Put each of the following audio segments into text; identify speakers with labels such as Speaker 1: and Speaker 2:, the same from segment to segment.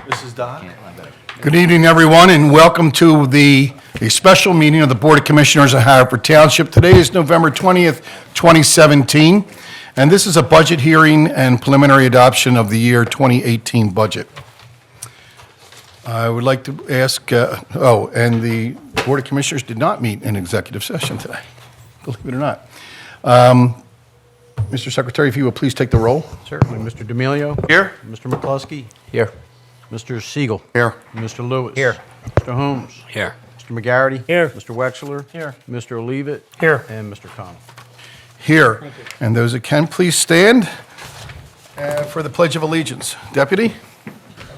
Speaker 1: Mrs. Dodd?
Speaker 2: Good evening, everyone, and welcome to a special meeting of the Board of Commissioners of Haverford Township. Today is November 20th, 2017, and this is a budget hearing and preliminary adoption of the year 2018 budget. I would like to ask, and the Board of Commissioners did not meet in executive session today, believe it or not. Mr. Secretary, if you would please take the roll.
Speaker 3: Certainly. Mr. D'Amelio?
Speaker 1: Here.
Speaker 3: Mr. McCluskey?
Speaker 4: Here.
Speaker 3: Mr. Siegel?
Speaker 2: Here.
Speaker 3: Mr. Lewis?
Speaker 4: Here.
Speaker 3: Mr. Holmes?
Speaker 4: Here.
Speaker 3: Mr. McGarity?
Speaker 4: Here.
Speaker 3: Mr. Wexler?
Speaker 4: Here.
Speaker 3: Mr. Olivet?
Speaker 4: Here.
Speaker 3: And Mr. Connell.
Speaker 2: Here. And those that can, please stand for the Pledge of Allegiance. Deputy?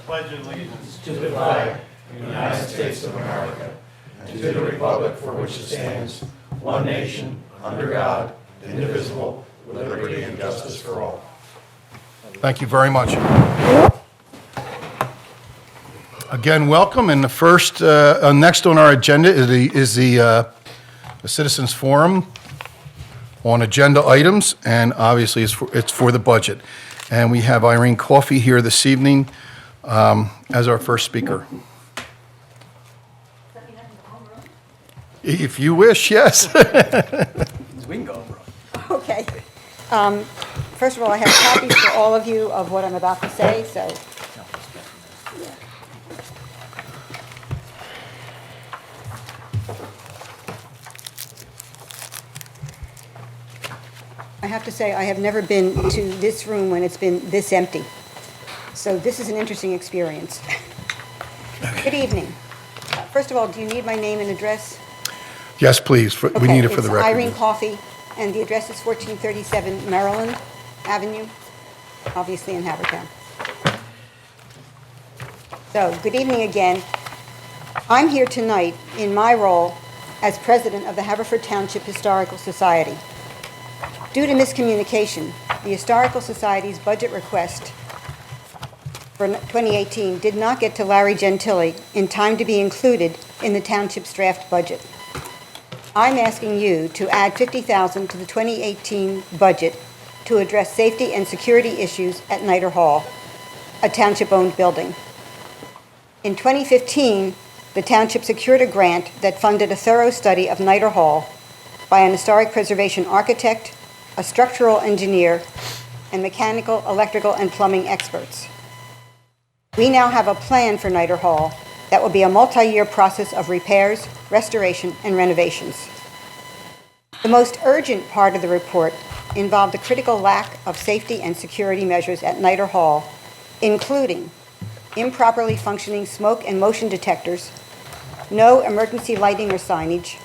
Speaker 5: Pledge allegiance to the flag of the United States of America and to the republic for which it stands, one nation, under God, indivisible, with liberty and justice for all.
Speaker 2: Thank you very much. Again, welcome, and the first, next on our agenda is the Citizens Forum on agenda items, and obviously it's for the budget. And we have Irene Coffey here this evening as our first speaker. If you wish, yes.
Speaker 6: Okay. First of all, I have copies for all of you of what I'm about to say, so. I have to say, I have never been to this room when it's been this empty. So this is an interesting experience. Good evening. First of all, do you need my name and address?
Speaker 2: Yes, please. We need it for the record.
Speaker 6: It's Irene Coffey, and the address is 1437 Maryland Avenue, obviously in Havertown. So, good evening again. I'm here tonight in my role as president of the Haverford Township Historical Society. Due to miscommunication, the Historical Society's budget request for 2018 did not get to Larry Gentili in time to be included in the township's draft budget. I'm asking you to add $50,000 to the 2018 budget to address safety and security issues at Niter Hall, a township-owned building. In 2015, the township secured a grant that funded a thorough study of Niter Hall by an historic preservation architect, a structural engineer, and mechanical, electrical, and plumbing experts. We now have a plan for Niter Hall that will be a multi-year process of repairs, restoration, and renovations. The most urgent part of the report involved the critical lack of safety and security measures at Niter Hall, including improperly functioning smoke and motion detectors, no emergency lighting or signage,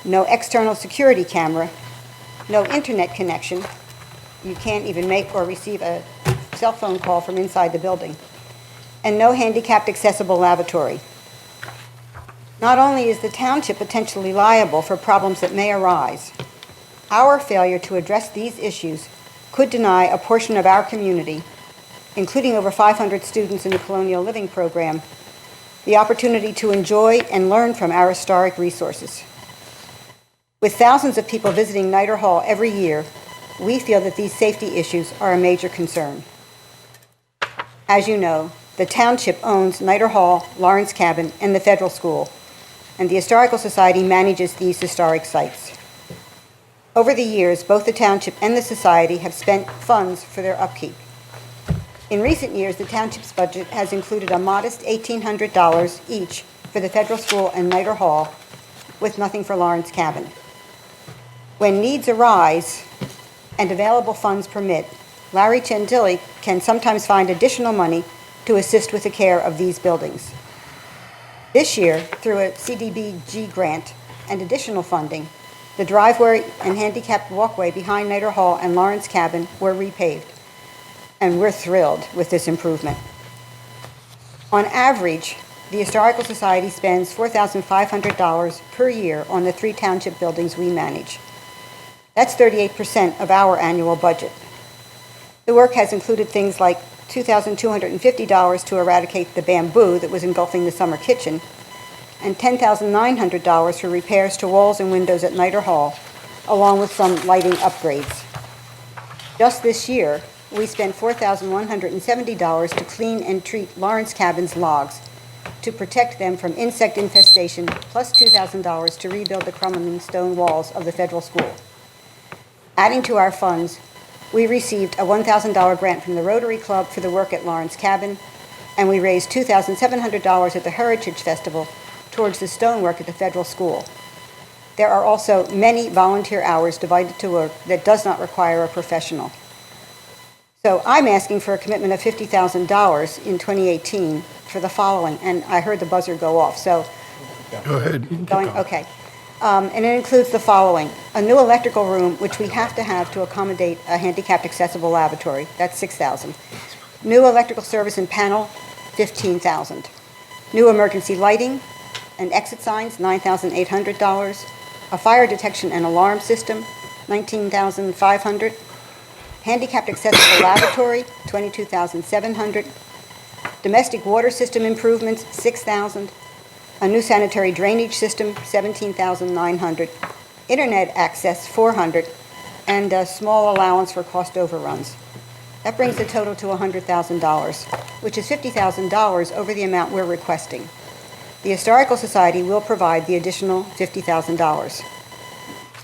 Speaker 6: no external security camera, no internet connection. You can't even make or receive a cell phone call from inside the building, and no handicapped accessible lavatory. Not only is the township potentially liable for problems that may arise, our failure to address these issues could deny a portion of our community, including over 500 students in the Colonial Living Program, the opportunity to enjoy and learn from our historic resources. With thousands of people visiting Niter Hall every year, we feel that these safety issues are a major concern. As you know, the township owns Niter Hall, Lawrence Cabin, and the Federal School, and the Historical Society manages these historic sites. Over the years, both the township and the society have spent funds for their upkeep. In recent years, the township's budget has included a modest $1,800 each for the Federal School and Niter Hall, with nothing for Lawrence Cabin. When needs arise and available funds permit, Larry Gentili can sometimes find additional money to assist with the care of these buildings. This year, through a CDBG grant and additional funding, the driveway and handicapped walkway behind Niter Hall and Lawrence Cabin were repaved, and we're thrilled with this improvement. On average, the Historical Society spends $4,500 per year on the 3 township buildings we manage. That's 38% of our annual budget. The work has included things like $2,250 to eradicate the bamboo that was engulfing the summer kitchen, and $10,900 for repairs to walls and windows at Niter Hall, along with some lighting upgrades. Just this year, we spent $4,170 to clean and treat Lawrence Cabin's logs to protect them from insect infestation, plus $2,000 to rebuild the crumbling stone walls of the federal school. Adding to our funds, we received a $1,000 grant from the Rotary Club for the work at Lawrence Cabin, and we raised $2,700 at the Heritage Festival towards the stonework at the federal school. There are also many volunteer hours devoted to work that does not require a professional. So I'm asking for a commitment of $50,000 in 2018 for the following, and I heard the buzzer go off, so
Speaker 2: Go ahead.
Speaker 6: okay. And it includes the following: a new electrical room, which we have to accommodate a handicapped accessible lavatory. That's $6,000. New electrical service and panel, $15,000. New emergency lighting and exit signs, $9,800. A fire detection and alarm system, $19,500. Handicapped accessible lavatory, $22,700. Domestic water system improvements, $6,000. A new sanitary drainage system, $17,900. Internet access, $400. And a small allowance for cost overruns. That brings the total to $100,000, which is $50,000 over the amount we're requesting. The Historical Society will provide the additional $50,000.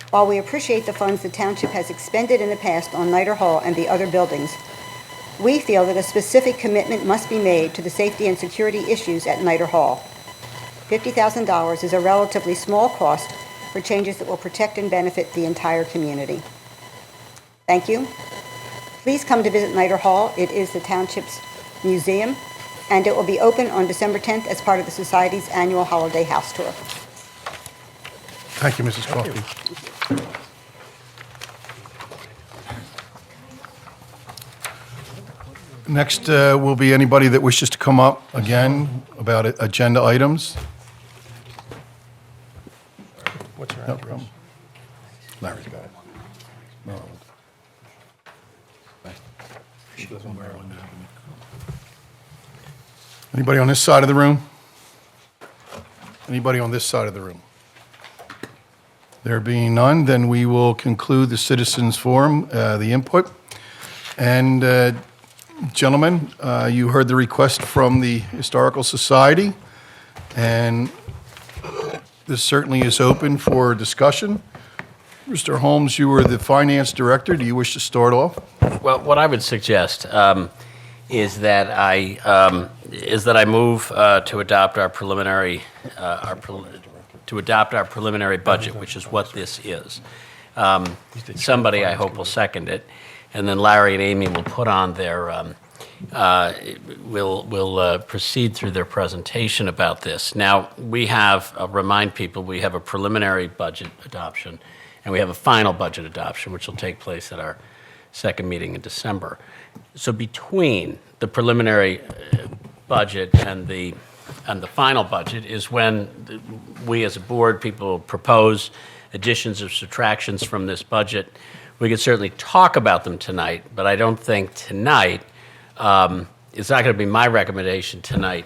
Speaker 6: While we appreciate the funds the township has expended in the past on Nider Hall and the other buildings, we feel that a specific commitment must be made to the safety and security issues at Nider Hall. $50,000 is a relatively small cost for changes that will protect and benefit the entire community. Thank you. Please come to visit Nider Hall. It is the township's museum, and it will be open on December 10th as part of the Society's annual holiday house tour.
Speaker 2: Thank you, Mrs. Coffey. Next will be anybody that wishes to come up again about agenda items.
Speaker 3: What's your
Speaker 2: No
Speaker 3: address?
Speaker 2: problem. Larry's got it. No. Anybody on this side of the room? Anybody on this side of the room? There being none, then we will conclude the citizens' forum, the input. And gentlemen, you heard the request from the Historical Society, and this certainly is open for discussion. Mr. Holmes, you were the finance director. Do you wish to start off?
Speaker 1: Well, what I would suggest is that I move to adopt our preliminary budget, which is what this is. Somebody, I hope, will second it, and then Larry and Amy will put on their will proceed through their presentation about this. Now, I'll remind people, we have a preliminary budget adoption, and we have a final budget adoption, which will take place at our second meeting in December. So between the preliminary budget and the final budget is when we as a board, people propose additions or subtractions from this budget. We could certainly talk about them tonight, but I don't think tonight, it's not going to be my recommendation tonight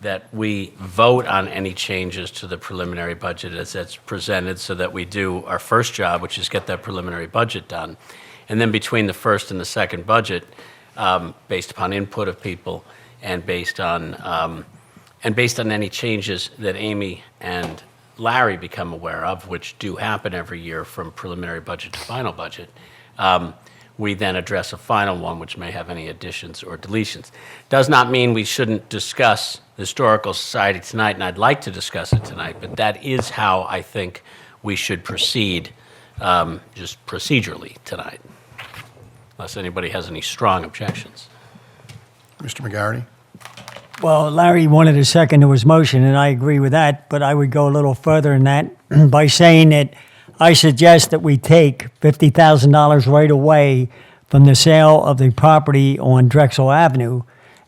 Speaker 1: that we vote on any changes to the preliminary budget as it's presented, so that we do our first job, which is get that preliminary budget done. And then between the first and the second budget, based upon input of people and based on any changes that Amy and Larry become aware of, which do happen every year from preliminary budget to final budget, we then address a final one which may have any additions or deletions. Does not mean we shouldn't discuss the Historical Society tonight, and I'd like to discuss it tonight, but that is how I think we should proceed just procedurally tonight, unless anybody has any strong objections.
Speaker 2: Mr. McGarity?
Speaker 4: Well, Larry wanted a second to his motion, and I agree with that, but I would go a little further than that by saying that I suggest that we take $50,000 right away from the sale of the property on Drexel Avenue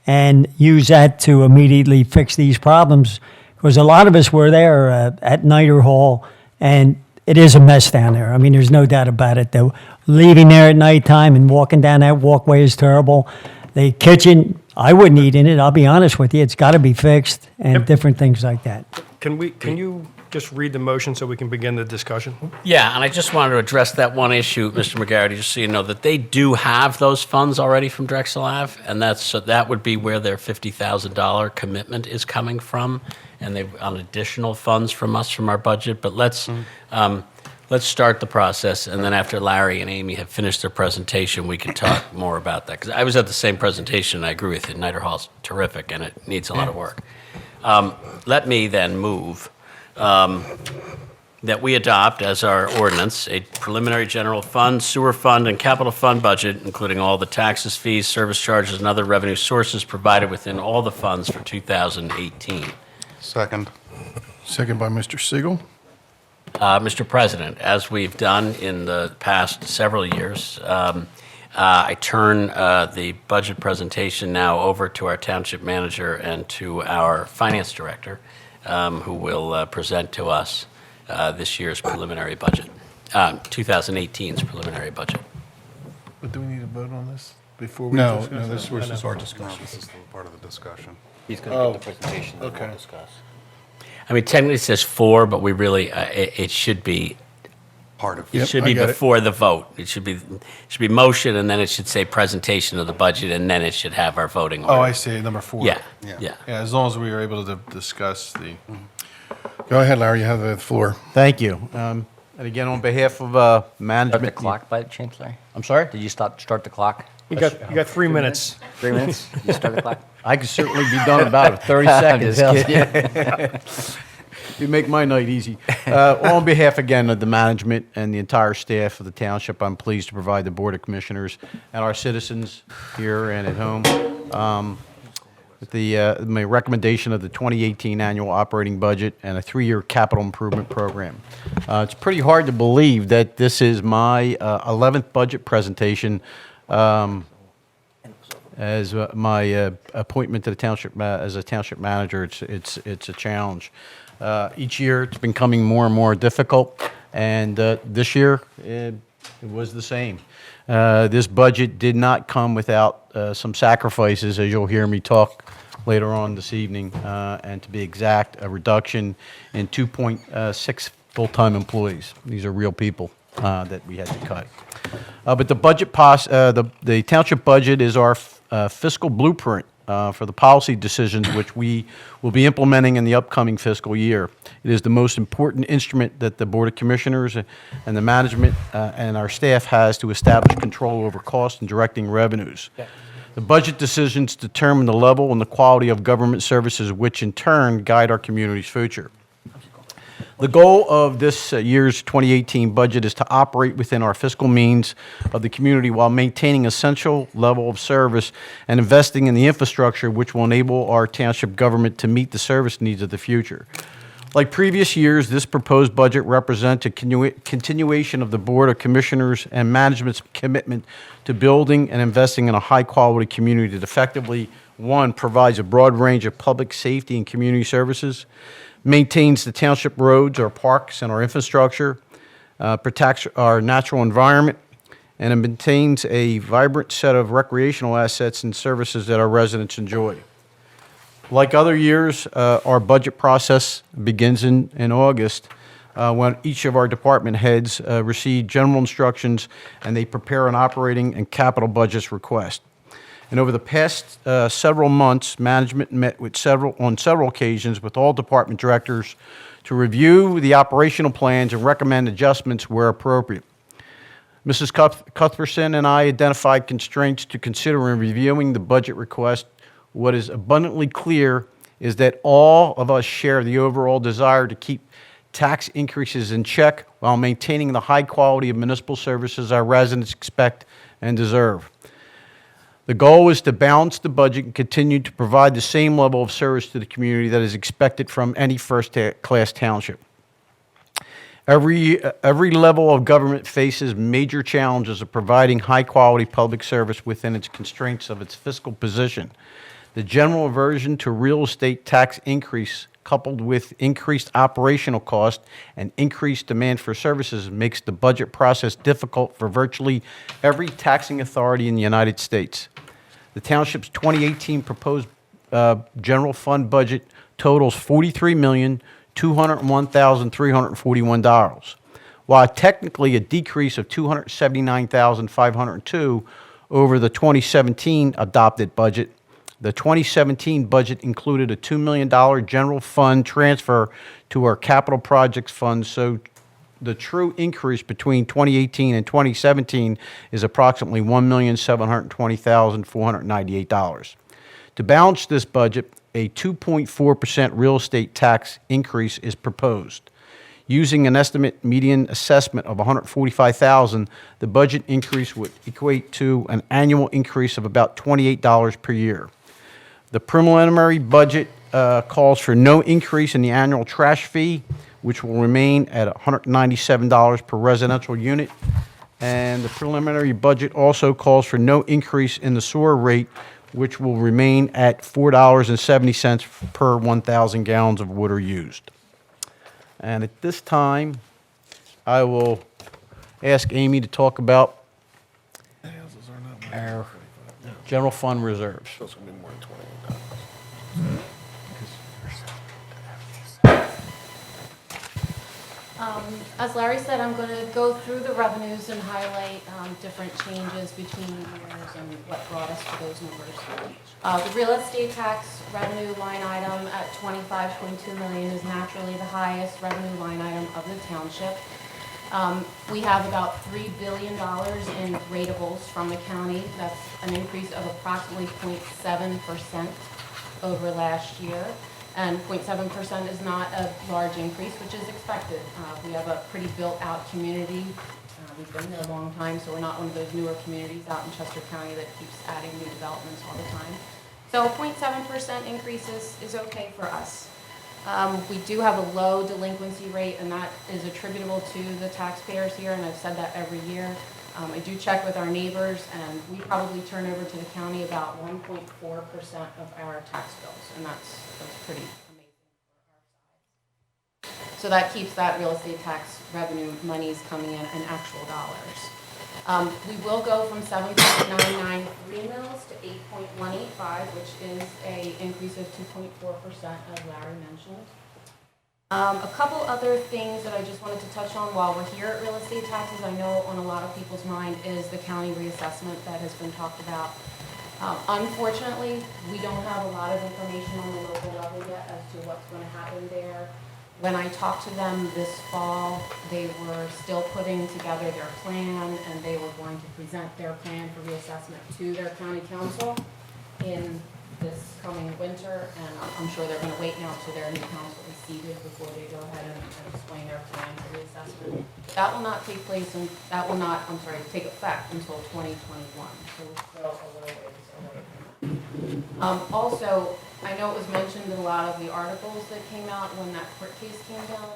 Speaker 4: and use that to immediately fix these problems, because a lot of us were there at Nider Hall, and it is a mess down there. I mean, there's no doubt about it, though. Leaving there at nighttime and walking down that walkway is terrible. The kitchen, I wouldn't eat in it, I'll be honest with you. It's got to be fixed and different things like that.
Speaker 3: Can you
Speaker 7: just read the motion so we can begin the discussion?
Speaker 1: Yeah, and I just wanted to address that one issue, Mr. McGarity, just so you know, that they do have those funds already from Drexel Ave, and so that would be where their $50,000 commitment is coming from, and they on additional funds from us from our budget. But let's start the process, and then after Larry and Amy have finished their presentation, we can talk more about that. Because I was at the same presentation, and I agree with you. Nider Hall's terrific, and it needs a lot of work. Let me then move that we adopt as our ordinance a preliminary general fund, sewer fund, and capital fund budget, including all the taxes, fees, service charges, and other revenue sources provided within all the funds for 2018.
Speaker 8: Second.
Speaker 2: Second by Mr. Siegel.
Speaker 1: Mr. President, as we've done in the past several years, I turn the budget presentation now over to our township manager and to our finance director, who will present to us this year's preliminary budget, 2018's preliminary budget.
Speaker 8: But do we need to vote on this before we
Speaker 2: No,
Speaker 8: discuss
Speaker 2: no,
Speaker 8: it?
Speaker 2: this was our
Speaker 8: No,
Speaker 2: discussion.
Speaker 8: this is part of the discussion.
Speaker 9: He's going to get the presentation that
Speaker 8: okay.
Speaker 9: we'll discuss.
Speaker 1: I mean, technically it says 4, but we really, it should be,
Speaker 8: Part of
Speaker 1: it
Speaker 2: Yep,
Speaker 1: should
Speaker 2: I
Speaker 1: be
Speaker 2: get it.
Speaker 1: before the vote. It should be motion, and then it should say presentation of the budget, and then it should have our voting order.
Speaker 3: Oh, I see, number 4.
Speaker 1: Yeah,
Speaker 8: Yeah.
Speaker 1: yeah.
Speaker 3: Yeah, as long as we are able to discuss the.
Speaker 2: Go ahead, Larry, you have the floor.
Speaker 3: Thank you. And again, on behalf of management.
Speaker 9: Start the clock by chance, Larry? I'm sorry? Did you start the clock?
Speaker 7: You got 3 minutes.
Speaker 9: 3 minutes? You start the clock?
Speaker 3: I could certainly be done in about 30 seconds.
Speaker 9: Just
Speaker 3: kid. You make my night easy. On behalf, again, of the management and the entire staff of the township, I'm pleased to provide the Board of Commissioners and our citizens here and at home with my recommendation of the 2018 annual operating budget and a 3-year capital improvement program. It's pretty hard to believe that this is my 11th budget presentation as my appointment to the township as a township manager. It's a challenge. Each year, it's been becoming more and more difficult, and this year it was the same. This budget did not come without some sacrifices, as you'll hear me talk later on this evening, and to be exact, a reduction in 2.6 full-time employees. These are real people that we had to cut. But the budget, the township budget is our fiscal blueprint for the policy decisions which we will be implementing in the upcoming fiscal year. It is the most important instrument that the Board of Commissioners and the management and our staff has to establish control over costs and directing revenues. The budget decisions determine the level and the quality of government services, which in turn guide our community's future. The goal of this year's 2018 budget is to operate within our fiscal means of the community while maintaining essential level of service and investing in the infrastructure which will enable our township government to meet the service needs of the future. Like previous years, this proposed budget represents a continuation of the Board of Commissioners and management's commitment to building and investing in a high-quality community that effectively, 1, provides a broad range of public safety and community services, maintains the township roads, our parks, and our infrastructure, protects our natural environment, and it maintains a vibrant set of recreational assets and services that our residents enjoy. Like other years, our budget process begins in August when each of our department heads receive general instructions and they prepare an operating and capital budgets request. And over the past several months, management met on several occasions with all department directors to review the operational plans and recommend adjustments where appropriate. Mrs. Cuthbertson and I identified constraints to consider in reviewing the budget request. What is abundantly clear is that all of us share the overall desire to keep tax increases in check while maintaining the high quality of municipal services our residents expect and deserve. The goal is to balance the budget and continue to provide the same level of service to the community that is expected from any first-class township. Every level of government faces major challenges of providing high-quality public service within its constraints of its fiscal position. The general aversion to real estate tax increase, coupled with increased operational cost and increased demand for services, makes the budget process difficult for virtually every taxing authority in the United States. The township's 2018 proposed general fund budget totals $43,200,000 $201,341. While technically a decrease of $279,502 over the 2017 adopted budget, the 2017 budget included a $2 million general fund transfer to our capital projects fund, so the true increase between 2018 and 2017 is approximately $1,720,498. To balance this budget, a 2.4% real estate tax increase is proposed. Using an estimate median assessment of $145,000, the budget increase would equate to an annual increase of about $28 per year. The preliminary budget calls for no increase in the annual trash fee, which will remain at $197 per residential unit. And the preliminary budget also calls for no increase in the sewer rate, which will remain at $4.70 per 1,000 gallons of water used. And at this time, I will ask Amy to talk about our general fund reserves.
Speaker 10: As Larry said, I'm going to go through the revenues and highlight different changes between years and what brought us to those numbers. The real estate tax revenue line item at $25.2 million is naturally the highest revenue line item of the township. We have about $3 billion in ratables from the county. That's an increase of approximately 0.7% over last year. And 0.7% is not a large increase, which is expected. We have a pretty built-out community. We've been there a long time, so we're not one of those newer communities out in Chester County that keeps adding new developments all the time. So 0.7% increase is okay for us. We do have a low delinquency rate, and that is attributable to the taxpayers here, and I've said that every year. I do check with our neighbors, and we probably turn over to the county about 1.4% of our tax bills, and that's pretty amazing for our size. So that keeps that real estate tax revenue monies coming in actual dollars. We will go from 7.993 mils to 8.185, which is an increase of 2.4%, as Larry mentioned. A couple other things that I just wanted to touch on while we're here at real estate taxes. I know on a lot of people's mind is the county reassessment that has been talked about. Unfortunately, we don't have a lot of information on the local level yet as to what's going to happen there. When I talked to them this fall, they were still putting together their plan, and they were going to present their plan for reassessment to their county council in this coming winter, and I'm sure they're going to wait now until their new council is seated before they go ahead and explain their plan for reassessment. That will not take place, and that will not, take effect until 2021, so we're still a little ways away from that. Also, I know it was mentioned in a lot of the articles that came out when that court case came down,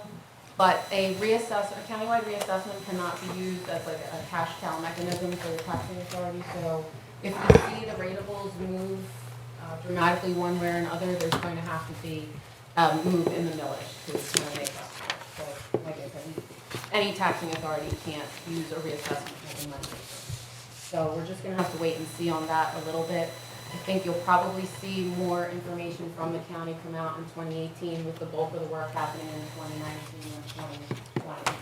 Speaker 10: but a countywide reassessment cannot be used as like a cash cow mechanism for the taxing authority. So if we see the ratables move dramatically one way or another, there's going to have to be a move in the millage to kind of make up for it. So like I said, any taxing authority can't use a reassessment as a mechanism. So we're just going to have to wait and see on that a little bit. I think you'll probably see more information from the county come out in 2018 with the bulk of the work happening in 2019 and 2020,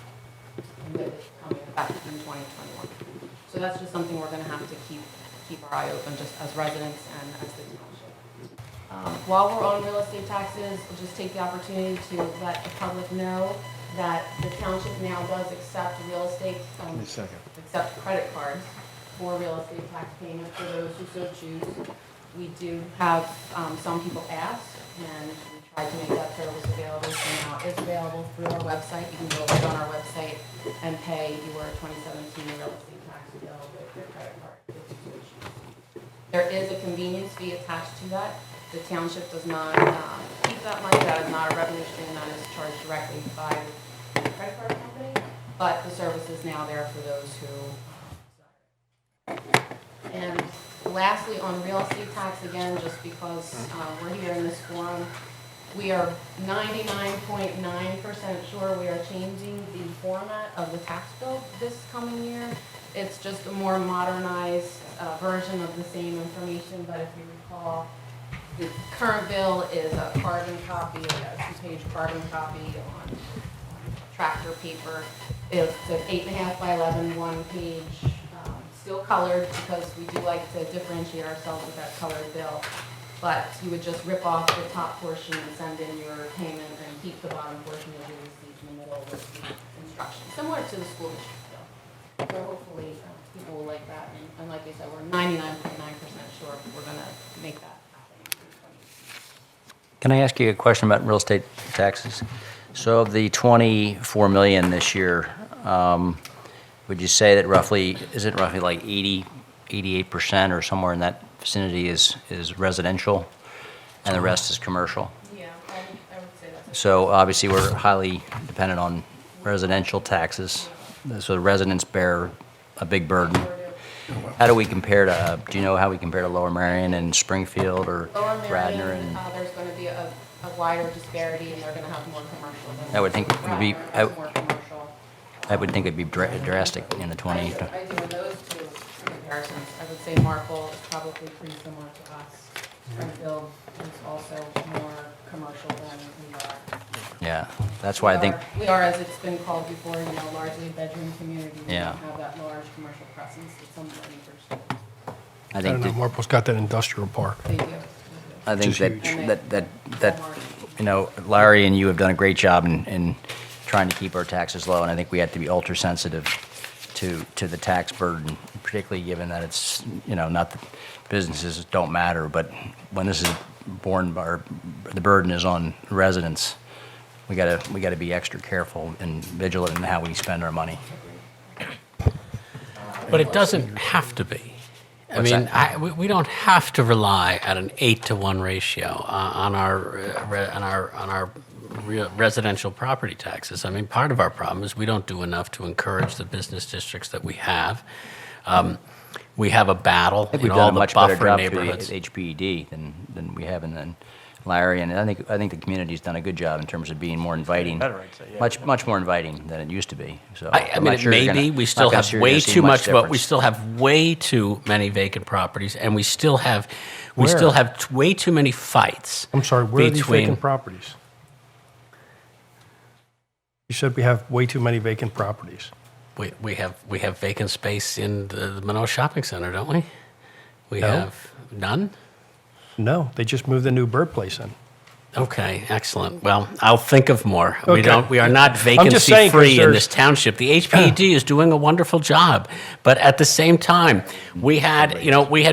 Speaker 10: and with it coming back in 2021. So that's just something we're going to have to keep our eye open just as residents and as the township. While we're on real estate taxes, we'll just take the opportunity to let the public know that the township now does accept accept credit cards for real estate tax payment for those who so choose. We do have some people ask, and we try to make that service available. So now it's available through our website. You can go right on our website and pay your 2017 real estate tax bill with your credit card if you so choose. There is a convenience fee attached to that. The township does not keep that money. That is not a revenue stream that is charged directly by the credit card company, but the service is now there for those who And lastly, on real estate tax, again, just because we're here in this forum, we are 99.9% sure we are changing the format of the tax bill this coming year. It's just a more modernized version of the same information, but if you recall, The current bill is a carbon copy, a two-page carbon copy on tractor paper. It's an 8.5 by 11 one-page, still colored, because we do like to differentiate ourselves with that colored bill. But you would just rip off the top portion and send in your payment and keep the bottom portion of your receipt in the middle with the instructions, similar to the school district bill. So hopefully people will like that. And like I said, we're 99.9% sure we're going to make that happen.
Speaker 9: Can I ask you a question about real estate taxes? So of the 24 million this year, would you say that is it roughly like 88% or somewhere in that vicinity is residential, and the rest is commercial?
Speaker 10: Yeah, I would say that's.
Speaker 9: So obviously, we're highly dependent on residential taxes, so the residents bear a big burden. How do we compare to, do you know how we compare to Lower Merion and Springfield or
Speaker 10: Lower
Speaker 9: Radnor?
Speaker 10: Merion,
Speaker 9: And
Speaker 10: there's going to be a wider disparity, and they're going to have more commercial than.
Speaker 9: I would think it would be-
Speaker 10: Radnor has more commercial.
Speaker 9: I would think it'd be drastic in the 20.
Speaker 10: I do in those two comparisons. I would say Marple is probably pretty similar to us. Springfield is also more commercial than we are.
Speaker 9: Yeah, that's why I think,
Speaker 10: We are, as it's been called before, largely a bedroom community. We
Speaker 9: Yeah.
Speaker 10: don't have that large commercial presence that some of the neighbors do.
Speaker 9: I
Speaker 7: I
Speaker 9: think
Speaker 7: don't know,
Speaker 9: that,
Speaker 7: Marple's got that industrial park.
Speaker 10: They do.
Speaker 9: I think
Speaker 7: Which is
Speaker 9: that Larry and you have done a great job in trying to keep our taxes low, and I think we have to be ultra sensitive to the tax burden, particularly given that it's, not that businesses don't matter, but when this is the burden is on residents, we gotta be extra careful and vigilant in how we spend our money.
Speaker 1: But it doesn't have to be. I
Speaker 9: What's
Speaker 1: mean,
Speaker 9: that?
Speaker 1: we don't have to rely at an 8-to-1 ratio on our residential property taxes. I mean, part of our problem is we don't do enough to encourage the business districts that we have. We have a battle
Speaker 9: I think
Speaker 1: in
Speaker 9: we've
Speaker 1: all
Speaker 9: done a
Speaker 1: the
Speaker 9: much better
Speaker 1: buffer
Speaker 9: job through the
Speaker 1: neighborhoods.
Speaker 9: HPED than we have in Larry, and I think the community's done a good job in terms of being more inviting.
Speaker 3: Better, I'd say, yeah.
Speaker 9: Much more inviting than it used to be. So
Speaker 1: I
Speaker 9: I'm
Speaker 1: mean,
Speaker 9: not
Speaker 1: it
Speaker 9: sure
Speaker 1: may
Speaker 9: you're
Speaker 1: be.
Speaker 9: gonna-
Speaker 1: We
Speaker 9: not
Speaker 1: still
Speaker 9: gonna
Speaker 1: have
Speaker 9: see- you're
Speaker 1: way
Speaker 9: gonna see
Speaker 1: too much, but we
Speaker 9: difference.
Speaker 1: still have way too many vacant properties, and we still have
Speaker 7: Where?
Speaker 1: way too many fights.
Speaker 7: I'm sorry, where are these
Speaker 1: between-
Speaker 7: vacant properties? You said we have way too many vacant properties.
Speaker 1: We have vacant space in the Minot Shopping Center, don't we? We
Speaker 7: No.
Speaker 1: have none?
Speaker 7: No, they just moved the new bird place in.
Speaker 1: Okay, excellent. Well, I'll think of more.
Speaker 7: Okay.
Speaker 1: We are not
Speaker 7: just saying, 'cause
Speaker 1: vacancy-free in
Speaker 7: there's-
Speaker 1: this township. The HPD is doing a wonderful job, but at the same time, we had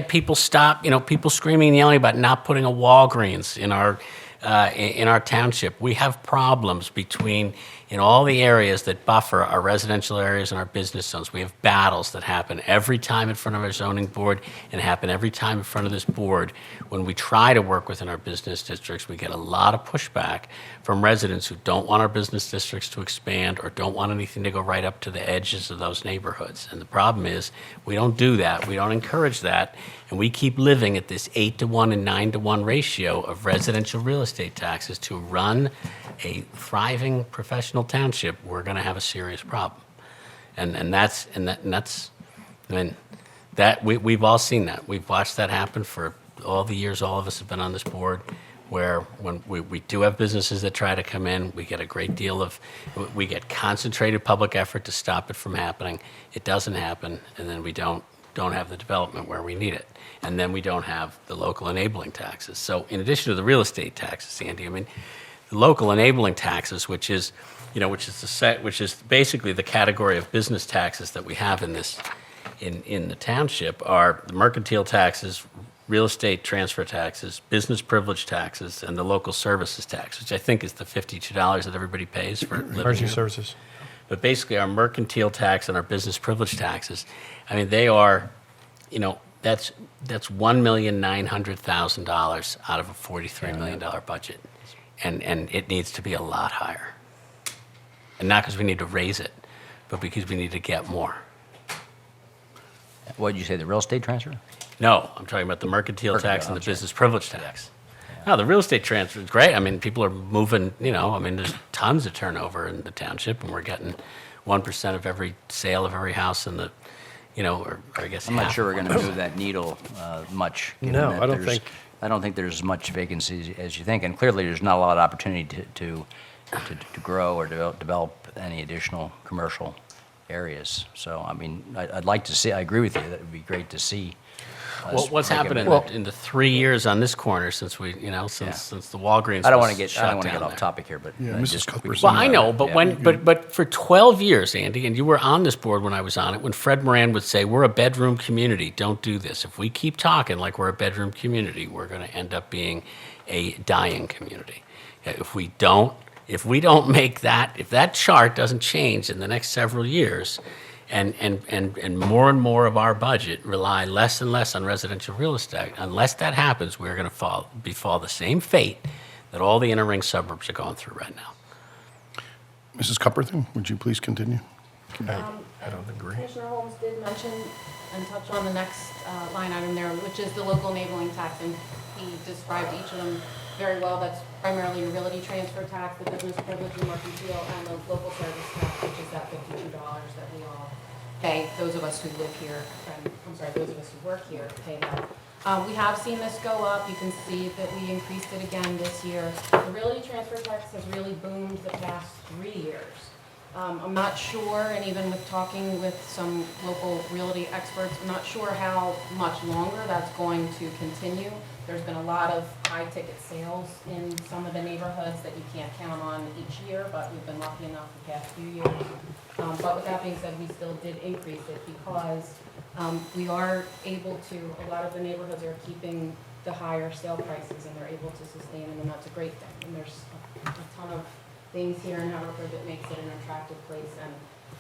Speaker 1: people people screaming and yelling about not putting a Walgreens in our township. We have problems in all the areas that buffer our residential areas and our business zones. We have battles that happen every time in front of our zoning board and happen every time in front of this board. When we try to work within our business districts, we get a lot of pushback from residents who don't want our business districts to expand or don't want anything to go right up to the edges of those neighborhoods. And the problem is, we don't do that. We don't encourage that. And we keep living at this 8-to-1 and 9-to-1 ratio of residential real estate taxes to run a thriving professional township. We're going to have a serious problem. We've all seen that. We've watched that happen for all the years all of us have been on this board, where when we do have businesses that try to come in, we get we get concentrated public effort to stop it from happening. It doesn't happen, and then we don't have the development where we need it. And then we don't have the local enabling taxes. So in addition to the real estate taxes, Sandy, I mean, the local enabling taxes, which is basically the category of business taxes that we have in the township, are the mercantile taxes, real estate transfer taxes, business privilege taxes, and the local services tax, which I think is the $52 that everybody pays for living
Speaker 7: Emergency
Speaker 1: here.
Speaker 7: services.
Speaker 1: But basically, our mercantile tax and our business privilege taxes, I mean, they are, that's $1,900,000 out of a $43 million budget. And it needs to be a lot higher. And not because we need to raise it, but because we need to get more.
Speaker 9: What did you say, the real estate transfer?
Speaker 1: No, I'm talking about the mercantile tax and
Speaker 9: I'm
Speaker 1: the
Speaker 9: sorry.
Speaker 1: business privilege tax. No, the real estate transfer is great. I mean, people are moving, there's tons of turnover in the township, and we're getting 1% of every sale of every house in the, or I guess
Speaker 9: I'm not
Speaker 1: half
Speaker 9: sure we're
Speaker 1: of
Speaker 9: going to
Speaker 1: one.
Speaker 9: move that needle much. given
Speaker 7: No,
Speaker 9: that
Speaker 7: I don't
Speaker 9: there's
Speaker 7: think-
Speaker 9: I don't think there's as much vacancies as you think, and clearly there's not a lot of opportunity to grow or develop any additional commercial areas. So, I mean, I'd like to see, I agree with you, that it would be great to see. us
Speaker 1: What's
Speaker 9: make a
Speaker 1: happened
Speaker 9: move.
Speaker 1: in the 3 years on this corner since we, since the Walgreens
Speaker 9: I don't
Speaker 1: was
Speaker 9: want to
Speaker 1: shut
Speaker 9: I don't want to
Speaker 1: down
Speaker 9: get off
Speaker 1: there.
Speaker 9: topic here, but
Speaker 2: Yeah,
Speaker 9: I
Speaker 2: Mrs.
Speaker 9: just-
Speaker 2: Cooper's
Speaker 1: Well,
Speaker 2: in
Speaker 1: I
Speaker 2: that.
Speaker 1: know, but
Speaker 9: Yeah.
Speaker 1: but for 12 years, Andy, and you were on this board when I was on it, when Fred Moran would say, "We're a bedroom community. Don't do this. If we keep talking like we're a bedroom community, we're going to end up being a dying community. If we don't make that, if that chart doesn't change in the next several years, and more of our budget rely less and less on residential real estate, unless that happens, we're going to befall the same fate that all the inner ring suburbs are going through right now."
Speaker 2: Mrs. Cupperton, would you please continue?
Speaker 7: I don't agree.
Speaker 10: Commissioner Holmes did mention and touch on the next line item there, which is the local enabling tax, and he described each of them very well. That's primarily a realty transfer tax, the business privilege and mercantile, and the local service tax, which is that $52 that we all pay, those of us who live here, and, I'm sorry, those of us who work here pay that. We have seen this go up. You can see that we increased it again this year. The realty transfer tax has really boomed the past 3 years. I'm not sure, and even with talking with some local realty experts, I'm not sure how much longer that's going to continue. There's been a lot of high-ticket sales in some of the neighborhoods that you can't count on each year, but we've been lucky enough the past few years. But with that being said, we still did increase it because we are able to, a lot of the neighborhoods are keeping the higher sale prices and they're able to sustain them, and that's a great thing. And there's a ton of things here in Haverford that makes it an attractive place, and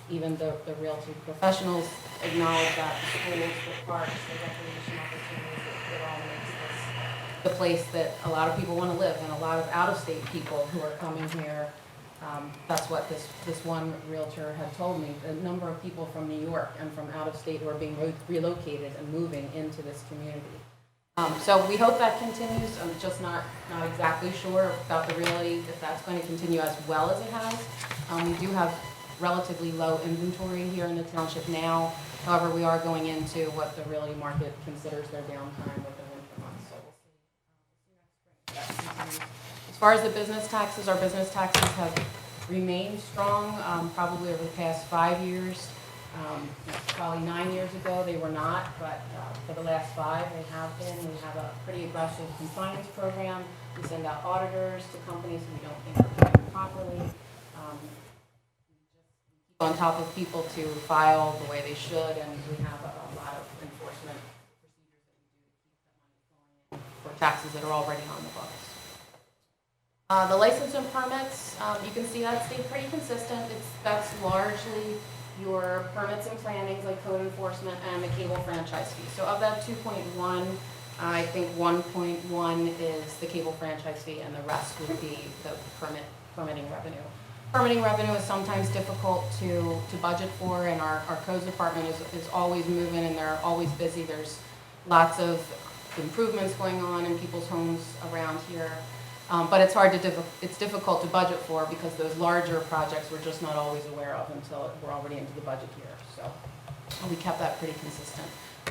Speaker 10: even the realty professionals acknowledge that, the schools, the parks, the recreation opportunities, it all makes this the place that a lot of people want to live, and a lot of out-of-state people who are coming here. That's what this one realtor had told me, the number of people from New York and from out of state who are being relocated and moving into this community. So we hope that continues. I'm just not exactly sure about the realty, if that's going to continue as well as it has. We do have relatively low inventory here in the township now. However, we are going into what the realty market considers their downtime with the winter months. So we'll see next spring if that continues. As far as the business taxes, our business taxes have remained strong, probably over the past 5 years. Probably 9 years ago, they were not, but for the last 5, they have been. We have a pretty aggressive compliance program. We send out auditors to companies who we don't think are doing it properly. We keep on top of people to file the way they should, and we have a lot of enforcement procedures that we do to keep the money flowing in for taxes that are already on the books. The license and permits, you can see that stayed pretty consistent. That's largely your permits and plannings like code enforcement and the cable franchise fee. So of that 2.1, I think 1.1 is the cable franchise fee, and the rest would be the permitting revenue. Permitting revenue is sometimes difficult to budget for, and our codes department is always moving, and they're always busy. There's lots of improvements going on in people's homes around here. But it's difficult to budget for because those larger projects we're just not always aware of until we're already into the budget year. So we kept that pretty consistent.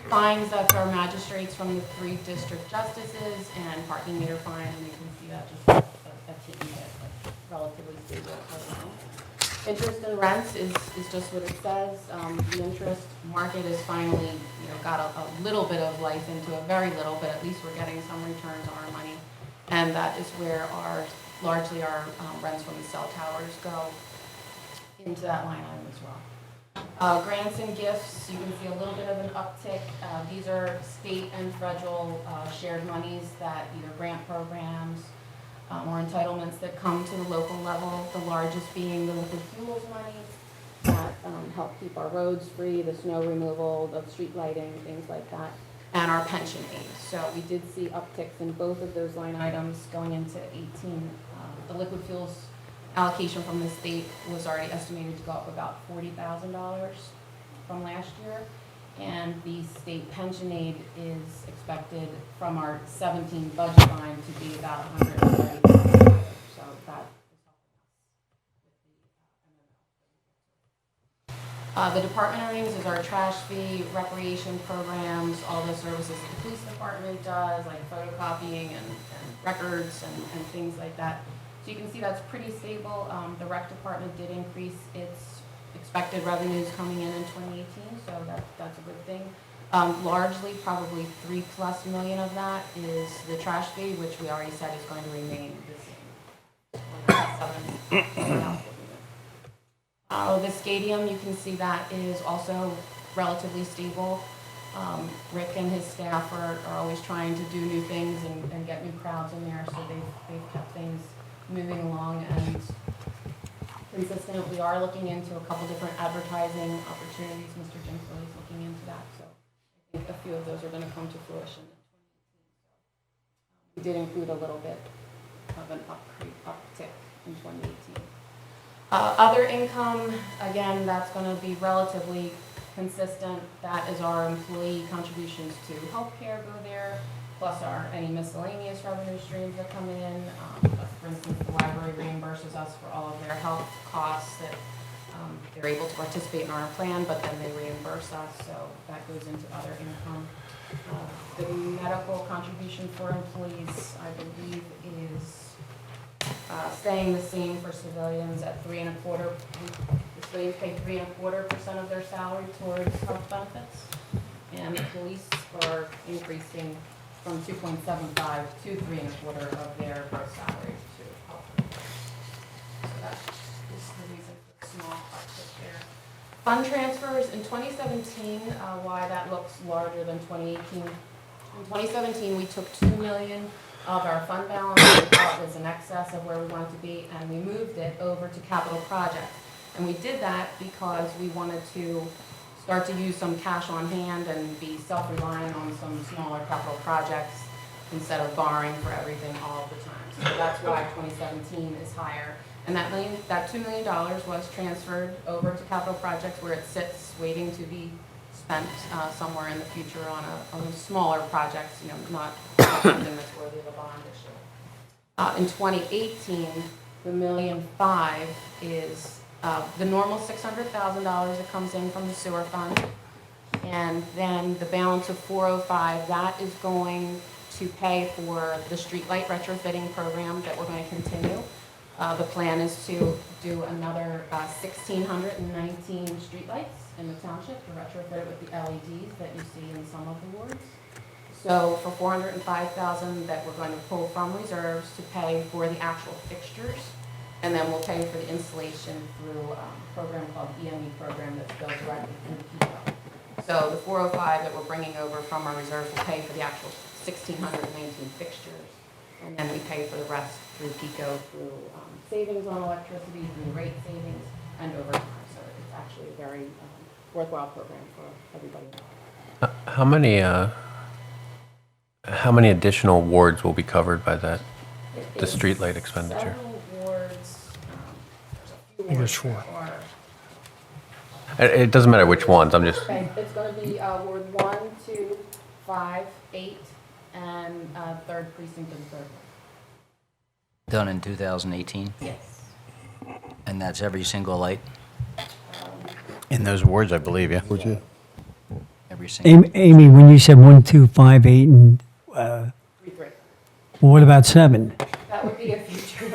Speaker 10: Fines, that's our magistrates from the 3 district justices, and parking meter fines, and you can see that just a ticky bit, but relatively stable right now. Interest and rents is just what it says. The interest market has finally got a little bit of life into it, very little, but at least we're getting some returns on our money. And that is where largely our rents from the cell towers go into that line item as well. Grants and gifts, you can see a little bit of an uptick. These are state and federal shared monies that either grant programs or entitlements that come to the local level, the largest being the liquid fuels money that help keep our roads free, the snow removal, the street lighting, things like that, and our pension aid. So we did see upticks in both of those line items going into 18. The liquid fuels allocation from the state was already estimated to go up about $40,000 from last year, and the state pension aid is expected from our 17 budget line to be about $130,000. So that is helping us with the The department earnings is our trash fee, recreation programs, all the services that the police department does, like photocopying and records and things like that. So you can see that's pretty stable. The rec department did increase its expected revenues coming in 2018, so that's a good thing. Largely, probably $3+ million of that is the trash fee, which we already said is going to remain the same. The stadium, you can see that is also relatively stable. Rick and his staff are always trying to do new things and get new crowds in there, so they've kept things moving along and consistent. We are looking into a couple different advertising opportunities. Mr. Jinkley is looking into that, so I think a few of those are going to come to fruition in 2018. We did include a little bit of an uptick in 2018. Other income, again, that's going to be relatively consistent. That is our employee contributions to healthcare go there, plus any miscellaneous revenue streams that come in. For instance, the library reimburses us for all of their health costs that they're able to participate in our plan, but then they reimburse us, so that goes into other income. The medical contribution for employees, I believe, is staying the same for civilians at 3.25%. The civilians pay 3.25% of their salary towards health benefits, and the police are increasing from 2.75 to 3.25% of their gross salary to health benefits. So that is the reason for the small uptick there. Fund transfers in 2017, why that looks larger than 2018. In 2017, we took $2 million of our fund balance, we thought was in excess of where we wanted to be, and we moved it over to capital projects. And we did that because we wanted to start to use some cash on hand and be self-reliant on some smaller capital projects instead of borrowing for everything all the time. So that's why 2017 is higher. And that $2 million was transferred over to capital projects where it sits waiting to be spent somewhere in the future on a smaller projects, not something that's worthy of a bond issue. In 2018, the $1.5 million is the normal $600,000 that comes in from the sewer fund, and then the balance of $405,000, that is going to pay for the streetlight retrofitting program that we're going to continue. The plan is to do another 1,619 streetlights in the township to retrofit it with the LEDs that you see in some of the wards. So for $405,000 that we're going to pull from reserves to pay for the actual fixtures, and then we'll pay for the installation through a program called EME program that's billed directly through PICO. So the $405,000 that we're bringing over from our reserves will pay for the actual 1,619 fixtures, and then we pay for the rest through PICO through savings on electricity, through rate savings, and overtime. So it's actually a very worthwhile program for everybody.
Speaker 7: How many additional wards will be covered by that?
Speaker 10: It
Speaker 7: The
Speaker 10: is
Speaker 7: streetlight expenditure.
Speaker 10: Several wards, there's a few
Speaker 4: think there's
Speaker 10: wards
Speaker 4: four.
Speaker 10: that are-
Speaker 7: It doesn't matter which ones, I'm just,
Speaker 10: Okay, it's going to be Ward 1, 2, 5, 8, and 3rd Precinct and 3rd.
Speaker 9: Done in 2018,
Speaker 10: Yes.
Speaker 9: and that's every single light,
Speaker 3: In those words, I believe, yeah.
Speaker 9: every single.
Speaker 4: Amy, when you said 1, 2, 5, 8, and
Speaker 10: 3, 3.
Speaker 4: what about 7?
Speaker 10: That would be a future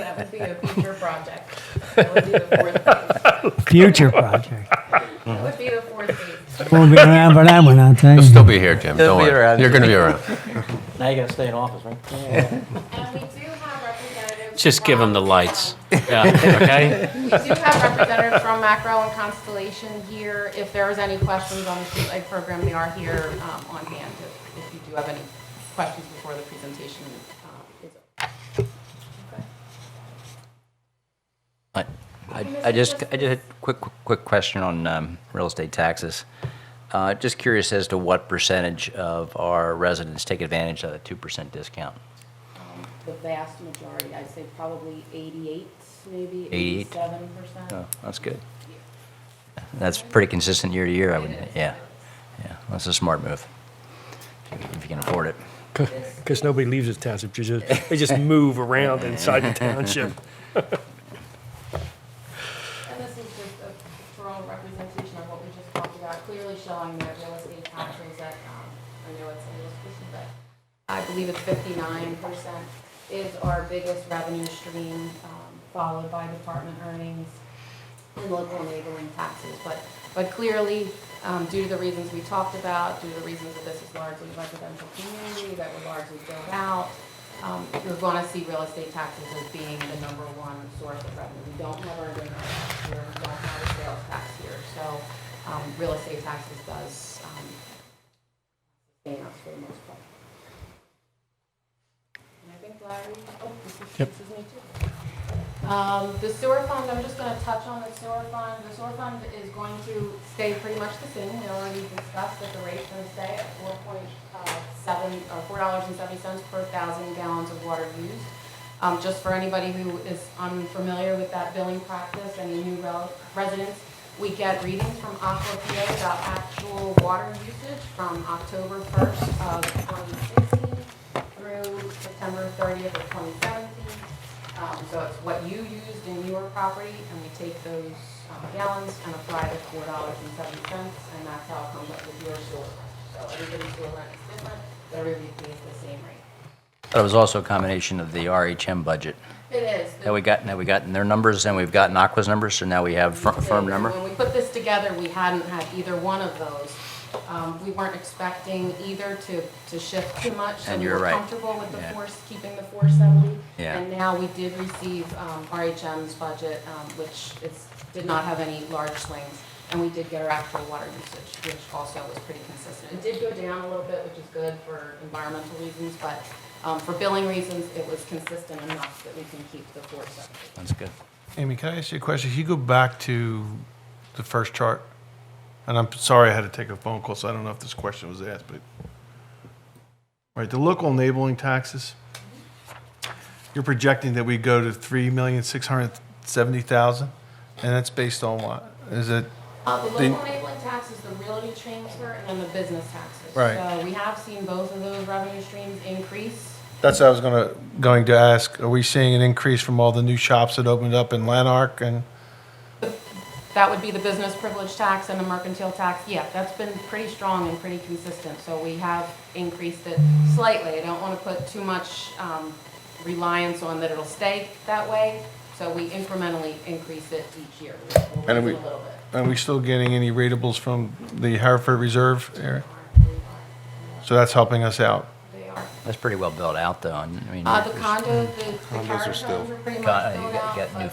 Speaker 10: project. That would be the 4th phase.
Speaker 4: Future project.
Speaker 10: That would be the 4th phase.
Speaker 4: Won't be around for that one, I'll tell
Speaker 7: you'll
Speaker 4: you.
Speaker 7: still be here, Jim,
Speaker 9: He'll
Speaker 7: don't
Speaker 9: be
Speaker 7: worry.
Speaker 9: around.
Speaker 7: You're going to be around.
Speaker 11: Now you gotta stay in office, right?
Speaker 10: And we do have representatives.
Speaker 1: Just give them the
Speaker 10: from,
Speaker 1: lights. Yeah, okay?
Speaker 10: We do have representatives from Macro and Constellation here. If there's any questions on the streetlight program, they are here on hand if you do have any questions before the presentation is over. Okay.
Speaker 9: I just had a quick question on real estate taxes. Just curious as to what percentage of our residents take advantage of the 2% discount.
Speaker 10: The vast majority, I'd say probably 88, maybe
Speaker 9: 88?
Speaker 10: 87%.
Speaker 9: Oh, that's good. That's pretty consistent year to year, I would, yeah. Yeah, that's a smart move, if you can afford it.
Speaker 11: Because nobody leaves this township, they just move around inside the township.
Speaker 10: And this is just a thorough representation of what we believe it's 59%, is our biggest revenue stream, followed by department earnings and local enabling taxes. But clearly, due to the reasons we talked about, due to the reasons that this is largely a residential community, that we're largely built out, you're going to see real estate taxes as being the number one source of revenue. We don't have earned income tax here, we don't have a sales tax here, so real estate taxes does sustain us for the most part. And I think Larry, this is me too. The sewer fund, I'm just going to touch on the sewer fund. The sewer fund is going to stay pretty much the same. We already discussed that the rate's going to stay at $4.70 per 1,000 gallons of water used. Just for anybody who is unfamiliar with that billing practice and the new residents, we get readings from Aqua about actual water usage from October 1st of 2016 through September 30th of 2017. So it's what you used in your property, and we take those gallons and apply the $4.70, and that's how it comes up with your sewer rent. So everybody's sewer rent is different, but everybody pays the same rate.
Speaker 9: But it was also a combination of the RHM budget.
Speaker 10: It is.
Speaker 9: Now we got their numbers, and we've gotten Aqua's numbers, so now we have firm number.
Speaker 10: When we put this together, we hadn't had either one of those. We weren't expecting either to shift too much, so
Speaker 9: And
Speaker 10: we
Speaker 9: you're
Speaker 10: were
Speaker 9: right.
Speaker 10: comfortable with the
Speaker 9: Yeah.
Speaker 10: keeping the 470.
Speaker 9: Yeah.
Speaker 10: And now we did receive RHM's budget, which did not have any large swings, and we did get our actual water usage, which also was pretty consistent. It did go down a little bit, which is good for environmental reasons, but for billing reasons, it was consistent enough that we can keep the 470.
Speaker 9: That's good.
Speaker 8: Amy, can I ask you a question? If you go back to the first chart, and I'm sorry I had to take a phone call, so I don't know if this question was asked, but, right, the local enabling taxes, you're projecting that we go to $3,670,000, and that's based on what? Is it?
Speaker 10: The local enabling tax is the realty transfer and then the business taxes.
Speaker 8: Right.
Speaker 10: So we have seen both of those revenue streams increase.
Speaker 8: That's what I was going to ask. Are we seeing an increase from all the new shops that opened up in Lanark and?
Speaker 10: That would be the business privilege tax and the mercantile tax. Yeah, that's been pretty strong and pretty consistent. So we have increased it slightly. I don't want to put too much reliance on that it'll stay that way. So we incrementally increase it each year. We'll raise it a little bit.
Speaker 8: Are we still getting any ratables from the Haverford Reserve area? So that's helping us out.
Speaker 10: They are.
Speaker 9: That's pretty well built out, though. I mean,
Speaker 10: The condo, the carriage homes are pretty much
Speaker 9: you
Speaker 10: built out.
Speaker 9: got new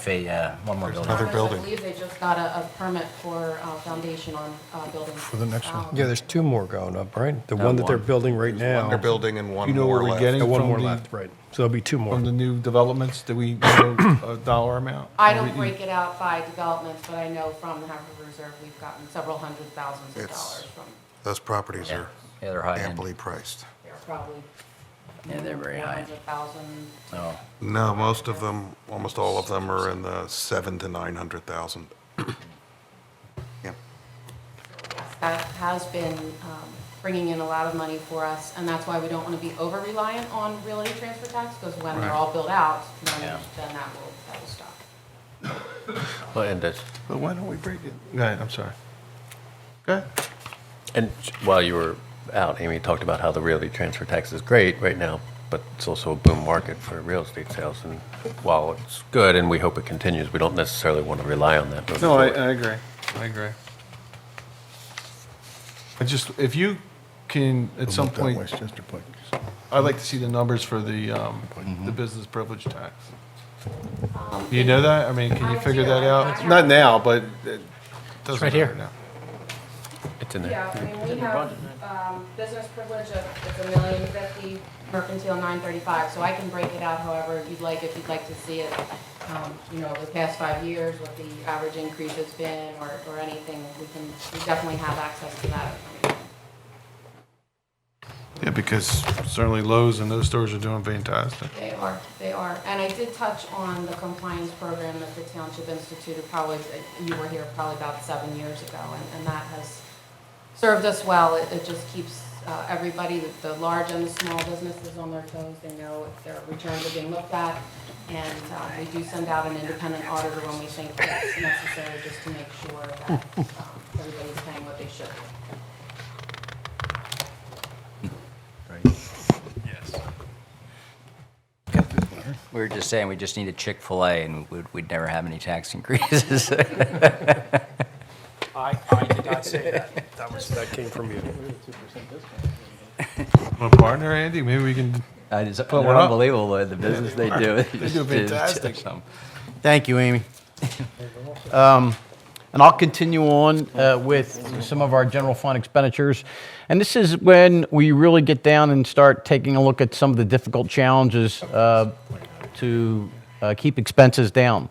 Speaker 9: one more building.
Speaker 8: Another building.
Speaker 10: I believe they just got a permit for foundation on buildings.
Speaker 2: For the next one.
Speaker 11: Yeah, there's two more going up, right? The
Speaker 9: No,
Speaker 11: one that they're
Speaker 9: one.
Speaker 11: building right now.
Speaker 8: They're
Speaker 5: building and one
Speaker 8: You know where we're getting
Speaker 11: And one
Speaker 8: from
Speaker 11: more
Speaker 8: the,
Speaker 11: left, right. So there'll be two more.
Speaker 8: from the new developments? Do we know a dollar amount?
Speaker 10: I don't break it out by developments, but I know from the Haverford Reserve, we've gotten several hundred thousands of dollars from,
Speaker 5: Those properties
Speaker 9: Yeah.
Speaker 5: are
Speaker 9: Yeah, they're high end.
Speaker 5: amply priced.
Speaker 10: they're probably.
Speaker 9: Yeah, they're very high.
Speaker 10: 400,000.
Speaker 9: Oh,
Speaker 5: No, most of them, almost all of them are in the 700,000 to 900,000. Yeah.
Speaker 10: That has been bringing in a lot of money for us, and that's why we don't want to be over-reliant on realty transfer tax, because when they're all built out, then
Speaker 9: Yeah.
Speaker 10: that will stop.
Speaker 7: Well, and
Speaker 8: But why don't we break it? Go ahead, I'm sorry. Go ahead.
Speaker 7: And while you were out, Amy talked about how the realty transfer tax is great right now, but it's also a boom market for real estate sales. And while it's good and we hope it continues, we don't necessarily want to rely on that moving
Speaker 8: No, I
Speaker 7: forward.
Speaker 8: agree. I agree. If you can, at some point,
Speaker 2: Westchester Pike.
Speaker 8: I'd like to see the numbers for the business privilege tax. You know that? I mean, can you
Speaker 10: I
Speaker 8: figure
Speaker 10: do.
Speaker 8: that
Speaker 10: I
Speaker 8: out?
Speaker 10: have-
Speaker 8: Not now, but it doesn't
Speaker 7: right here.
Speaker 8: matter now.
Speaker 7: It's in there.
Speaker 10: Yeah, I mean, we have business privilege of, it's $1,050,000, mercantile 935, so I can break it out however you'd like, if you'd like to see it, over the past 5 years, what the average increase has been, or anything, we definitely have access to that information.
Speaker 8: Yeah, because certainly Lowe's and those stores are doing fantastic.
Speaker 10: They are. And I did touch on the compliance program that the township instituted you were here probably about 7 years ago, and that has served us well. It just keeps everybody, the large and the small businesses on their toes. They know if their returns are being looked at, and we do send out an independent auditor when we think that's necessary, just to make sure that everybody's paying what they should.
Speaker 9: yes. We were just saying, we just need a Chick-fil-A and we'd never have any tax increases.
Speaker 11: I did not say that. That came from you.
Speaker 8: My partner, Andy, maybe we can,
Speaker 9: They're
Speaker 8: one up.
Speaker 9: unbelievable, the business they do.
Speaker 8: they do fantastic.
Speaker 3: Thank you, Amy. And I'll continue on with some of our general fund expenditures. And this is when we really get down and start taking a look at some of the difficult challenges to keep expenses down.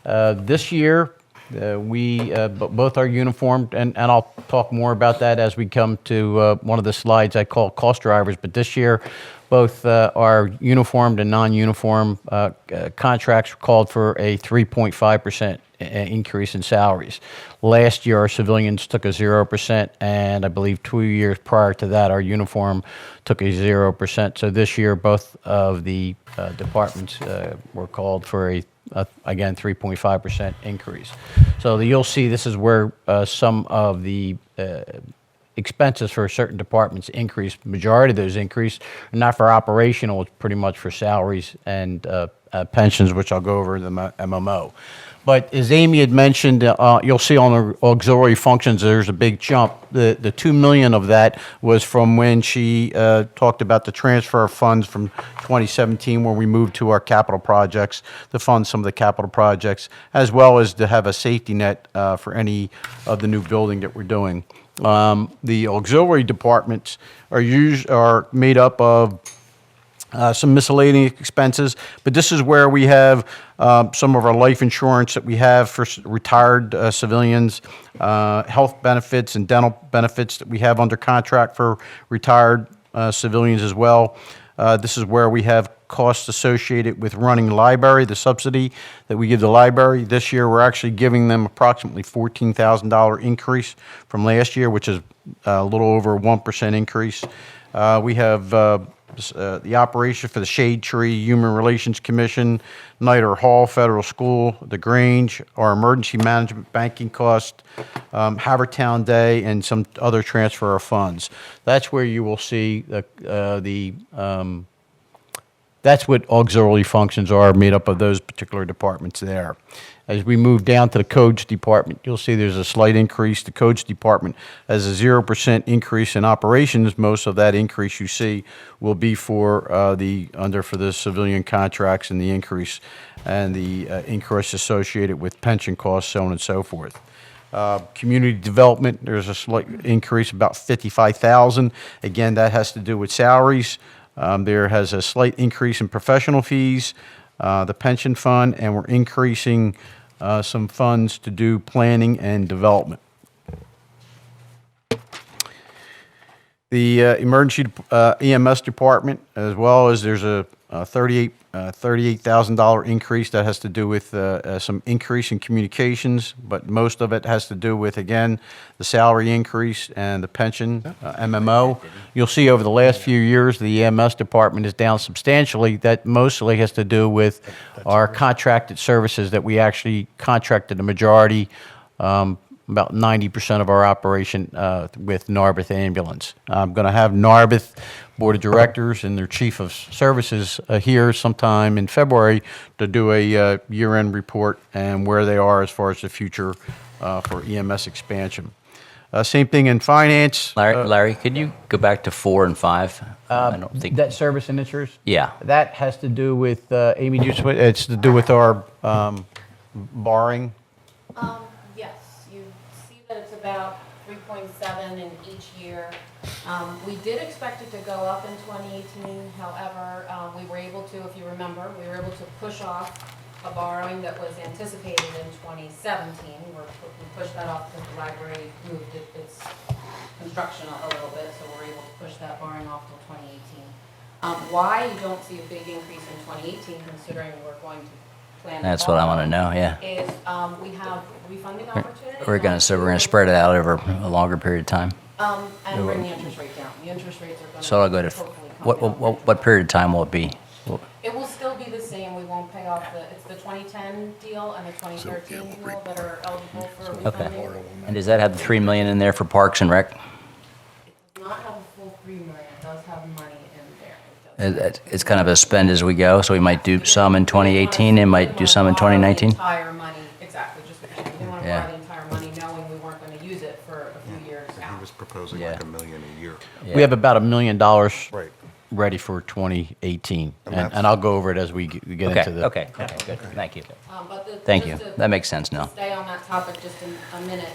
Speaker 3: This year, both are uniformed, and I'll talk more about that as we come to one of the slides I call cost drivers. But this year, both our uniformed and non-uniform contracts called for a 3.5% increase in salaries. Last year, our civilians took a 0%, and I believe 2 years prior to that, our uniform took a 0%. So this year, both of the departments were called for again, 3.5% increase. So you'll see this is where some of the expenses for certain departments increase. Majority of those increase are not for operational, it's pretty much for salaries and pensions, which I'll go over in the MMO. But as Amy had mentioned, you'll see on the auxiliary functions, there's a big jump. The $2 million of that was from when she talked about the transfer of funds from 2017, where we moved to our capital projects to fund some of the capital projects, as well as to have a safety net for any of the new building that we're doing. The auxiliary departments are made up of some miscellaneous expenses, but this is where we have some of our life insurance that we have for retired civilians, health benefits and dental benefits that we have under contract for retired civilians as well. This is where we have costs associated with running the library, the subsidy that we give the library. This year, we're actually giving them approximately $14,000 increase from last year, which is a little over a 1% increase. We have the operation for the Shade Tree, Human Relations Commission, Nighter Hall Federal School, the Grange, our emergency management banking cost, Haverford Town Day, and some other transfer of funds. That's where you will see that's what auxiliary functions are, made up of those particular departments there. As we move down to the codes department, you'll see there's a slight increase. The codes department has a 0% increase in operations. Most of that increase you see will be for the civilian contracts and the increase associated with pension costs, so on and so forth. Community development, there's a slight increase, about $55,000. Again, that has to do with salaries. There has a slight increase in professional fees, the pension fund, and we're increasing some funds to do planning and development. The emergency EMS department, as well as there's a $38,000 increase that has to do with some increase in communications, but most of it has to do with, again, the salary increase and the pension, MMO. You'll see over the last few years, the EMS department is down substantially. That mostly has to do with our contracted services that we actually contracted the majority, about 90% of our operation with Narberth Ambulance. I'm going to have Narberth Board of Directors and their Chief of Services here sometime in February to do a year-end report and where they are as far as the future for EMS expansion. Same thing in finance.
Speaker 9: Larry, could you go back to 4 and 5? I don't think.
Speaker 3: Debt service and interest?
Speaker 9: Yeah.
Speaker 3: That has to do with, Amy, it's to do with our borrowing.
Speaker 10: Yes, you see that it's about 3.7 in each year. We did expect it to go up in 2018. However, we were able to, if you remember, to push off a borrowing that was anticipated in 2017. We pushed that off because the library moved its construction a little bit, so we're able to push that borrowing off till 2018. Why you don't see a big increase in 2018, considering we're going to plan.
Speaker 9: That's what I want to know, yeah.
Speaker 10: Is we have refunding opportunities.
Speaker 9: We're going to spread it out over a longer period of time.
Speaker 10: And bring the interest rate down. The interest rates are going to.
Speaker 9: So I'll go to,
Speaker 10: hopefully come down.
Speaker 9: what period of time will it be?
Speaker 10: It will still be the same. We won't pay off it's the 2010 deal and the 2013 deal that are eligible for refunding.
Speaker 9: Okay. And does that have the $3 million in there for Parks and Rec?
Speaker 10: It does not have a full $3 million. It does have money in there.
Speaker 9: It's kind of a spend as we go, so we might do some in 2018 and might do some in 2019?
Speaker 10: Entire money, exactly, just because we didn't want to
Speaker 9: Yeah.
Speaker 10: borrow the entire money knowing we weren't going to use it for a few years out.
Speaker 5: He was proposing
Speaker 9: Yeah.
Speaker 5: like $1 million a year.
Speaker 3: We have about $1 million
Speaker 5: Right.
Speaker 3: ready for 2018,
Speaker 5: And that's-
Speaker 3: and I'll go over it as we get into
Speaker 9: Okay,
Speaker 3: the.
Speaker 9: okay, good, thank you.
Speaker 10: But
Speaker 9: Thank
Speaker 10: just
Speaker 9: you.
Speaker 10: to
Speaker 9: That makes sense now.
Speaker 10: Stay on that topic just a minute.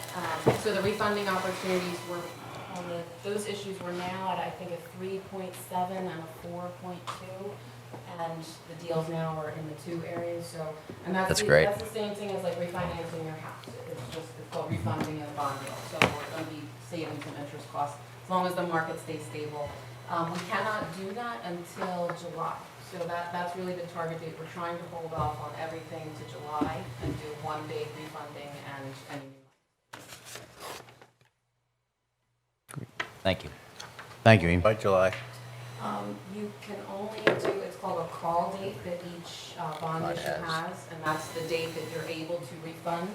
Speaker 10: So the refunding opportunities were, those issues were now at, I think, a 3.7 and a 4.2. And the deals now are in the 2 areas, so, and
Speaker 9: That's great.
Speaker 10: That's the same thing as like refinancing your house. It's called refunding a bond deal, so we're gonna be saving some interest costs, as long as the market stays stable. We cannot do that until July, so that's really the target date. We're trying to hold off on everything to July and do one big refunding and any new money.
Speaker 9: Thank you.
Speaker 3: Thank you, Amy.
Speaker 7: By July.
Speaker 10: You can only do, it's called a call date that each bond issue has, and that's the date that you're able to refund.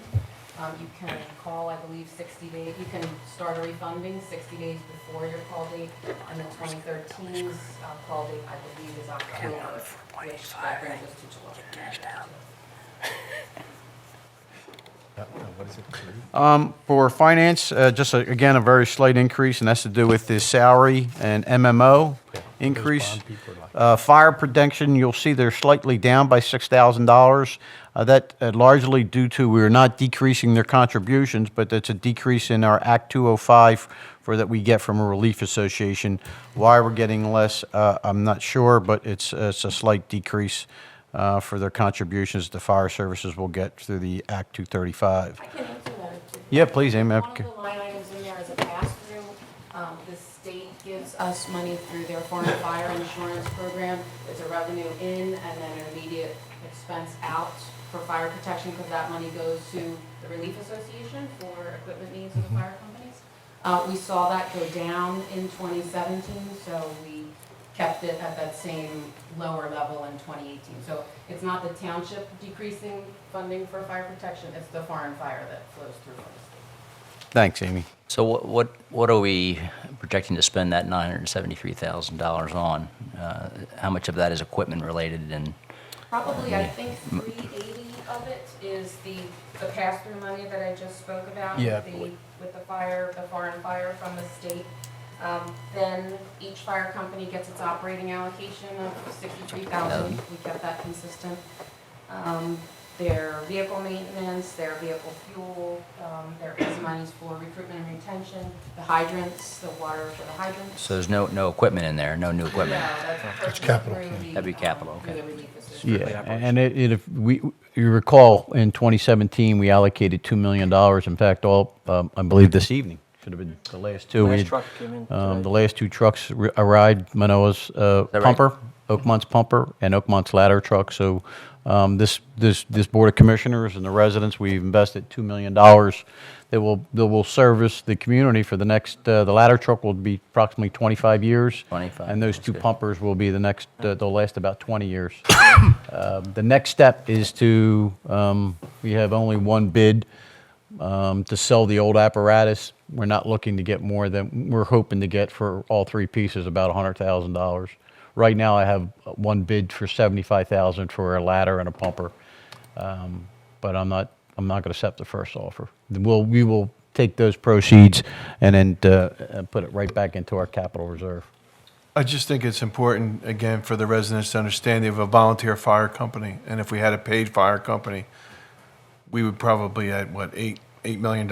Speaker 10: You can call, I believe, 60 days, you can start a refunding 60 days before your call date, and the 2013's call date, I believe, is October, which that brings us to July.
Speaker 3: For finance, just again, a very slight increase, and that's to do with the salary and MMO increase. Fire protection, you'll see they're slightly down by $6,000. That largely due to we're not decreasing their contributions, but that's a decrease in our Act 205 for that we get from a relief association. Why we're getting less, I'm not sure, but it's a slight decrease for their contributions the fire services will get through the Act 235.
Speaker 10: I can answer that.
Speaker 3: Yeah, please, Amy.
Speaker 10: One of the line items in there is a pass-through. The state gives us money through their foreign fire insurance program. It's a revenue in and then an immediate expense out for fire protection, because that money goes to the Relief Association for equipment needs of the fire companies. We saw that go down in 2017, so we kept it at that same lower level in 2018. So it's not the township decreasing funding for fire protection, it's the foreign fire that flows through from the state.
Speaker 3: Thanks, Amy.
Speaker 9: So what are we projecting to spend that $973,000 on? How much of that is equipment related and?
Speaker 10: Probably, I think 380 of it is the pass-through money that I just spoke about.
Speaker 3: Yeah.
Speaker 10: With the fire, the foreign fire from the state. Then each fire company gets its operating allocation of $63,000. We kept that consistent. Their vehicle maintenance, their vehicle fuel, there is monies for recruitment and retention, the hydrants, the water for the hydrants.
Speaker 9: So there's no equipment in there, no new
Speaker 10: No,
Speaker 9: equipment?
Speaker 10: that's
Speaker 2: capital.
Speaker 9: That'd be capital,
Speaker 10: Through
Speaker 9: okay.
Speaker 10: the relief association.
Speaker 3: Yeah, and if you recall, in 2017, we allocated $2 million. In fact, I believe this evening, should have been the last two.
Speaker 11: Last truck came in today.
Speaker 3: The last 2 trucks arrived, Manoa's
Speaker 9: right?
Speaker 3: pumper, Oakmont's pumper, and Oakmont's ladder truck. So this Board of Commissioners and the residents, we've invested $2 million that will service the community for the next, the ladder truck will be approximately 25 years.
Speaker 9: 25,
Speaker 3: And those
Speaker 9: that's
Speaker 3: 2
Speaker 9: good.
Speaker 3: pumpers will be the next, they'll last about 20 years. The next step is to, we have only one bid to sell the old apparatus. We're not looking to get more than, we're hoping to get for all 3 pieces about $100,000. Right now, I have one bid for $75,000 for a ladder and a pumper, but I'm not going to accept the first offer. We will take those proceeds and then put it right back into our capital reserve.
Speaker 8: I just think it's important, again, for the residents to understand they have a volunteer fire company, and if we had a paid fire company, we would probably add, what, $8 million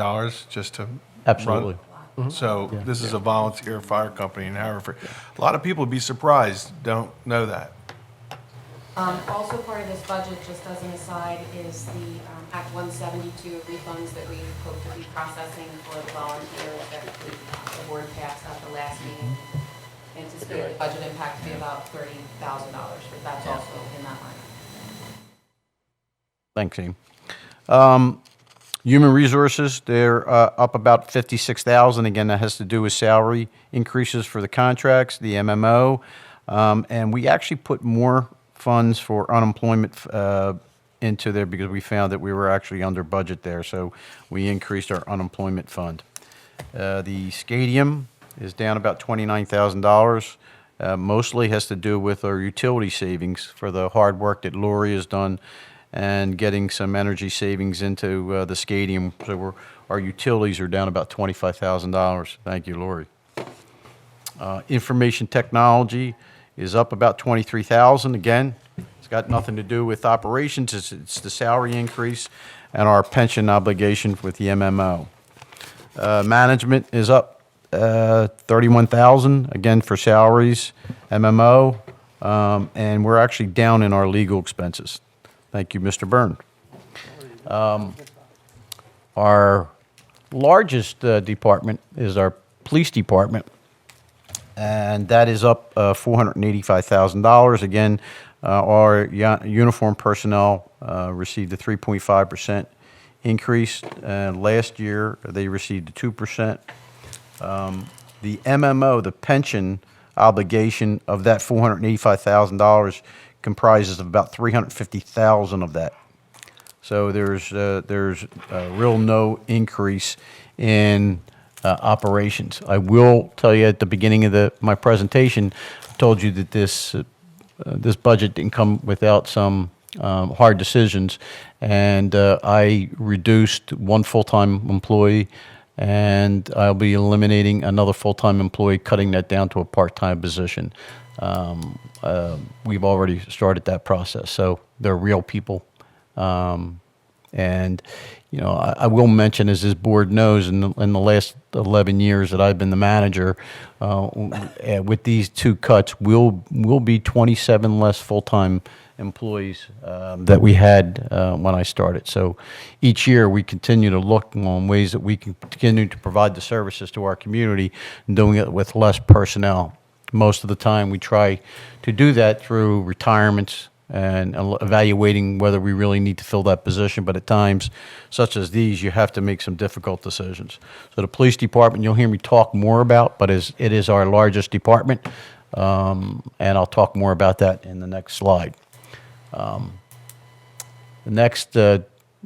Speaker 8: just to run?
Speaker 3: Absolutely.
Speaker 8: So this is a volunteer fire company in Haverford. A lot of people would be surprised, don't know that.
Speaker 10: Also part of this budget, just as an aside, is the Act 172 refunds that we hope to be processing for the volunteers that the board passed at the last meeting. Anticipated the budget impact to be about $30,000, but that's also in that line.
Speaker 3: Thanks, Amy. Human Resources, they're up about $56,000. Again, that has to do with salary increases for the contracts, the MMO, and we actually put more funds for unemployment into there because we found that we were actually under budget there, so we increased our unemployment fund. The stadium is down about $29,000. mostly has to do with our utility savings for the hard work that Lori has done and getting some energy savings into the stadium. So our utilities are down about $25,000. Thank you, Lori. Information technology is up about 23,000. Again, it's got nothing to do with operations. It's the salary increase and our pension obligation with the MMO. Management is up 31,000, again for salaries, MMO, and we're actually down in our legal expenses. Thank you, Mr. Byrne. Our largest department is our police department, and that is up $485,000. Again, our uniform personnel received a 3.5% increase. Last year, they received a 2%. The MMO, the pension obligation of that $485,000 comprises of about $350,000 of that. So there's real no increase in operations. I will tell you at the beginning of my presentation, I told you that this budget didn't come without some hard decisions, and I reduced one full-time employee, and I'll be eliminating another full-time employee, cutting that down to a part-time position. We've already started that process, so they're real people. And, you know, I will mention, as this board knows, in the last 11 years that I've been the manager, with these two cuts, we'll be 27 less full-time employees that we had when I started. So each year we continue to look on ways that we can continue to provide the services to our community and doing it with less personnel. Most of the time we try to do that through retirements and evaluating whether we really need to fill that position. But at times, such as these, you have to make some difficult decisions. So the police department, you'll hear me talk more about, but it is our largest department, and I'll talk more about that in the next slide. The next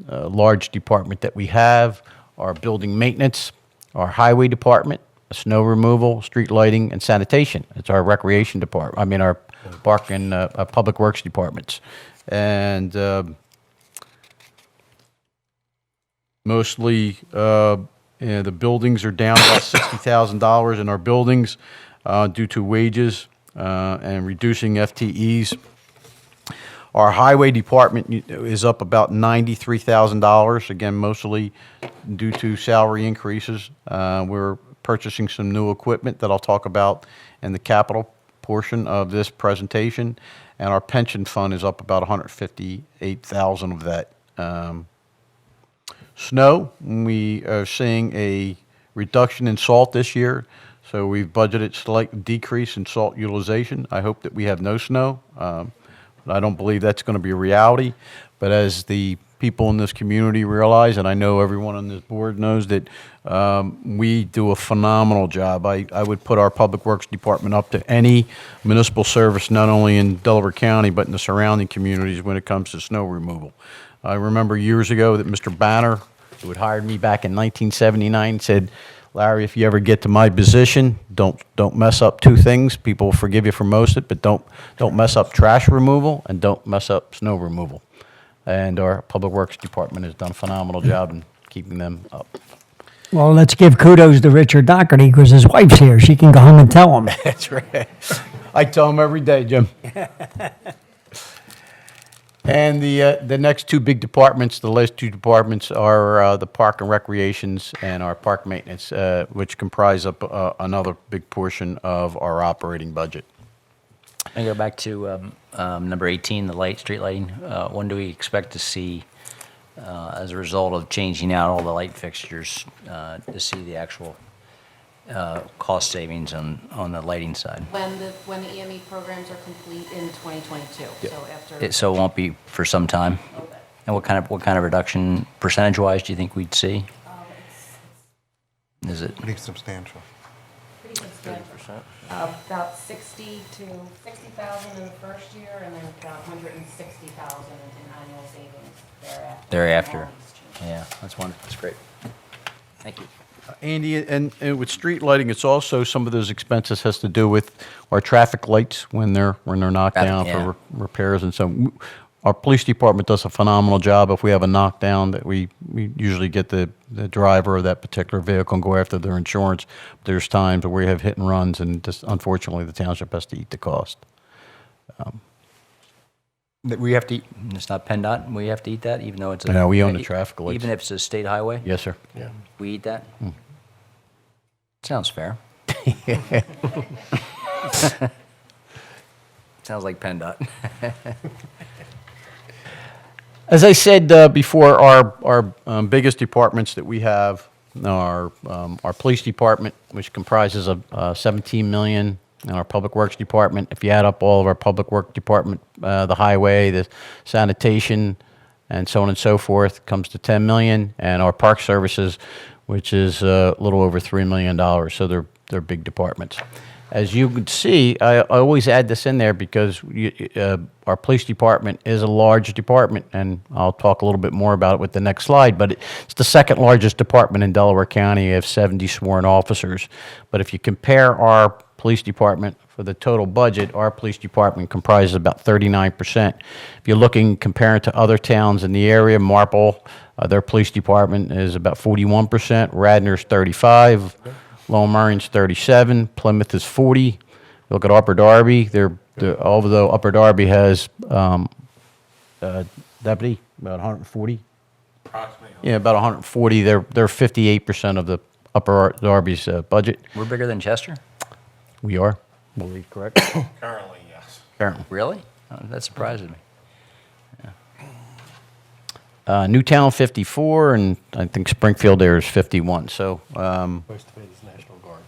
Speaker 3: large department that we have are building maintenance, our highway department, snow removal, street lighting, and sanitation. It's our recreation department, I mean our park and public works departments. And mostly the buildings are down about $60,000 in our buildings due to wages and reducing FTEs. Our highway department is up about $93,000, again, mostly due to salary increases. We're purchasing some new equipment that I'll talk about in the capital portion of this presentation. And our pension fund is up about $158,000 of that. Snow, we are seeing a reduction in salt this year. So we've budgeted slight decrease in salt utilization. I hope that we have no snow. I don't believe that's going to be a reality, but as the people in this community realize, and I know everyone on this board knows, that we do a phenomenal job. I would put our Public Works Department up to any municipal service, not only in Delaware County, but in the surrounding communities when it comes to snow removal. I remember years ago that Mr. Banner, who had hired me back in 1979, said, "Larry, if you ever get to my position, don't mess up two things. People will forgive you for most of it, but don't mess up trash removal and don't mess up snow removal." And our Public Works Department has done a phenomenal job in keeping them up.
Speaker 4: Well, let's give kudos to Richard Doherty because his wife's here. She can go home and tell him.
Speaker 3: That's right. I tell him every day, Jim. And the next two big departments, the last two departments, are the park and recreations and our park maintenance, which comprise up another big portion of our operating budget.
Speaker 9: I go back to number 18, the street lighting. When do we expect to see, as a result of changing out all the light fixtures, to see the actual cost savings on the lighting side?
Speaker 10: When the EME programs are complete in 2022, so after.
Speaker 9: So it won't be for some time?
Speaker 10: Okay.
Speaker 9: And what kind of reduction, percentage-wise, do you think we'd see? Is it?
Speaker 12: Pretty substantial.
Speaker 10: Pretty substantial. About 60,000 in the first year, and then about 160,000 in annual savings thereafter.
Speaker 9: Thereafter. Yeah, that's wonderful. That's great. Thank you.
Speaker 3: Andy, and with street lighting, it's also, some of those expenses has to do with our traffic lights when they're knocked
Speaker 9: Traffic,
Speaker 3: down
Speaker 9: yeah.
Speaker 3: for repairs, and so our police department does a phenomenal job. If we have a knockdown, that we usually get the driver of that particular vehicle and go after their insurance. There's times where we have hit and runs, and just unfortunately, the township has to eat the cost.
Speaker 9: That we have to eat, it's not PennDOT, we have to eat that, even though it's a...
Speaker 3: No, we own the traffic lights.
Speaker 9: Even if it's a state highway?
Speaker 3: Yes, sir.
Speaker 9: We eat that? Sounds fair. Sounds like PennDOT.
Speaker 3: As I said before, our biggest departments that we have are our police department, which comprises of 17 million, and our public works department. If you add up all of our public work department, the highway, the sanitation, and so on and so forth, comes to 10 million, and our park services, which is a little over $3 million. So they're big departments. As you can see, I always add this in there because our police department is a large department, and I'll talk a little bit more about it with the next slide, but it's the second largest department in Delaware County. We have 70 sworn officers. But if you compare our police department for the total budget, our police department comprises about 39%. If you're looking, comparing to other towns in the area, Marple, their police department is about 41%, Radnor's 35%. Lower Marion's 37, Plymouth is 40. Look at Upper Darby, although Upper Darby has deputy, about 140. Approximately. Yeah, about 140. They're 58% of the Upper Darby's budget.
Speaker 9: We're bigger than Chester?
Speaker 3: We are, I believe, correct?
Speaker 5: Currently, yes.
Speaker 3: Currently.
Speaker 9: Really? Oh, that surprises me.
Speaker 3: Newtown 54, and I think Springfield there is 51. So
Speaker 5: Most of it is National Guard.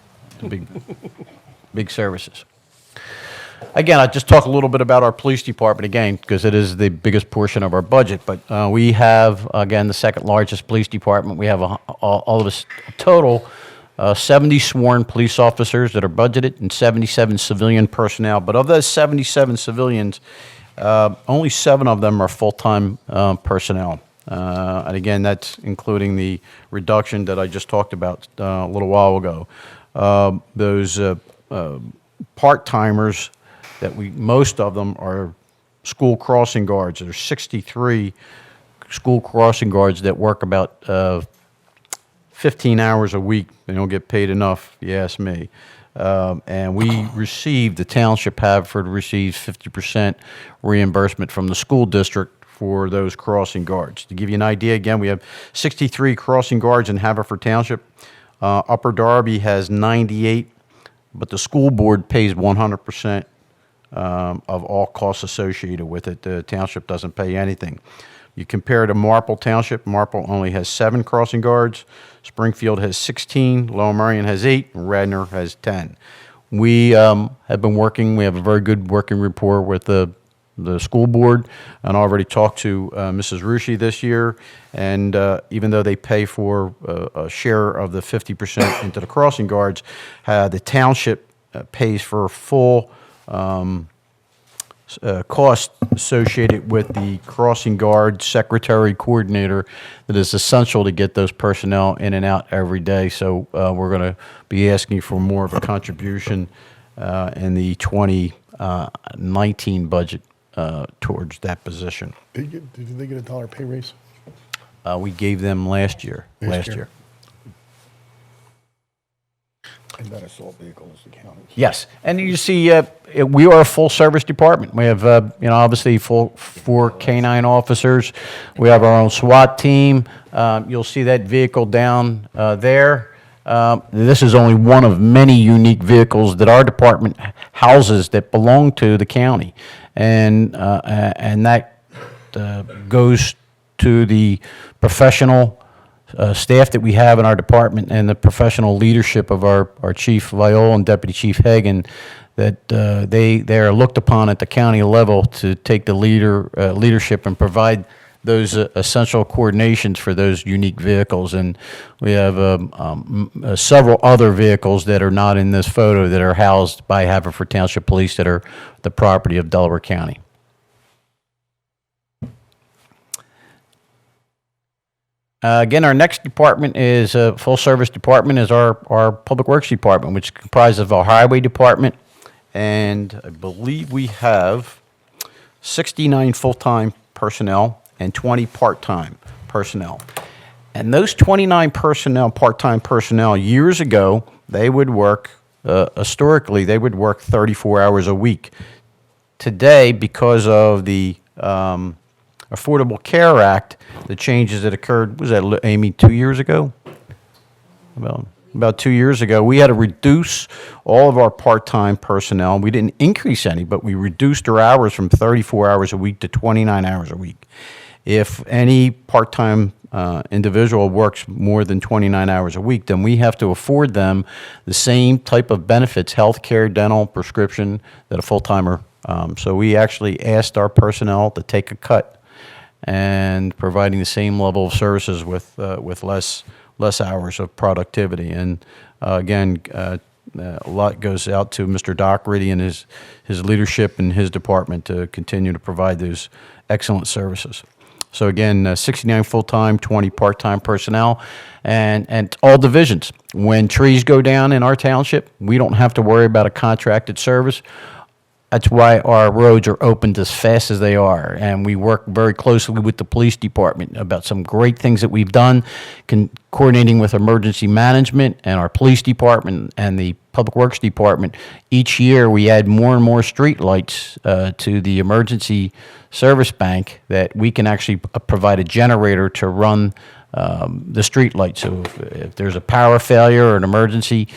Speaker 3: big services. Again, I'll just talk a little bit about our police department again, because it is the biggest portion of our budget. But we have, again, the second largest police department. We have all of us total 70 sworn police officers that are budgeted and 77 civilian personnel. But of those 77 civilians, only 7 of them are full-time personnel. And again, that's including the reduction that I just talked about a little while ago. Those part-timers, most of them are school crossing guards. There's 63 school crossing guards that work about 15 hours a week. They don't get paid enough, if you ask me. And the township Haverford receives 50% reimbursement from the school district for those crossing guards. To give you an idea, again, we have 63 crossing guards in Haverford Township. Upper Darby has 98, but the school board pays 100% of all costs associated with it. The township doesn't pay anything. You compare to Marple Township, Marple only has 7 crossing guards. Springfield has 16, Lower Merion has 8, and Radnor has 10. We have been working, we have a very good working rapport with the school board, and I already talked to Mrs. Rushi this year, and even though they pay for a share of the 50% into the crossing guards, the township pays for full cost associated with the crossing guard secretary coordinator that is essential to get those personnel in and out every day. So we're going to be asking for more of a contribution in the 2019 budget towards that position.
Speaker 2: Did they get a $1 pay raise?
Speaker 3: We gave them last year.
Speaker 2: And that assault vehicle is the county.
Speaker 3: Yes, and you see, we are a full-service department. We have, obviously 4 K-9 officers. We have our own SWAT team. You'll see that vehicle down there. This is only one of many unique vehicles that our department houses that belong to the county, and that goes to the professional staff that we have in our department and the professional leadership of our Chief Viol and Deputy Chief Hagan, that they are looked upon at the county level to take the leadership and provide those essential coordinations for those unique vehicles. And we have several other vehicles that are not in this photo that are housed by Haverford Township Police that are the property of Delaware County. Again, our next department is a full-service department is our Public Works Department, which comprises of our Highway Department, and I believe we have 69 full-time personnel and 20 part-time personnel. And those 29 personnel, part-time personnel, years ago, they would work, historically, they would work 34 hours a week. Today, because of the Affordable Care Act, the changes that occurred, was that, Amy, 2 years ago? About 2 years ago, we had to reduce all of our part-time personnel. We didn't increase any, but we reduced our hours from 34 hours a week to 29 hours a week. If any part-time individual works more than 29 hours a week, then we have to afford them the same type of benefits, health care, dental, prescription, that a full-timer. So we actually asked our personnel to take a cut and providing the same level of services with less hours of productivity. And again, a lot goes out to Mr. Doherty and his leadership and his department to continue to provide those excellent services. So again, 69 full-time, 20 part-time personnel, and all divisions. When trees go down in our township, we don't have to worry about a contracted service. That's why our roads are opened as fast as they are, and we work very closely with the police department about some great things that we've done, coordinating with emergency management and our police department and the Public Works Department. Each year, we add more and more street lights to the emergency service bank that we can actually provide a generator to run the street lights. So if there's a power failure or an emergency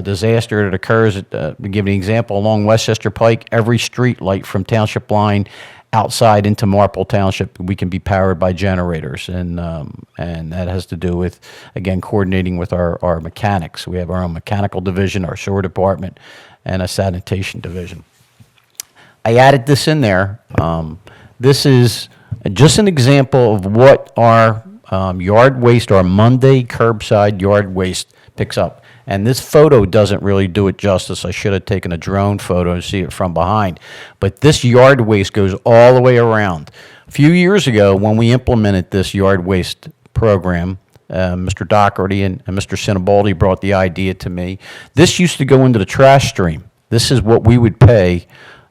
Speaker 3: disaster that occurs, to give an example, along Westchester Pike, every street light from Township Line outside into Marple Township, we can be powered by generators. And that has to do with, again, coordinating with our mechanics. We have our own mechanical division, our sewer department, and a sanitation division. I added this in there. This is just an example of what our yard waste, our Monday curbside yard waste picks up. And this photo doesn't really do it justice. I should have taken a drone photo and see it from behind. But this yard waste goes all the way around. A few years ago, when we implemented this yard waste program, Mr. Doherty and Mr. Sinibaldi brought the idea to me. This used to go into the trash stream. This is what we would pay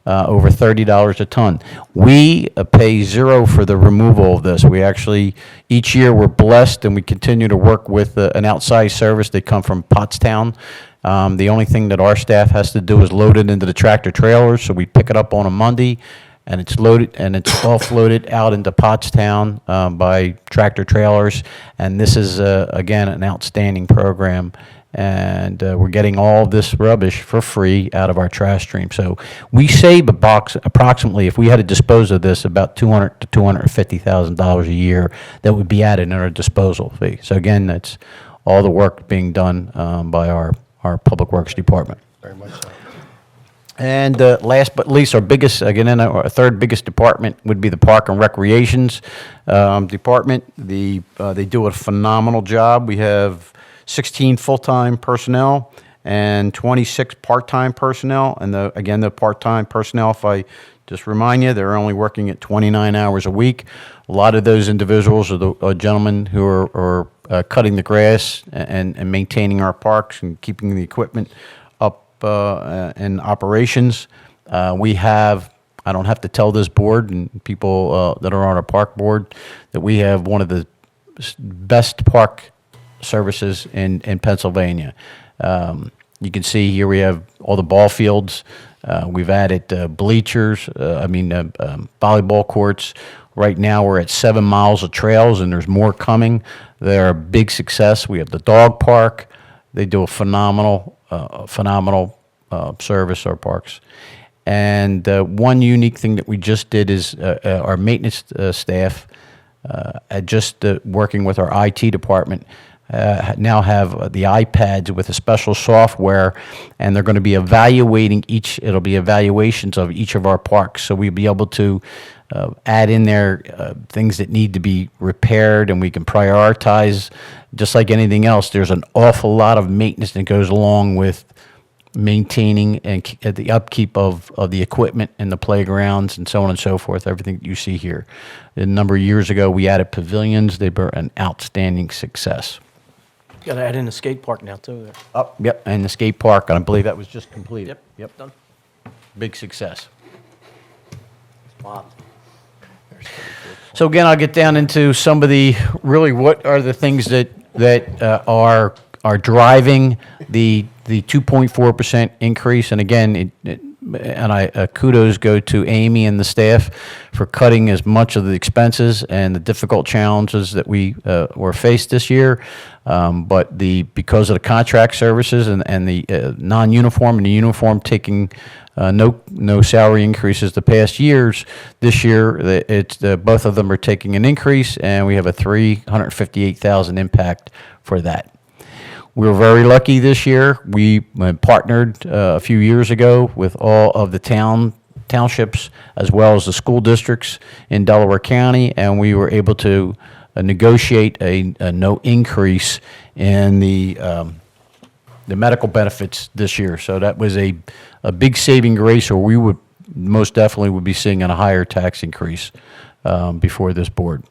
Speaker 3: over $30 a ton. We pay zero for the removal of this. We actually, each year, we're blessed, and we continue to work with an outside service. They come from Pottstown. The only thing that our staff has to do is load it into the tractor trailers, so we pick it up on a Monday, and it's loaded, and it's offloaded out into Pottstown by tractor trailers. And this is, again, an outstanding program. And we're getting all of this rubbish for free out of our trash stream. So we save approximately, if we had to dispose of this, about $200,000 to $250,000 a year that would be added in our disposal fee. So again, that's all the work being done by our Public Works Department.
Speaker 2: Very much so.
Speaker 3: And last but least, our biggest, again, our third biggest department would be the Park and Recreations Department. They do a phenomenal job. We have 16 full-time personnel and 26 part-time personnel. And again, the part-time personnel, if I just remind you, they're only working at 29 hours a week. A lot of those individuals are the gentlemen who are cutting the grass and maintaining our parks and keeping the equipment up in operations. We have, I don't have to tell this board and people that are on our park board, that we have one of the best park services in Pennsylvania. You can see here we have all the ball fields. We've added bleachers, volleyball courts. Right now we're at 7 miles of trails, and there's more coming. They're a big success. We have the dog park. They do a phenomenal service, our parks. And one unique thing that we just did is our maintenance staff, working with our IT department, now have the iPads with a special software, and they're going to be evaluating it'll be evaluations of each of our parks. So we'll be able to add in there things that need to be repaired, and we can prioritize. Just like anything else, there's an awful lot of maintenance that goes along with maintaining and the upkeep of the equipment and the playgrounds and so on and so forth, everything that you see here. A number of years ago, we added pavilions. They were an outstanding success.
Speaker 11: Got to add in the skate park now, too.
Speaker 3: Yep, and the skate park, and I believe that was just completed. Yep.
Speaker 11: Done.
Speaker 3: Big success.
Speaker 11: Wow.
Speaker 3: So again, I'll get down into some of the, really, what are the things that are driving the 2.4% increase. And again, kudos go to Amy and the staff for cutting as much of the expenses and the difficult challenges that we were faced this year. But because of the contract services and the non-uniform and the uniform taking no salary increases the past years, this year it's both of them are taking an increase, and we have a $358,000 impact for that. We were very lucky this year. We partnered a few years ago with all of the townships as well as the school districts in Delaware County, and we were able to negotiate a no increase in the medical benefits this year. So that was a big saving grace, or we would most definitely would be seeing a higher tax increase before this board.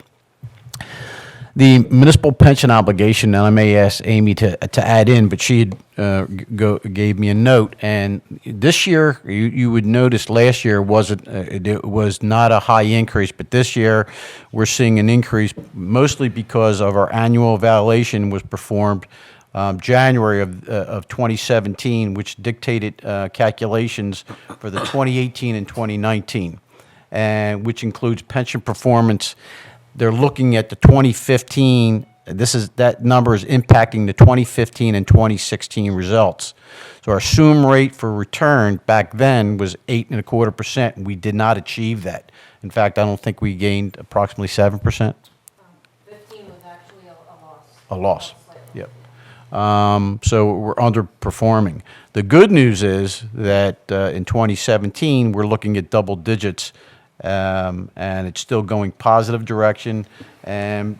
Speaker 3: The municipal pension obligation, and I may ask Amy to add in, but she gave me a note. And this year, you would notice last year it was not a high increase, but this year we're seeing an increase mostly because of our annual evaluation was performed January of 2017, which dictated calculations for the 2018 and 2019, and which includes pension performance. They're looking at the 2015. That number is impacting the 2015 and 2016 results. So our assumed rate for return back then was 8.25%, and we did not achieve that. In fact, I don't think we gained approximately 7%.
Speaker 10: 15 was actually a loss.
Speaker 3: A loss. Yep. So we're underperforming. The good news is that in 2017 we're looking at double digits. And it's still going positive direction. And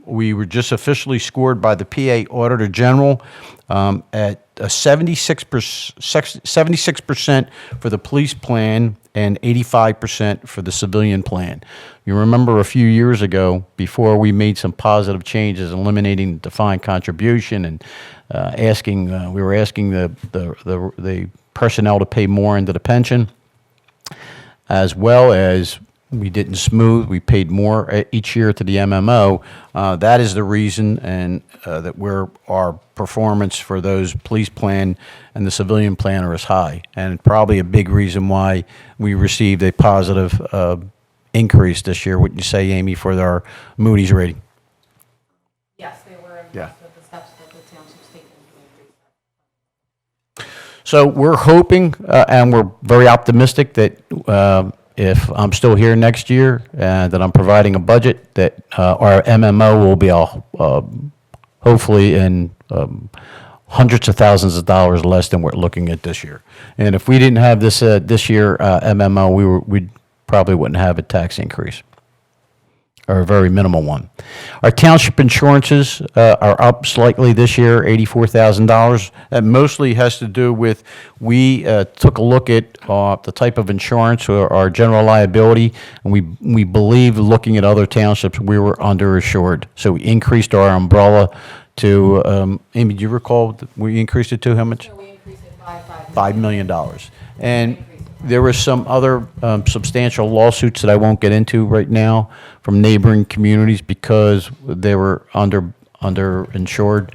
Speaker 3: we were just officially scored by the PA Auditor General at 76% for the police plan and 85% for the civilian plan. You remember a few years ago, before we made some positive changes, eliminating the defined contribution and we were asking the personnel to pay more into the pension, as well as we didn't smooth, we paid more each year to the MMO. That is the reason, and that our performance for those police plan and the civilian plan are as high, and probably a big reason why we received a positive increase this year. Wouldn't you say, Amy, for our Moody's rating?
Speaker 10: Yes, they were impressed with the steps that the township's taken to increase that.
Speaker 3: So we're hoping, and we're very optimistic that if I'm still here next year, that I'm providing a budget, that our MMO will be hopefully in hundreds of thousands of dollars less than we're looking at this year. And if we didn't have this year MMO, we probably wouldn't have a tax increase, or a very minimal one. Our township insurances are up slightly this year, $84,000. That mostly has to do with we took a look at the type of insurance, or our general liability, and we believe, looking at other townships, we were underinsured. So we increased our umbrella to, Amy, do you recall, we increased it to how much?
Speaker 10: So we increased it by
Speaker 3: $5 million. And there were some other substantial lawsuits that I won't get into right now from neighboring communities because they were underinsured.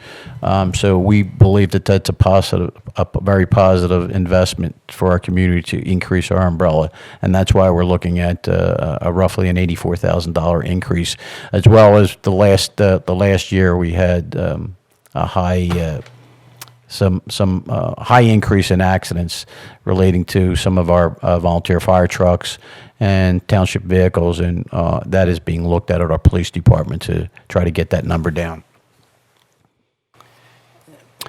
Speaker 3: So we believe that that's a very positive investment for our community to increase our umbrella, and that's why we're looking at roughly an $84,000 increase, as well as the last year we had a high. Some high increase in accidents relating to some of our volunteer fire trucks and township vehicles, and that is being looked at our police department to try to get that number down.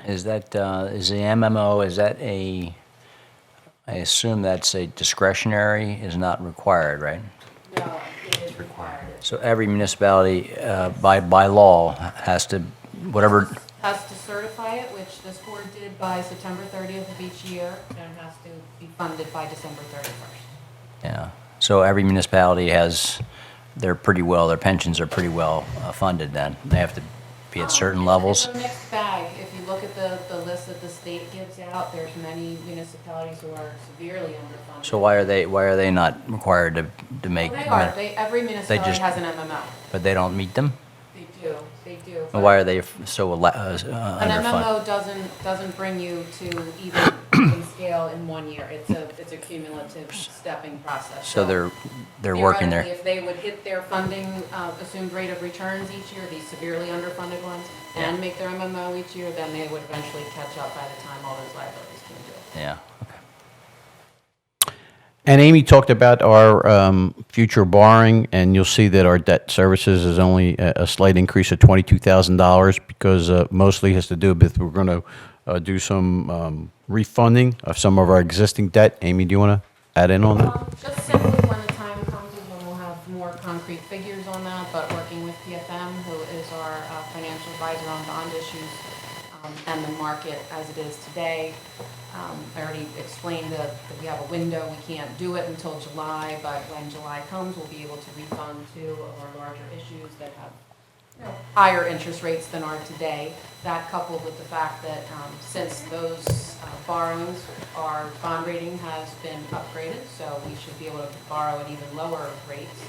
Speaker 9: Is the MMO, is that I assume that's a discretionary, is not required, right?
Speaker 10: No, it is required.
Speaker 9: So every municipality, by law, has to, whatever,
Speaker 10: Has to certify it, which this board did by September 30th of each year, and it has to be funded by December 31st.
Speaker 9: Yeah. So every municipality has, their pensions are pretty well funded then. They have to be at certain levels.
Speaker 10: It's a mixed bag. If you look at the list that the state gives out, there's many municipalities who are severely underfunded.
Speaker 9: So why are they not required to make?
Speaker 10: Well, they are. Every municipality
Speaker 9: just-
Speaker 10: has an MMO.
Speaker 9: But they don't meet them?
Speaker 10: They do.
Speaker 9: And why are they so
Speaker 10: An
Speaker 9: underfunded?
Speaker 10: MMO doesn't bring you to even scale in 1 year. It's a cumulative stepping process.
Speaker 9: So they're working there.
Speaker 10: Theoretically, if they would hit their funding assumed rate of returns each year, these severely underfunded ones, and make their MMO each year, then they would eventually catch up by the time all those liabilities came due.
Speaker 9: Yeah. Okay.
Speaker 3: And Amy talked about our future borrowing, and you'll see that our debt services is only a slight increase of $22,000 because mostly has to do with we're going to do some refunding of some of our existing debt. Amy, do you want to add in on that?
Speaker 10: Just simply when the time comes is when we'll have more concrete figures on that, but working with PFM, who is our financial advisor on bond issues, and the market as it is today. I already explained that we have a window. We can't do it until July, but when July comes, we'll be able to refund 2 of our larger issues that have higher interest rates than are today. That coupled with the fact that since those borrowings, our bond rating has been upgraded, so we should be able to borrow at even lower rates.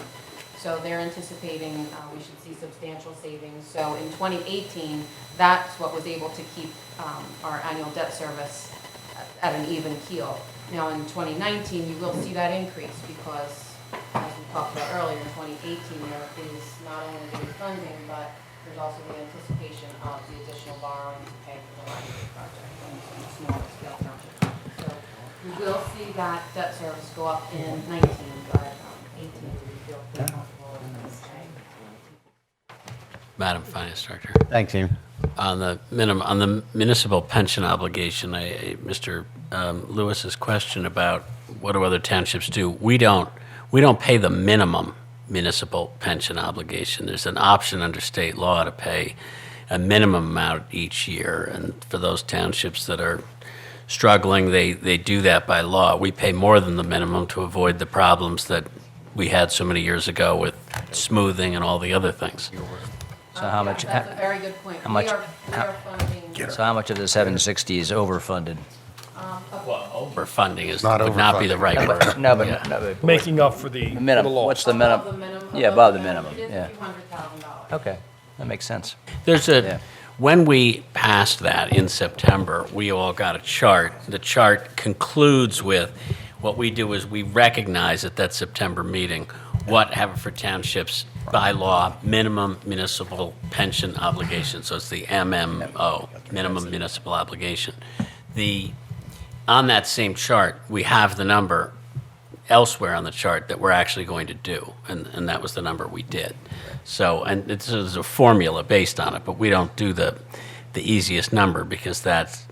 Speaker 10: So they're anticipating we should see substantial savings. So in 2018, that's what was able to keep our annual debt service at an even keel. Now in 2019, you will see that increase because, as we talked about earlier, in 2018, there is not only the refunding, but there's also the anticipation of the additional borrowing to pay for the library project and some smaller scale projects. So we will see that debt service go up in 19, but 18 we feel pretty comfortable in this day.
Speaker 1: Madam Finance Director.
Speaker 3: Thanks, Amy.
Speaker 1: On the municipal pension obligation, Mr. Lewis's question about what do other townships do, we don't pay the minimum municipal pension obligation. There's an option under state law to pay a minimum amount each year, and for those townships that are struggling, they do that by law. We pay more than the minimum to avoid the problems that we had so many years ago with smoothing and all the other things.
Speaker 9: So how much?
Speaker 10: That's a very good point.
Speaker 9: How much?
Speaker 10: We are funding.
Speaker 9: So how much of the 760 is overfunded?
Speaker 1: Overfunding
Speaker 2: Not
Speaker 1: would not be the right word.
Speaker 9: No, but,
Speaker 1: Yeah.
Speaker 9: no, but
Speaker 11: Making up for the
Speaker 9: minimum.
Speaker 11: loss.
Speaker 9: What's the
Speaker 10: Above
Speaker 9: minimum?
Speaker 10: the minimum.
Speaker 9: Yeah, above the minimum.
Speaker 10: It is
Speaker 9: Yeah.
Speaker 10: a few $100,000.
Speaker 9: Okay, that makes sense.
Speaker 1: There's
Speaker 9: Yeah.
Speaker 1: when we passed that in September, we all got a chart. The chart concludes with, what we do is we recognize at that September meeting what Haverford Township's by law minimum municipal pension obligation, so it's the MMO, minimum municipal obligation. On that same chart, we have the number elsewhere on the chart that we're actually going to do, and that was the number we did. So, and there's a formula based on it, but we don't do the easiest number because that's,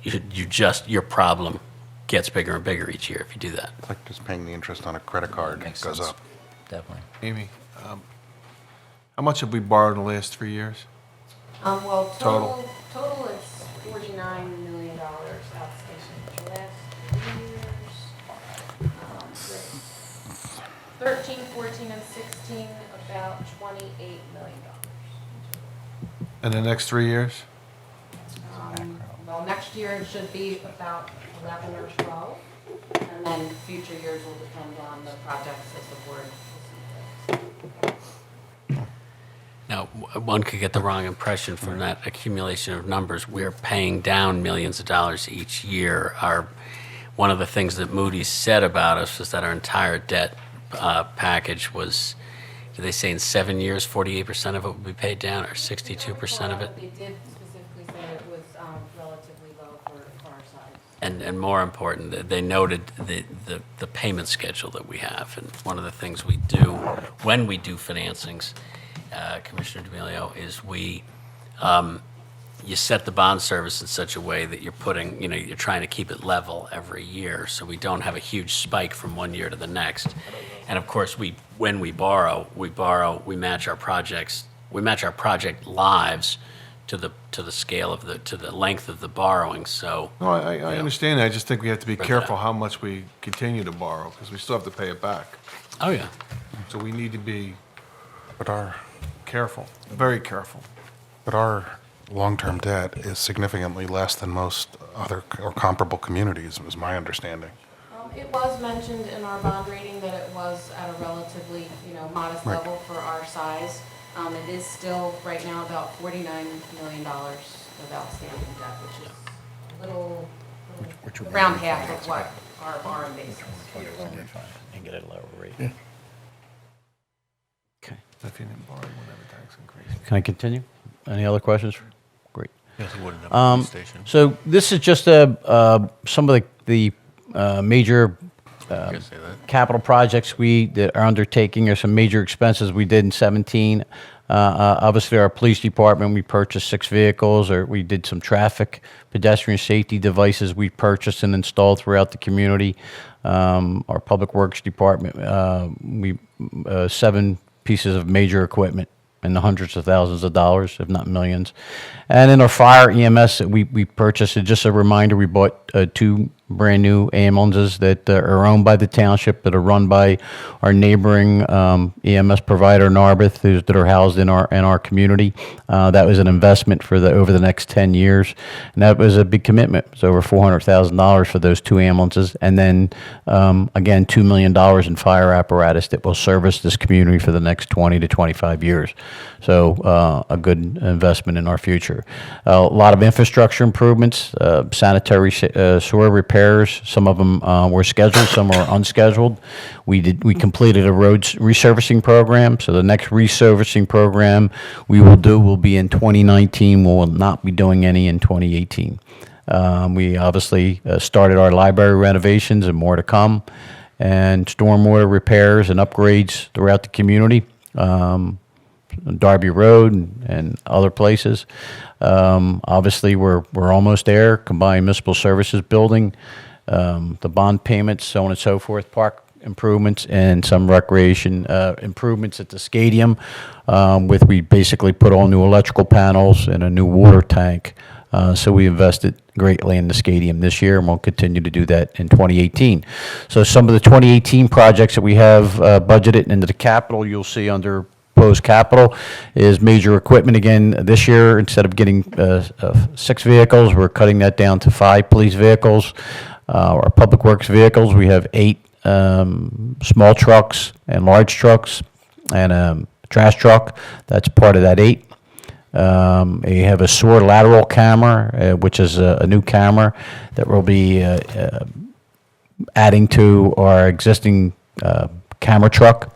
Speaker 1: your problem gets bigger and bigger each year if you do that.
Speaker 12: It's like just paying the interest on a credit card. It
Speaker 9: Makes
Speaker 12: goes
Speaker 9: sense.
Speaker 12: up.
Speaker 9: Definitely.
Speaker 8: Amy, how much have we borrowed in the last 3 years?
Speaker 10: Well,
Speaker 8: Total.
Speaker 10: total is $49 million outstanding. The last 3 years, 13, 14, and 16, about $28 million.
Speaker 8: In the next 3 years?
Speaker 10: Well, next year it should be about 11 or 12, and then future years will depend on the projects as the board will see fit.
Speaker 1: Now, one could get the wrong impression from that accumulation of numbers. We're paying down millions of dollars each year. One of the things that Moody's said about us was that our entire debt package was, did they say in 7 years, 48% of it would be paid down, or 62% of it?
Speaker 10: They did specifically say it was relatively low for our size.
Speaker 1: And more important, they noted the payment schedule that we have. And one of the things we do when we do financings, Commissioner D'Amelio, is you set the bond service in such a way that you're trying to keep it level every year, so we don't have a huge spike from one year to the next. And of course, when we borrow, we match our project lives to the scale of to the length of the borrowing, so.
Speaker 8: No, I understand that. I just think we have to be
Speaker 1: Spread that
Speaker 8: careful
Speaker 1: out.
Speaker 8: how much we continue to borrow, because we still have to pay it back.
Speaker 1: Oh, yeah.
Speaker 8: So we need to be
Speaker 12: But our,
Speaker 8: careful, very careful.
Speaker 12: but our long-term debt is significantly less than most other or comparable communities, was my understanding.
Speaker 10: It was mentioned in our bond rating that it was at a relatively, modest
Speaker 12: Right.
Speaker 10: level for our size. It is still, right now, about $49 million of outstanding debt, which is a little, around half of what our borrowing base is.
Speaker 3: And get a lower rate. Okay.
Speaker 8: If you didn't borrow, you wouldn't have a tax increase.
Speaker 3: Can I continue? Any other questions? Great.
Speaker 7: Yes, you wouldn't have a police station.
Speaker 3: So this is just some of the major
Speaker 7: You could say that.
Speaker 3: capital projects we that are undertaking, or some major expenses we did in 17. Obviously, our police department, we purchased 6 vehicles, or we did some traffic pedestrian safety devices we purchased and installed throughout the community. Our public works department, we 7 pieces of major equipment in the hundreds of thousands of dollars, if not millions. And in our fire EMS that we purchased, and just a reminder, we bought 2 brand-new ambulances that are owned by the township, that are run by our neighboring EMS provider, Narbeth, that are housed in our community. That was an investment for over the next 10 years, and that was a big commitment. It was over $400,000 for those 2 ambulances, and then, again, $2 million in fire apparatus that will service this community for the next 20 to 25 years. So a good investment in our future. A lot of infrastructure improvements, sanitary sewer repairs. Some of them were scheduled, some were unscheduled. We completed a road resurfacing program. So the next resurfacing program we will be in 2019. We will not be doing any in 2018. We obviously started our library renovations, and more to come, and stormwater repairs and upgrades throughout the community. Darby Road and other places. Obviously, we're almost there. Combined Municipal Services Building, the bond payments, so on and so forth, park improvements, and some recreation improvements at the stadium. We basically put all new electrical panels and a new water tank. So we invested greatly in the stadium this year, and we'll continue to do that in 2018. So some of the 2018 projects that we have budgeted into the capital, you'll see under proposed capital, is major equipment. Again, this year, instead of getting 6 vehicles, we're cutting that down to 5 police vehicles. Our public works vehicles, we have 8 small trucks and large trucks, and a trash truck. That's part of that 8. You have a SOAR lateral camera, which is a new camera that will be adding to our existing camera truck.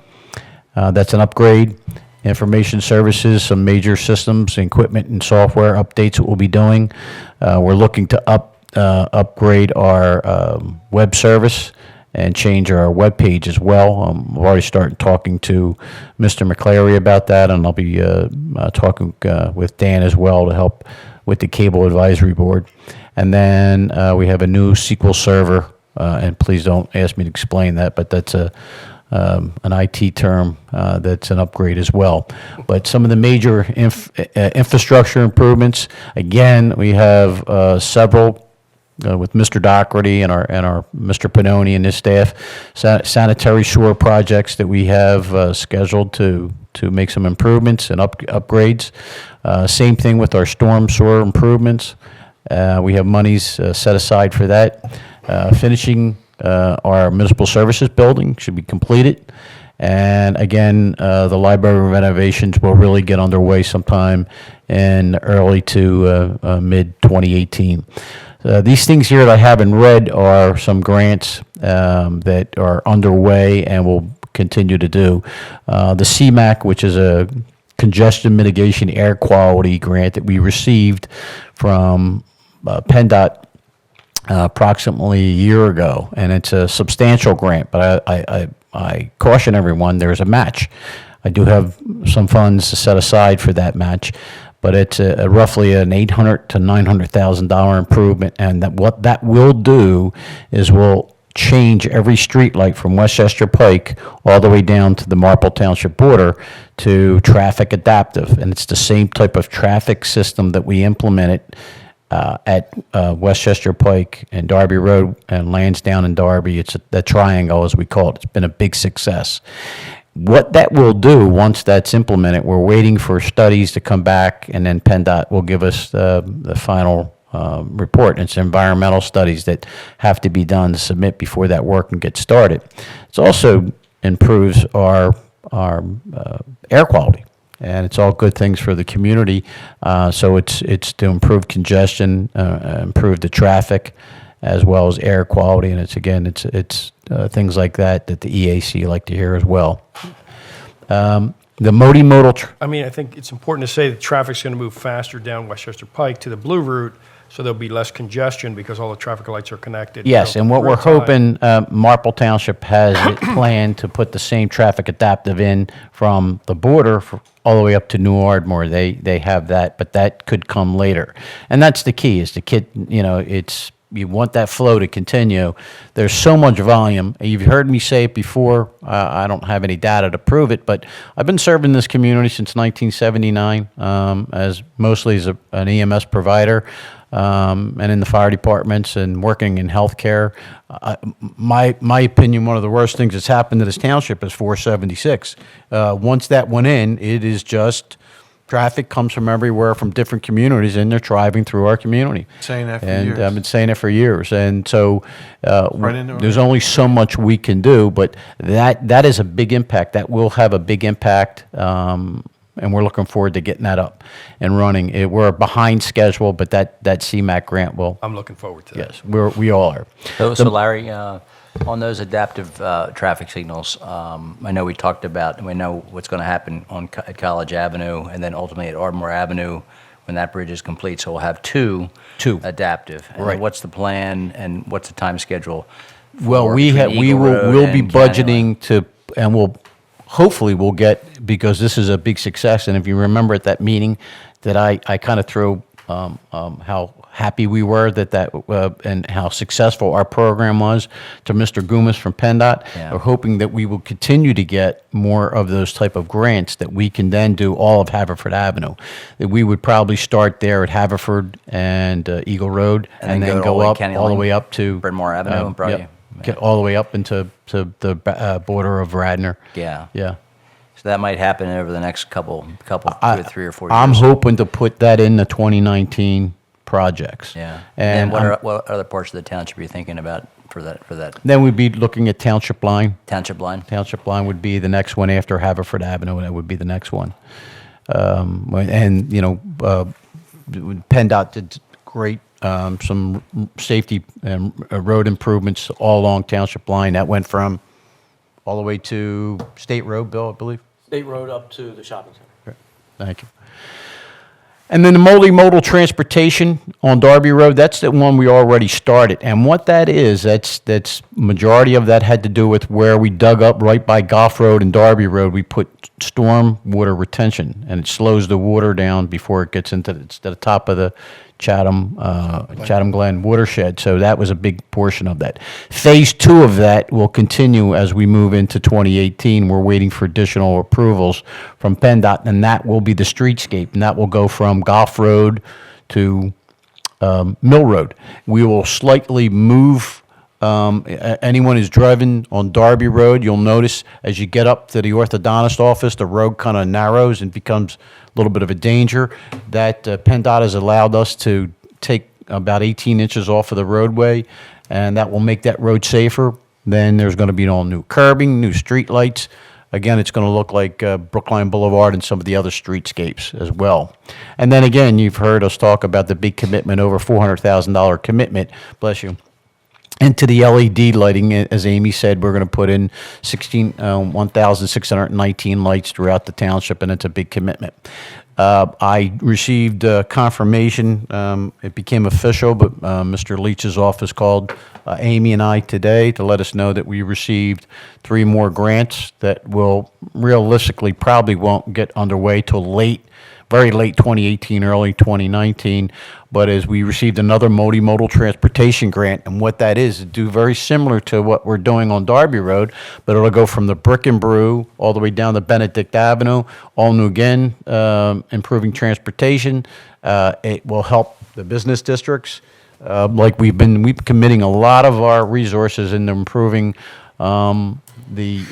Speaker 3: That's an upgrade. Information services, some major systems, equipment, and software updates that we'll be doing. We're looking to upgrade our web service and change our web page as well. We've already started talking to Mr. McClary about that, and I'll be talking with Dan as well to help with the Cable Advisory Board. And then we have a new SQL server, and please don't ask me to explain that, but that's an IT term that's an upgrade as well. But some of the major infrastructure improvements, again, we have several with Mr. Doherty and our Mr. Pannoni and his staff, sanitary sewer projects that we have scheduled to make some improvements and upgrades. Same thing with our storm sewer improvements. We have monies set aside for that. Finishing our municipal services building should be completed. And again, the library renovations will really get underway sometime in early to mid-2018. These things here that I haven't read are some grants that are underway and will continue to do. The CMAQ, which is a congestion mitigation air quality grant that we received from PennDOT approximately a year ago, and it's a substantial grant, but I caution everyone, there's a match. I do have some funds to set aside for that match, but it's roughly an $800,000 to $900,000 improvement, and what that will do is we'll change every street light from Westchester Pike all the way down to the Marple Township border to traffic adaptive. And it's the same type of traffic system that we implemented at Westchester Pike and Darby Road and Lansdowne and Darby. It's the triangle, as we call it. It's been a big success. What that will do, once that's implemented, we're waiting for studies to come back, and then PennDOT will give us the final report. It's environmental studies that have to be done to submit before that work can get started. It also improves our air quality, and it's all good things for the community. So it's to improve congestion, improve the traffic, as well as air quality, and it's things like that the EAC like to hear as well. The multimodal.
Speaker 11: I think it's important to say that traffic's going to move faster down Westchester Pike to the Blue Route, so there'll be less congestion because all the traffic lights are connected.
Speaker 3: Yes,
Speaker 11: So
Speaker 3: and what we're
Speaker 11: real time.
Speaker 3: hoping, Marple Township has it planned to put the same traffic adaptive in from the border all the way up to New Ardmore. They have that, but that could come later. And that's the key, is you want that flow to continue. There's so much volume. You've heard me say it before. I don't have any data to prove it, but I've been serving this community since 1979, mostly as an EMS provider, and in the fire departments and working in healthcare. My opinion, one of the worst things that's happened to this township is 476. Once that went in, it is just traffic comes from everywhere, from different communities, and they're driving through our community.
Speaker 8: Saying that for
Speaker 3: And
Speaker 8: years.
Speaker 3: I've been saying it for years. And so
Speaker 8: Right into it.
Speaker 3: there's only so much we can do, but that is a big impact. That will have a big impact, and we're looking forward to getting that up and running. We're behind schedule, but that CMAQ grant will.
Speaker 11: I'm looking forward to that.
Speaker 3: Yes, we all are.
Speaker 9: So Larry, on those adaptive traffic signals, I know we talked about, and we know what's going to happen at College Avenue, and then ultimately at Ardmore Avenue when that bridge is complete. So we'll have two adaptive. And then
Speaker 3: Right.
Speaker 9: what's the plan, and what's the time schedule?
Speaker 3: Well,
Speaker 9: for
Speaker 3: we'll
Speaker 9: Eagle Road
Speaker 3: be
Speaker 9: and County Line?
Speaker 3: budgeting to, and hopefully we'll get, because this is a big success. And if you remember at that meeting that I kind of threw how happy we were and how successful our program was to Mr. Goomis from PennDOT.
Speaker 9: Yeah.
Speaker 3: We're hoping that we will continue to get more of those type of grants that we can then do all of Haverford Avenue. That we would probably start there at Haverford and Eagle Road,
Speaker 9: And then
Speaker 3: then
Speaker 9: go all
Speaker 3: go
Speaker 9: the way
Speaker 3: up
Speaker 9: County
Speaker 3: all the
Speaker 9: Line,
Speaker 3: way up to
Speaker 9: Bryn Mawr Avenue and Broadview.
Speaker 3: get all the way up into the border of Radnor.
Speaker 9: Yeah.
Speaker 3: Yeah.
Speaker 9: So that might happen over the next couple 2 or 3 or 4 years.
Speaker 3: I'm hoping to put that in the 2019 projects.
Speaker 9: Yeah.
Speaker 3: And
Speaker 9: then what other parts of the township are you thinking about for that
Speaker 3: then we'd be looking at Township Line.
Speaker 9: township line?
Speaker 3: Township Line would be the next one after Haverford Avenue, and that would be the next one. And, PennDOT did great, some safety and road improvements all along Township Line. That went from all the way to State Road, Bill, I believe.
Speaker 1: State Road up to the shopping center.
Speaker 3: Thank you. And then the multimodal transportation on Darby Road, that's the one we already started. And what that is, that's majority of that had to do with where we dug up right by Goff Road and Darby Road. We put storm water retention, and it slows the water down before it gets into the top of the Chatham Glen watershed. So that was a big portion of that. Phase 2 of that will continue as we move into 2018. We're waiting for additional approvals from PennDOT, and that will be the streetscape, and that will go from Goff Road to Mill Road. We will slightly move. Anyone who's driving on Darby Road, you'll notice as you get up to the orthodontist office, the road kind of narrows and becomes a little bit of a danger. That PennDOT has allowed us to take about 18 inches off of the roadway, and that will make that road safer. Then there's going to be all new curbing, new street lights. Again, it's going to look like Brookline Boulevard and some of the other streetscapes as well. And then again, you've heard us talk about the big commitment, over $400,000 commitment, bless you, into the LED lighting. As Amy said, we're going to put in 1,619 lights throughout the township, and it's a big commitment. I received confirmation, it became official, but Mr. Leach's office called Amy and I today to let us know that we received 3 more grants that will realistically probably won't get underway till late, very late 2018, early 2019. But as we received another multimodal transportation grant, and what that is do very similar to what we're doing on Darby Road, but it'll go from the Brick and Brew all the way down to Benedict Avenue, all new again, improving transportation. It will help the business districts. Like we've been committing a lot of our resources into improving the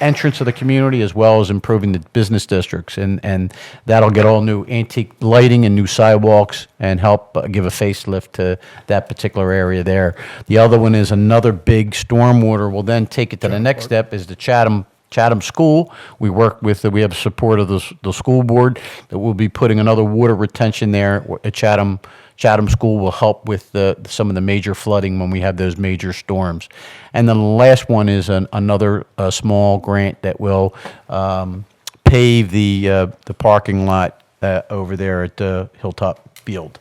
Speaker 3: entrance of the community as well as improving the business districts. And that'll get all new antique lighting and new sidewalks and help give a facelift to that particular area there. The other one is another big stormwater. We'll then take it to the next step is the Chatham School. We have support of the school board that will be putting another water retention there at Chatham. Chatham School will help with some of the major flooding when we have those major storms. And then the last one is another small grant that will pave the parking lot over there at Hilltop Field.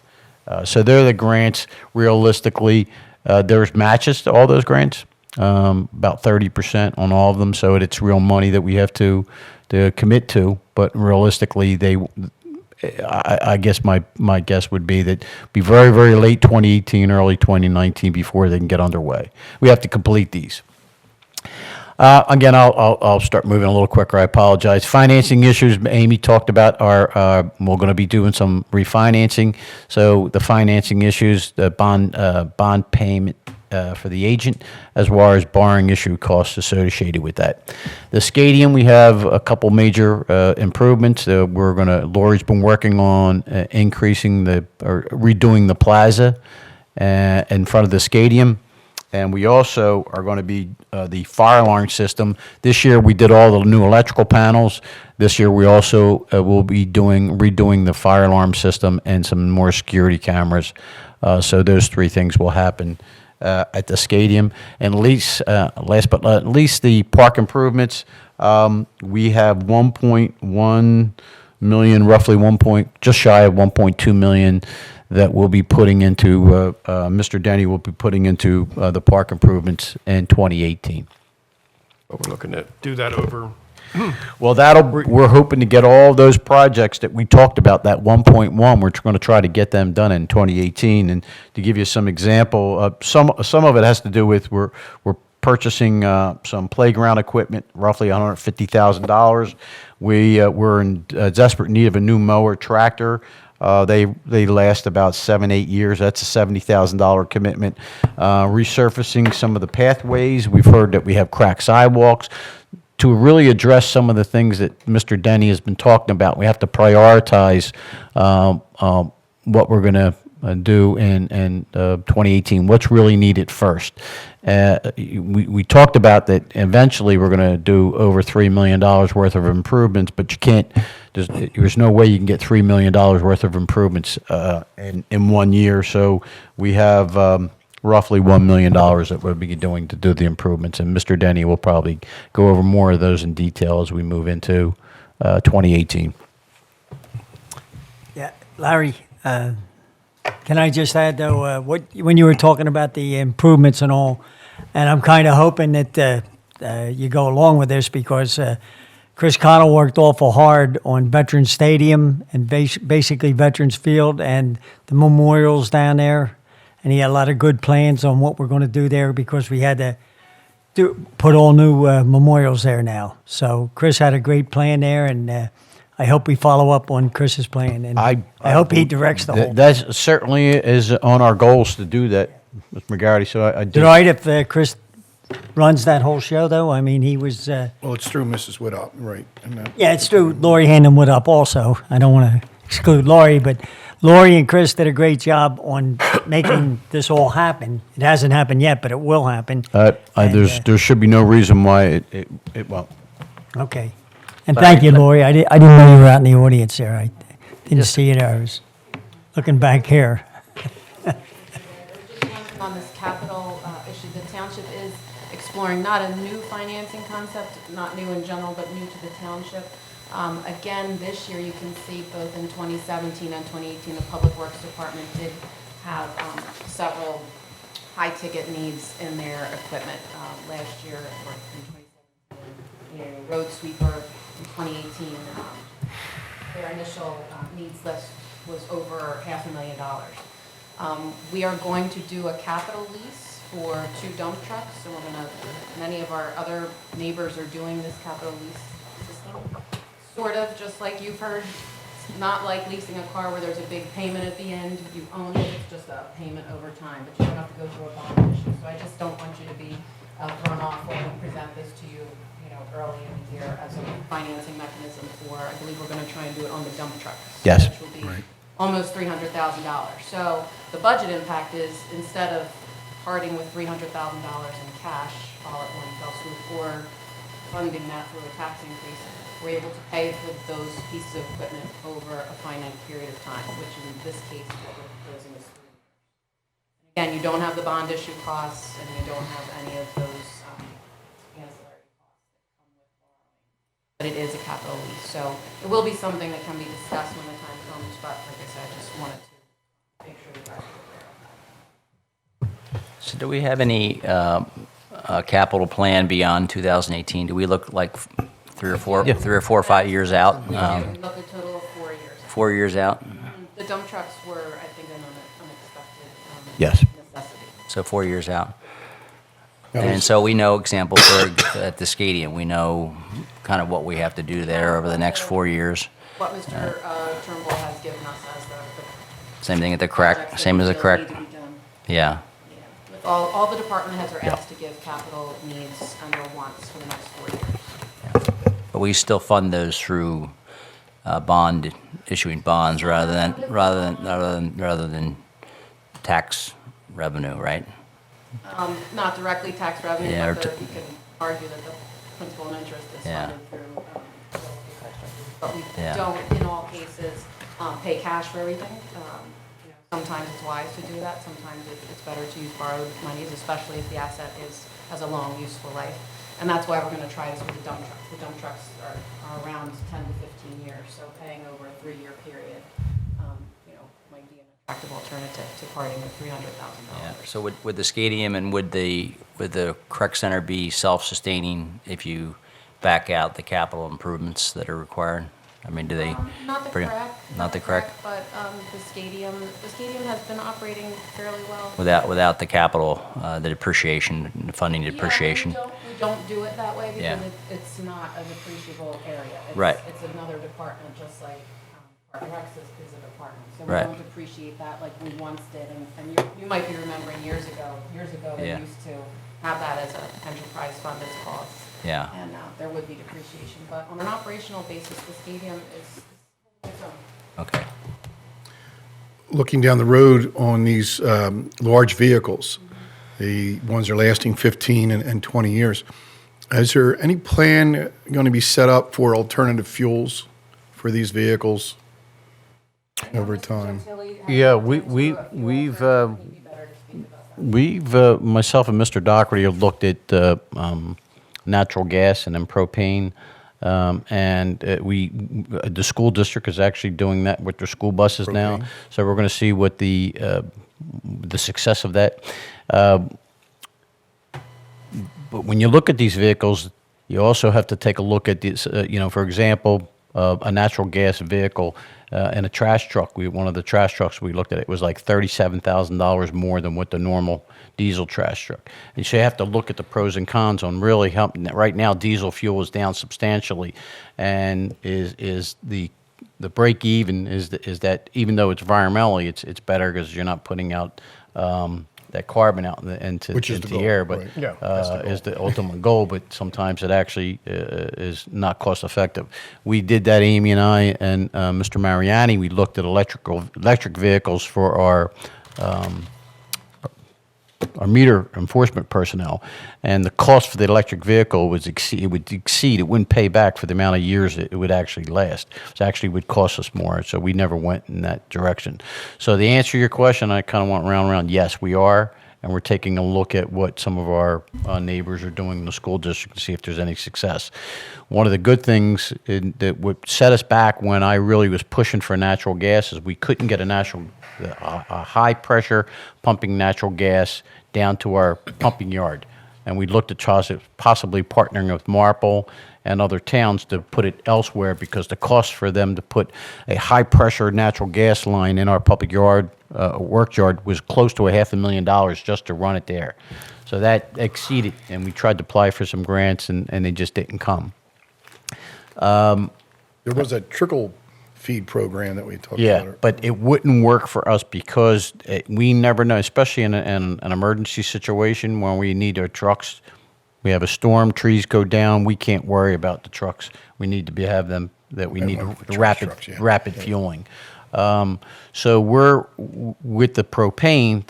Speaker 3: So they're the grants. Realistically, there's matches to all those grants, about 30% on all of them. So it's real money that we have to commit to. But realistically, I guess my guess would be that be very, very late 2018, early 2019 before they can get underway. We have to complete these. Again, I'll start moving a little quicker. I apologize. Financing issues, Amy talked about we're going to be doing some refinancing. So the financing issues, the bond payment for the agent, as well as borrowing issue costs associated with that. The stadium, we have a couple major improvements. Lori's been working on redoing the plaza in front of the stadium. And we also are going to be the fire alarm system. This year we did all the new electrical panels. This year we also will be redoing the fire alarm system and some more security cameras. So those three things will happen at the stadium. And last but not least, the park improvements. We have 1.1 million, roughly just shy of 1.2 million that we'll be putting into, Mr. Denny will be putting into the park improvements in 2018.
Speaker 11: But we're looking to do that over.
Speaker 3: Well, we're hoping to get all those projects that we talked about, that 1.1, we're going to try to get them done in 2018. And to give you some example, some of it has to do with we're purchasing some playground equipment, roughly $150,000. We're in desperate need of a new mower tractor. They last about 7-8 years. That's a $70,000 commitment. Resurfacing some of the pathways. We've heard that we have cracked sidewalks. To really address some of the things that Mr. Denny has been talking about, we have to prioritize what we're going to do in 2018. What's really needed first? We talked about that eventually we're going to do over $3 million worth of improvements, but you can't. There's no way you can get $3 million worth of improvements in 1 year. So we have roughly $1 million that we'll be doing to do the improvements, and Mr. Denny will probably go over more of those in detail as we move into 2018.
Speaker 4: Yeah, Larry, can I just add, though, when you were talking about the improvements and all, and I'm kind of hoping that you go along with this because Chris Connell worked awful hard on Veterans Stadium and basically Veterans Field and the memorials down there. And he had a lot of good plans on what we're going to do there because we had to put all new memorials there now. So Chris had a great plan there, and I hope we follow up on Chris's plan. And I hope he directs the whole.
Speaker 3: That certainly is on our goals to do that, Mr. McGarity. So I did.
Speaker 4: All right, if Chris runs that whole show, though, I mean, he was.
Speaker 2: Well, it's through Mrs. Woodop, right?
Speaker 4: Yeah, it's through Lori Handham Woodop also. I don't want to exclude Lori, but Lori and Chris did a great job on making this all happen. It hasn't happened yet, but it will happen.
Speaker 3: There should be no reason why it won't.
Speaker 4: Okay. And thank you, Lori. I didn't know you were out in the audience there. I didn't see you there. I was looking back here.
Speaker 10: On this capital issue, the township is exploring not a new financing concept, not new in general, but new to the township. Again, this year you can see both in 2017 and 2018, the Public Works Department did have several high-ticket needs in their equipment. Last year, or in 2017, road sweeper, in 2018, their initial needs list was over $500,000. We are going to do a capital lease for 2 dump trucks, and many of our other neighbors are doing this capital lease system. Sort of just like you've heard, it's not like leasing a car where there's a big payment at the end. You own it, it's just a payment over time, but you don't have to go through a bond issue. So I just don't want you to be thrown off when we present this to you, early in the year as a financing mechanism for, I believe we're going to try and do it on the dump trucks.
Speaker 3: Yes.
Speaker 10: Which will be almost $300,000. So the budget impact is, instead of parting with $300,000 in cash all at one fell swoop, or funding that through a tax increase, we're able to pay for those pieces of equipment over a finite period of time, which in this case is what we're proposing is 3 years. Again, you don't have the bond issue costs, and you don't have any of those ancillary costs that come with borrowing. But it is a capital lease, so it will be something that can be discussed when the time comes, but like I said, I just wanted to make sure you guys are aware of that.
Speaker 9: So do we have any capital plan beyond 2018? Do we look like 3 or 4 or 5 years out?
Speaker 10: We look a total of 4 years.
Speaker 9: 4 years out?
Speaker 10: The dump trucks were, I think, an unexpected
Speaker 3: Yes.
Speaker 10: necessity.
Speaker 9: So 4 years out. And so we know, example, at the stadium, we know kind of what we have to do there over the next 4 years.
Speaker 10: What Mr. Turnbull has given us as the
Speaker 9: Same thing at the crack,
Speaker 10: projects
Speaker 9: same
Speaker 10: that
Speaker 9: as the
Speaker 10: still
Speaker 9: crack.
Speaker 10: need to be done.
Speaker 9: Yeah.
Speaker 10: With all the department heads are asked to give capital needs and their wants for the next 4 years.
Speaker 9: But we still fund those through issuing bonds rather than tax revenue, right?
Speaker 10: Not directly tax revenue,
Speaker 9: Yeah,
Speaker 10: but you can argue that the principal and interest is funded through real estate tax revenue. But we don't, in all cases, pay cash for everything. Sometimes it's wise to do that. Sometimes it's better to use borrowed monies, especially if the asset has a long, useful life. And that's why we're going to try this with the dump trucks. The dump trucks are around 10 to 15 years, so paying over a 3-year period, might be an attractive alternative to parting with $300,000.
Speaker 9: Yeah. So would the stadium and would the rec center be self-sustaining if you back out the capital improvements that are required? I mean, do they?
Speaker 10: Not the
Speaker 9: pretty-
Speaker 10: crack.
Speaker 9: Not the crack?
Speaker 10: But the stadium has been operating fairly well.
Speaker 9: Without the capital, the depreciation, the funding depreciation.
Speaker 10: Yeah, we don't do it that way because
Speaker 9: Yeah.
Speaker 10: it's not a depreciable area.
Speaker 9: Right.
Speaker 10: It's another department, just like Park and Rec is a department. So we
Speaker 9: Right.
Speaker 10: don't depreciate that like we once did. And you might be remembering years ago, they
Speaker 9: Yeah.
Speaker 10: used to have that as an enterprise fund as costs.
Speaker 9: Yeah.
Speaker 10: And there would be depreciation. But on an operational basis, the stadium is its own.
Speaker 9: Okay.
Speaker 2: Looking down the road on these large vehicles, the ones that are lasting 15 and 20 years, is there any plan going to be set up for alternative fuels for these vehicles over time?
Speaker 3: Yeah, we've myself and Mr. Doherty have looked at natural gas and then propane, and the school district is actually doing that with their school buses now.
Speaker 2: Propane.
Speaker 3: So we're going to see what the success of that. But when you look at these vehicles, you also have to take a look at this. For example, a natural gas vehicle and a trash truck. One of the trash trucks we looked at, it was like $37,000 more than what the normal diesel trash truck. And so you have to look at the pros and cons on really how. Right now, diesel fuel is down substantially, and is the break even is that even though it's environmentally, it's better because you're not putting out that carbon out into
Speaker 2: Which is the
Speaker 3: the
Speaker 2: goal,
Speaker 3: air, but
Speaker 2: right.
Speaker 8: Yeah, that's the
Speaker 3: is the ultimate goal. But sometimes it actually is not cost effective. We did that, Amy and I and Mr. Mariani. We looked at electric vehicles for our meter enforcement personnel, and the cost for the electric vehicle would exceed. It wouldn't pay back for the amount of years it would actually last. It actually would cost us more, so we never went in that direction. So the answer to your question, I kind of went round and round. Yes, we are, and we're taking a look at what some of our neighbors are doing in the school district to see if there's any success. One of the good things that would set us back when I really was pushing for natural gas is we couldn't get a high pressure pumping natural gas down to our pumping yard. And we looked at possibly partnering with Marple and other towns to put it elsewhere because the cost for them to put a high-pressure natural gas line in our public yard, work yard, was close to $500,000 just to run it there. So that exceeded, and we tried to apply for some grants, and they just didn't come.
Speaker 2: There was a trickle feed program that we talked
Speaker 3: Yeah,
Speaker 2: about.
Speaker 3: but it wouldn't work for us because we never know, especially in an emergency situation when we need our trucks. We have a storm, trees go down, we can't worry about the trucks. We need to have them, that we need
Speaker 2: want the
Speaker 3: rapid,
Speaker 2: trucks, yeah.
Speaker 3: rapid fueling. So we're, with the propane,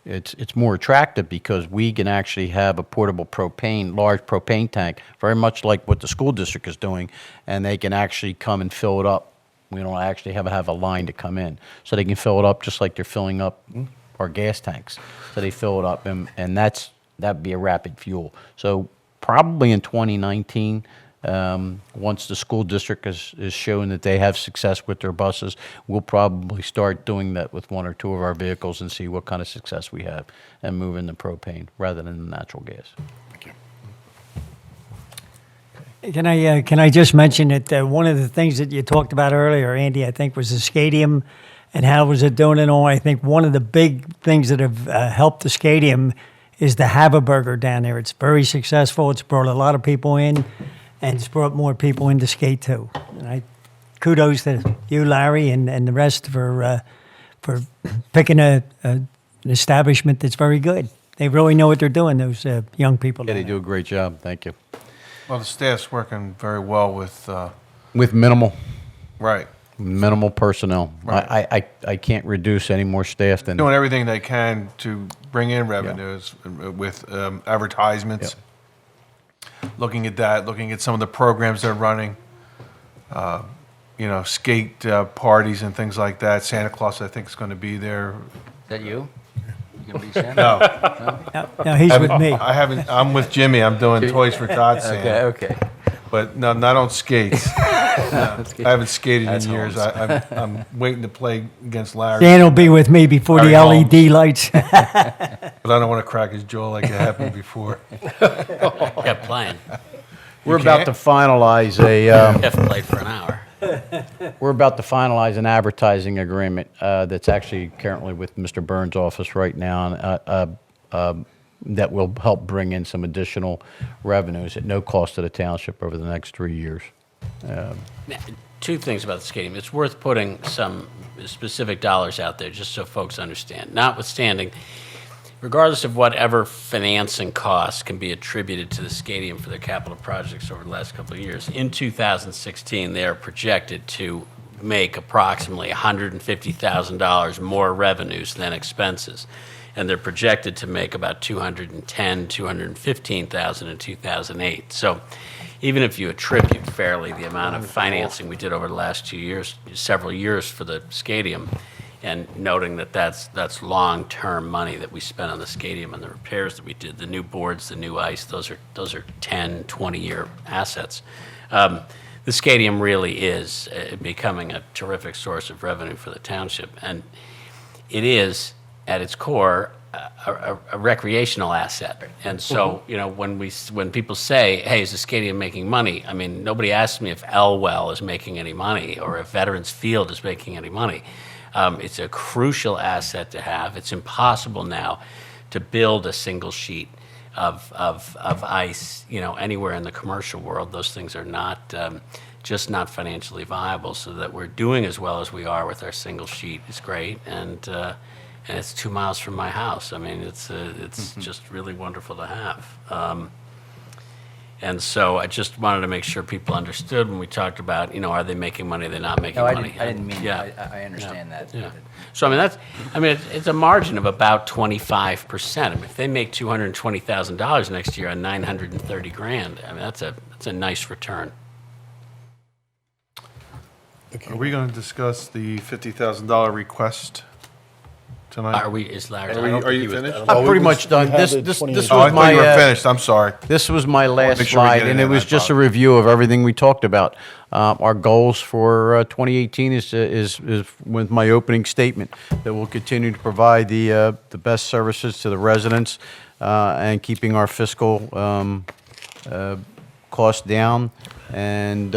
Speaker 3: it's more attractive because we can actually have a portable propane, large propane tank, very much like what the school district is doing, and they can actually come and fill it up. We don't actually have a line to come in. So they can fill it up just like they're filling up our gas tanks. So they fill it up, and that'd be a rapid fuel. So probably in 2019, once the school district is showing that they have success with their buses, we'll probably start doing that with one or two of our vehicles and see what kind of success we have and move into propane rather than the natural gas.
Speaker 4: Can I just mention that one of the things that you talked about earlier, Andy, I think was the stadium and how was it doing and all. I think one of the big things that have helped the stadium is the Haverburger down there. It's very successful. It's brought a lot of people in, and it's brought more people in to skate too. And kudos to you, Larry, and the rest for picking an establishment that's very good. They really know what they're doing, those young people.
Speaker 3: Yeah,
Speaker 4: down
Speaker 3: they do a great job. Thank you.
Speaker 8: Well, the staff's working very well with,
Speaker 3: With minimal personnel.
Speaker 8: Right.
Speaker 3: I can't reduce any more staff than.
Speaker 8: doing everything they can to bring in revenues with advertisements. Looking at that, looking at some of the programs they're running, skate parties and things like that. Santa Claus, I think, is going to be there.
Speaker 9: Is that you? You gonna be Santa?
Speaker 4: No, he's with me.
Speaker 8: I'm with Jimmy. I'm doing Toys for Tots Santa.
Speaker 9: Okay.
Speaker 8: But no, not on skates. I haven't skated
Speaker 9: That's
Speaker 8: in years.
Speaker 9: home.
Speaker 8: I'm waiting to play against Larry.
Speaker 4: Dan will be with me before the
Speaker 8: Larry
Speaker 4: LED lights.
Speaker 8: But I don't want to crack his jaw like it happened before.
Speaker 1: Kept playing.
Speaker 3: We're about to finalize
Speaker 1: Jeff played for an hour.
Speaker 3: we're about to finalize an advertising agreement that's actually currently with Mr. Burns' office right now, that will help bring in some additional revenues at no cost to the township over the next 3 years.
Speaker 1: Two things about the stadium. It's worth putting some specific dollars out there just so folks understand. Notwithstanding, regardless of whatever financing costs can be attributed to the stadium for their capital projects over the last couple of years, in 2016, they are projected to make approximately $150,000 more revenues than expenses. And they're projected to make about $210,000, $215,000 in 2008. So even if you attribute fairly the amount of financing we did over the last 2 years, several years for the stadium, and noting that that's long-term money that we spent on the stadium and the repairs that we did, the new boards, the new ice, those are 10, 20-year assets. The stadium really is becoming a terrific source of revenue for the township, and it is, at its core, a recreational asset. And so, when people say, hey, is the stadium making money? I mean, nobody asks me if Elwell is making any money or if Veterans Field is making any money. It's a crucial asset to have. It's impossible now to build a single sheet of ice, anywhere in the commercial world. Those things are not, just not financially viable. So that we're doing as well as we are with our single sheet is great. And it's 2 miles from my house. I mean, it's just really wonderful to have. And so I just wanted to make sure people understood when we talked about, are they making money? They're not making
Speaker 9: No,
Speaker 1: money.
Speaker 9: I didn't mean
Speaker 1: Yeah.
Speaker 9: that. I understand that.
Speaker 1: Yeah. So it's a margin of about 25%. I mean, if they make $220,000 next year on $930,000, I mean, that's a nice return.
Speaker 8: Are we going to discuss the $50,000 request tonight?
Speaker 1: Is Larry?
Speaker 8: Are you finished?
Speaker 3: I'm pretty much done. This
Speaker 8: Oh, I
Speaker 3: was
Speaker 8: thought
Speaker 3: my
Speaker 8: you were finished. I'm sorry.
Speaker 3: This was my last
Speaker 8: make sure we
Speaker 3: slide,
Speaker 8: get it
Speaker 3: and it
Speaker 8: in,
Speaker 3: was
Speaker 8: I
Speaker 3: just a
Speaker 8: apologize.
Speaker 3: review of everything we talked about. Our goals for 2018 is with my opening statement that we'll continue to provide the best services to the residents and keeping our fiscal costs down and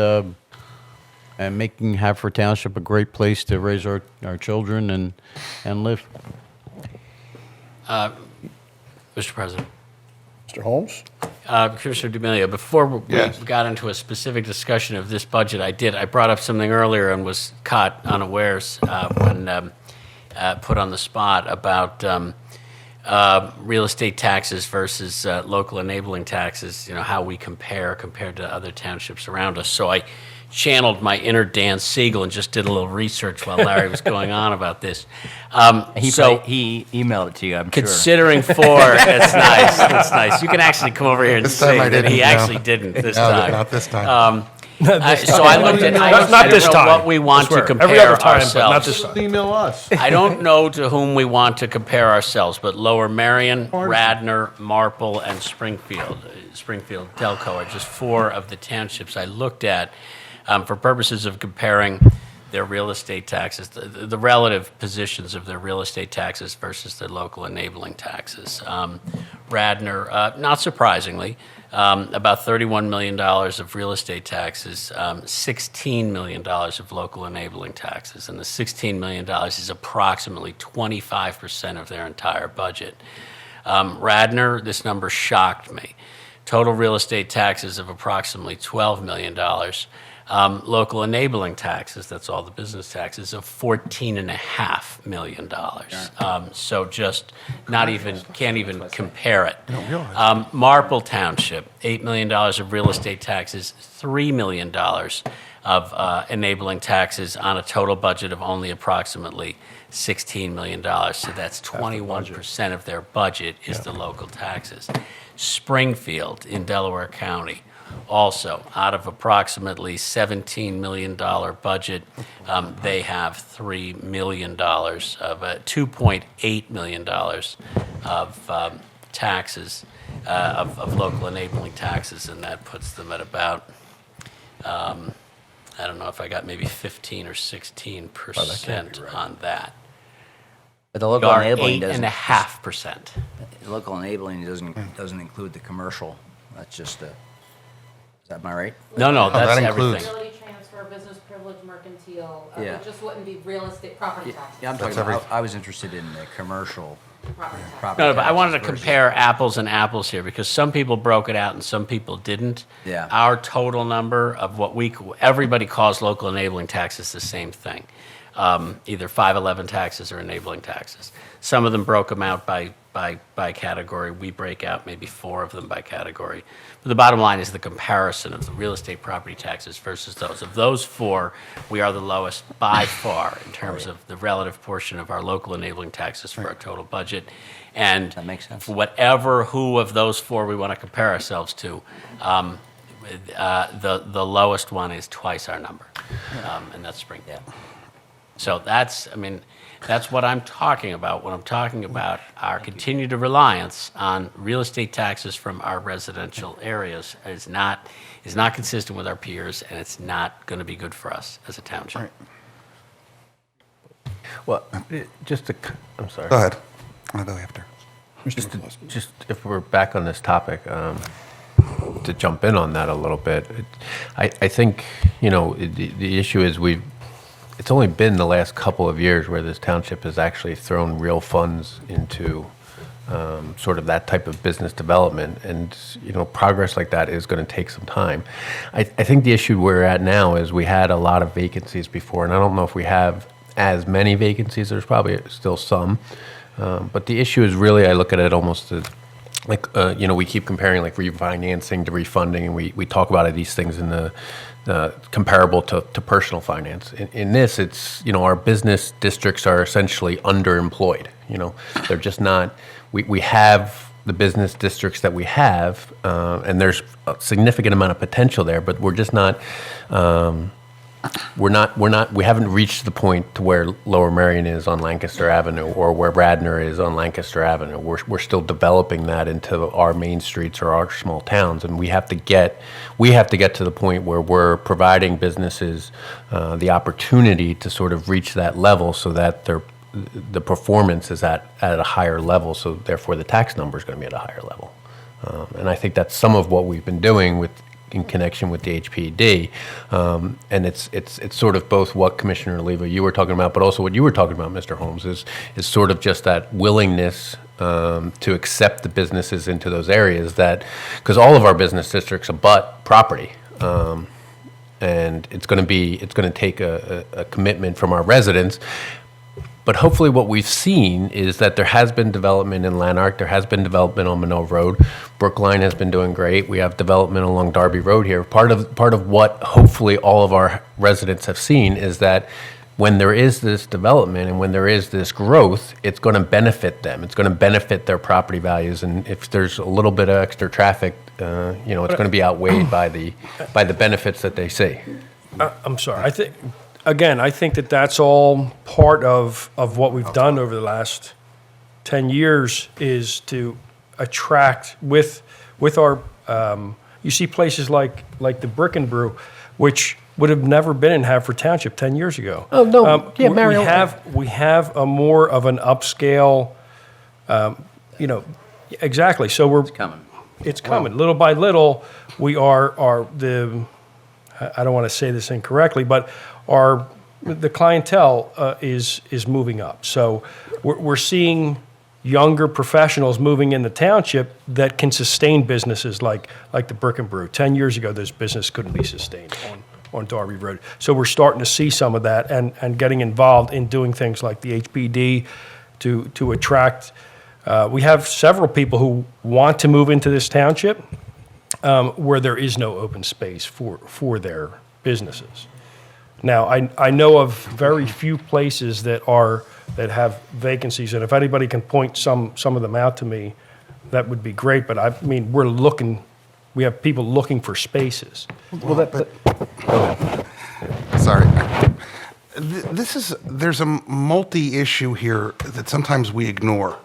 Speaker 3: making Haverford Township a great place to raise our children and live.
Speaker 1: Mr. President.
Speaker 2: Mr. Holmes?
Speaker 1: Commissioner D'Amelio, before we
Speaker 2: Yes.
Speaker 1: got into a specific discussion of this budget, I brought up something earlier and was caught unawares when put on the spot about real estate taxes versus local enabling taxes, how we compared to other townships around us. So I channeled my inner Dan Siegel and just did a little research while Larry was going on about this.
Speaker 9: He emailed it to you, I'm sure.
Speaker 1: Considering that's nice. That's nice. You can actually come over here and
Speaker 12: This time
Speaker 1: say
Speaker 12: I
Speaker 1: that he
Speaker 12: didn't, no.
Speaker 1: actually didn't this
Speaker 12: No,
Speaker 1: time.
Speaker 12: not this time.
Speaker 1: So I looked at. I
Speaker 11: Not
Speaker 1: don't
Speaker 11: this
Speaker 1: know
Speaker 11: time.
Speaker 1: what we want
Speaker 11: I swear.
Speaker 1: to compare
Speaker 11: Every other time, but
Speaker 1: ourselves.
Speaker 11: not this time.
Speaker 8: Email us.
Speaker 1: I don't know to whom we want to compare ourselves, but Lower Merion, Radnor, Marple, and Springfield Delco are just four of the townships I looked at for purposes of comparing their real estate taxes, the relative positions of their real estate taxes versus their local enabling taxes. Radnor, not surprisingly, about $31 million of real estate taxes, $16 million of local enabling taxes, and the $16 million is approximately 25% of their entire budget. Radnor, this number shocked me. Total real estate taxes of approximately $12 million. Local enabling taxes, that's all the business taxes, of $14.5 million. So just can't even compare it. Marple Township, $8 million of real estate taxes, $3 million of enabling taxes on a total budget of only approximately $16 million. So that's 21% of their budget is the local taxes. Springfield in Delaware County, also, out of approximately $17 million budget, they have $3 million of $2.8 million of taxes, of local enabling taxes, and that puts them at about, I don't know if I got maybe 15 or 16% on that.
Speaker 9: But the local
Speaker 1: Are
Speaker 9: enabling doesn't.
Speaker 1: 8.5%.
Speaker 9: The local enabling doesn't include the commercial. That's just am I right?
Speaker 1: No, that's
Speaker 12: that includes-
Speaker 1: everything.
Speaker 10: Utility transfer, business privilege, mercantile,
Speaker 9: Yeah.
Speaker 10: it just wouldn't be real estate, property taxes.
Speaker 9: Yeah, I'm talking about, I was interested in the commercial
Speaker 10: Property taxes.
Speaker 9: property
Speaker 1: No, but I wanted to
Speaker 9: taxes versus-
Speaker 1: compare apples and apples here because some people broke it out and some people didn't.
Speaker 9: Yeah.
Speaker 1: Our total number of what everybody calls local enabling taxes the same thing. Either 511 taxes or enabling taxes. Some of them broke them out by category. We break out maybe four of them by category. But the bottom line is the comparison of the real estate property taxes versus those. Of those four, we are the lowest by far in terms of the relative portion of our local enabling taxes for our total budget. And
Speaker 9: That makes sense.
Speaker 1: who of those four we want to compare ourselves to, the lowest one is twice our number, and that's Springfield. So that's what I'm talking about when I'm talking about our continued reliance on real estate taxes from our residential areas is not consistent with our peers, and it's not going to be good for us as a township.
Speaker 7: Well, I'm sorry.
Speaker 12: Go ahead. I'll go after.
Speaker 7: Just if we're back on this topic, to jump in on that a little bit, I think, the issue is it's only been the last couple of years where this township has actually thrown real funds into sort of that type of business development. And, progress like that is going to take some time. I think the issue we're at now is we had a lot of vacancies before, and I don't know if we have as many vacancies. There's probably still some. But the issue is really, I look at it almost as we keep comparing like refinancing to refunding, and we talk about these things in the comparable to personal finance. In this, it's, our business districts are essentially underemployed. They're just not, we have the business districts that we have, and there's a significant amount of potential there, but we're just not, we haven't reached the point to where Lower Merion is on Lancaster Avenue or where Radnor is on Lancaster Avenue. We're still developing that into our main streets or our small towns, and we have to get to the point where we're providing businesses the opportunity to sort of reach that level so that the performance is at a higher level, so therefore the tax number is going to be at a higher level. And I think that's some of what we've been doing with in connection with the HPD. And it's sort of both what Commissioner Leva you were talking about, but also what you were talking about, Mr. Holmes, is sort of just that willingness to accept the businesses into those areas that, because all of our business districts abut property. And it's going to take a commitment from our residents. But hopefully what we've seen is that there has been development in Lanark, there has been development on Minot Road. Brookline has been doing great. We have development along Darby Road here. Part of what hopefully all of our residents have seen is that when there is this development and when there is this growth, it's going to benefit them. It's going to benefit their property values. And if there's a little bit of extra traffic, it's going to be outweighed by the benefits that they see.
Speaker 11: I'm sorry. I think that that's all part of what we've done over the last 10 years is to attract with our, you see places like the Brick and Brew, which would have never been in Haverford Township 10 years ago.
Speaker 7: Oh, no. Yeah, Mario.
Speaker 11: We have a more of an upscale, exactly. So it's coming. Little by little, we are I don't want to say this incorrectly, but the clientele is moving up. So we're seeing younger professionals moving in the township that can sustain businesses like the Brick and Brew. 10 years ago, this business couldn't be sustained on Darby Road. So we're starting to see some of that and getting involved in doing things like the HPD to attract. We have several people who want to move into this township where there is no open space for their businesses. Now, I know of very few places that have vacancies, and if anybody can point some of them out to me, that would be great. But I mean, we have people looking for spaces.
Speaker 12: Well, sorry. There's a multi-issue here that sometimes we ignore.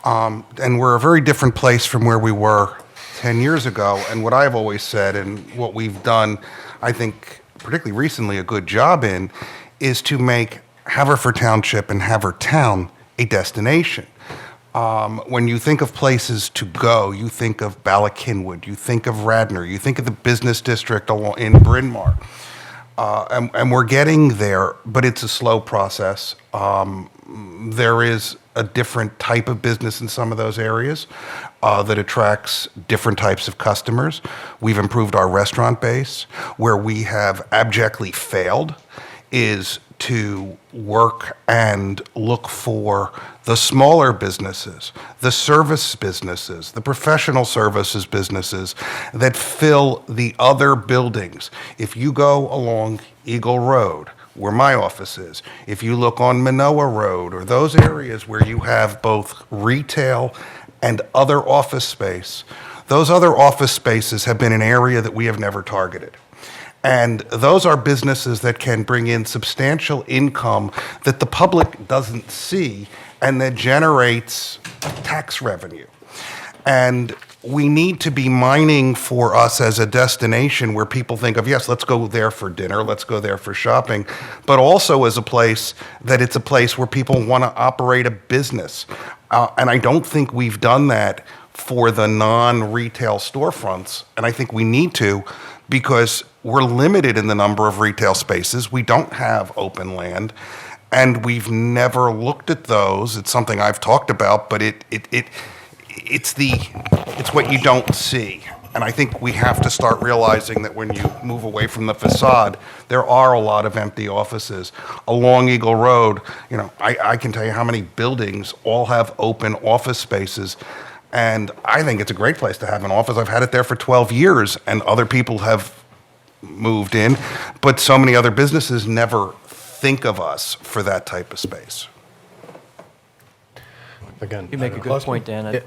Speaker 12: And we're a very different place from where we were 10 years ago. And what I've always said and what we've done, I think, particularly recently, a good job in, is to make Haverford Township and Haverford Town a destination. When you think of places to go, you think of Ballackinwood, you think of Radnor, you think of the business district in Bryn Mawr. And we're getting there, but it's a slow process. There is a different type of business in some of those areas that attracts different types of customers. We've improved our restaurant base. Where we have abjectly failed is to work and look for the smaller businesses, the service businesses, the professional services businesses that fill the other buildings. If you go along Eagle Road, where my office is, if you look on Manoa Road, or those areas where you have both retail and other office space, those other office spaces have been an area that we have never targeted. And those are businesses that can bring in substantial income that the public doesn't see and that generates tax revenue. And we need to be mining for us as a destination where people think of, yes, let's go there for dinner, let's go there for shopping, but also as a place that it's a place where people want to operate a business. And I don't think we've done that for the non-retail storefronts, and I think we need to, because we're limited in the number of retail spaces. We don't have open land, and we've never looked at those. It's something I've talked about, but it's what you don't see. And I think we have to start realizing that when you move away from the facade, there are a lot of empty offices. Along Eagle Road, I can tell you how many buildings all have open office spaces. And I think it's a great place to have an office. I've had it there for 12 years, and other people have moved in, but so many other businesses never think of us for that type of space.
Speaker 11: Again,
Speaker 13: You make a good point, Dan.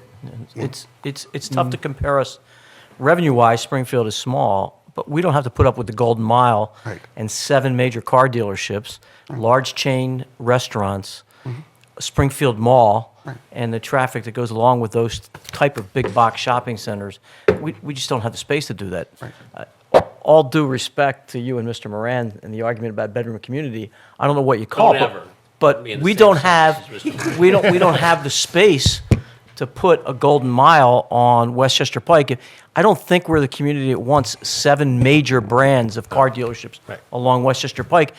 Speaker 13: It's tough to compare us. Revenue-wise, Springfield is small, but we don't have to put up with the Golden Mile
Speaker 12: Right.
Speaker 13: and 7 major car dealerships, large chain restaurants, Springfield Mall, and the traffic that goes along with those type of big box shopping centers. We just don't have the space to do that. All due respect to you and Mr. Moran and the argument about bedroom community, I don't know what you call
Speaker 1: Don't
Speaker 13: it,
Speaker 1: ever
Speaker 13: but
Speaker 1: be in the
Speaker 13: we
Speaker 1: same
Speaker 13: don't
Speaker 1: sentence
Speaker 13: have
Speaker 1: as Mr.
Speaker 13: we don't have the space to put a Golden Mile on Westchester Pike. I don't think we're the community that wants 7 major brands of car dealerships along Westchester Pike,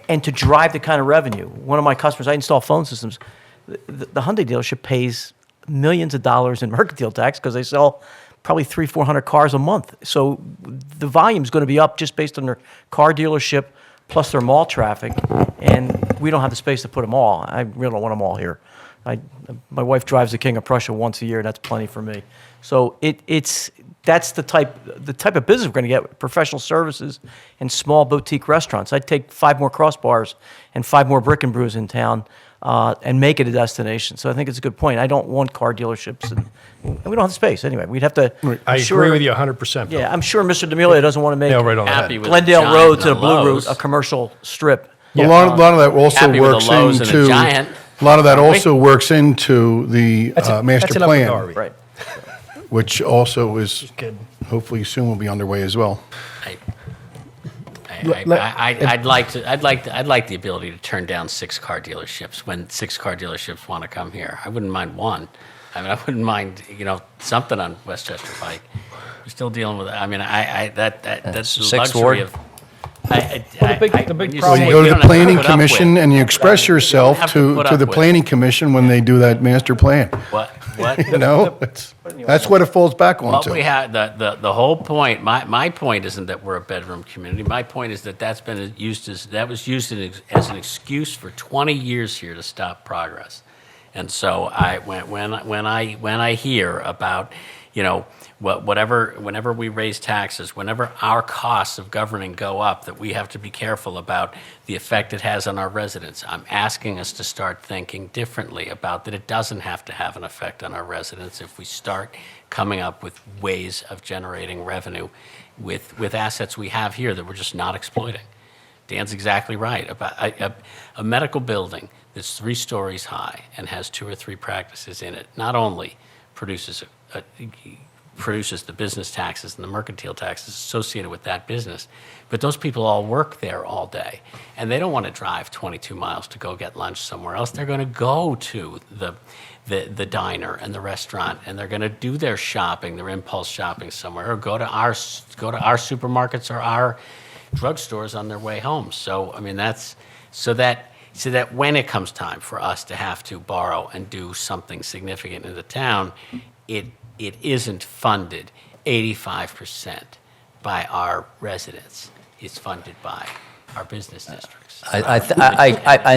Speaker 13: and to drive the kind of revenue. One of my customers, I install phone systems. The Hyundai dealership pays millions of dollars in mercantile tax because they sell probably 300-400 cars a month. So the volume is going to be up just based on their car dealership plus their mall traffic, and we don't have the space to put them all. I really don't want them all here. My wife drives the King of Prussia once a year, and that's plenty for me. So that's the type of business we're going to get: professional services and small boutique restaurants. I'd take 5 more Crossbars and 5 more Brick and Brews in town, and make it a destination. So I think it's a good point. I don't want car dealerships, and we don't have the space anyway. We'd have to.
Speaker 11: I agree with you 100%. Bill.
Speaker 13: Yeah, I'm sure Mr. D'Amelio doesn't want to make
Speaker 11: Nail right on the
Speaker 1: Happy
Speaker 11: head.
Speaker 1: with
Speaker 13: Glendale
Speaker 1: the
Speaker 13: Road
Speaker 1: Giant
Speaker 13: to the
Speaker 1: and
Speaker 13: Blue
Speaker 1: Lowe's.
Speaker 13: Route a commercial strip.
Speaker 2: A lot of that also
Speaker 1: Happy with the
Speaker 2: works
Speaker 1: Lowe's and a
Speaker 2: into,
Speaker 1: Giant.
Speaker 2: a lot of that also works into the master
Speaker 11: That's enough
Speaker 2: plan,
Speaker 11: authority.
Speaker 13: Right.
Speaker 2: which also is,
Speaker 11: Kidding.
Speaker 2: hopefully soon will be underway as well.
Speaker 1: I'd like the ability to turn down 6 car dealerships when 6 car dealerships want to come here. I wouldn't mind one. I mean, I wouldn't mind, something on Westchester Pike. We're still dealing with. I mean, that's the
Speaker 9: Sixth
Speaker 1: luxury
Speaker 9: Ward.
Speaker 1: of.
Speaker 11: the big
Speaker 1: when
Speaker 11: problem
Speaker 2: You
Speaker 1: say
Speaker 2: go
Speaker 1: we
Speaker 2: to
Speaker 1: don't
Speaker 2: the
Speaker 1: have
Speaker 2: planning
Speaker 1: put up
Speaker 2: commission
Speaker 1: with-
Speaker 2: and you express yourself
Speaker 1: have to put
Speaker 2: to
Speaker 1: up
Speaker 2: the
Speaker 1: with.
Speaker 2: planning commission when they do that master plan.
Speaker 1: What?
Speaker 2: That's what it falls back
Speaker 1: What
Speaker 2: onto.
Speaker 1: we had, the whole point, my point isn't that we're a bedroom community. My point is that that was used as an excuse for 20 years here to stop progress. And so when I hear about, whenever we raise taxes, whenever our costs of governing go up, that we have to be careful about the effect it has on our residents. I'm asking us to start thinking differently about that it doesn't have to have an effect on our residents if we start coming up with ways of generating revenue with assets we have here that we're just not exploiting. Dan's exactly right. About a medical building that's 3 stories high and has 2 or 3 practices in it not only produces the business taxes and the mercantile taxes associated with that business, but those people all work there all day, and they don't want to drive 22 miles to go get lunch somewhere else. They're going to go to the diner and the restaurant, and they're going to do their shopping, their impulse shopping somewhere, or go to our supermarkets or our drugstores on their way home. So I mean, that's so that when it comes time for us to have to borrow and do something significant in the town, it isn't funded 85% by our residents. It's funded by our business districts.
Speaker 9: I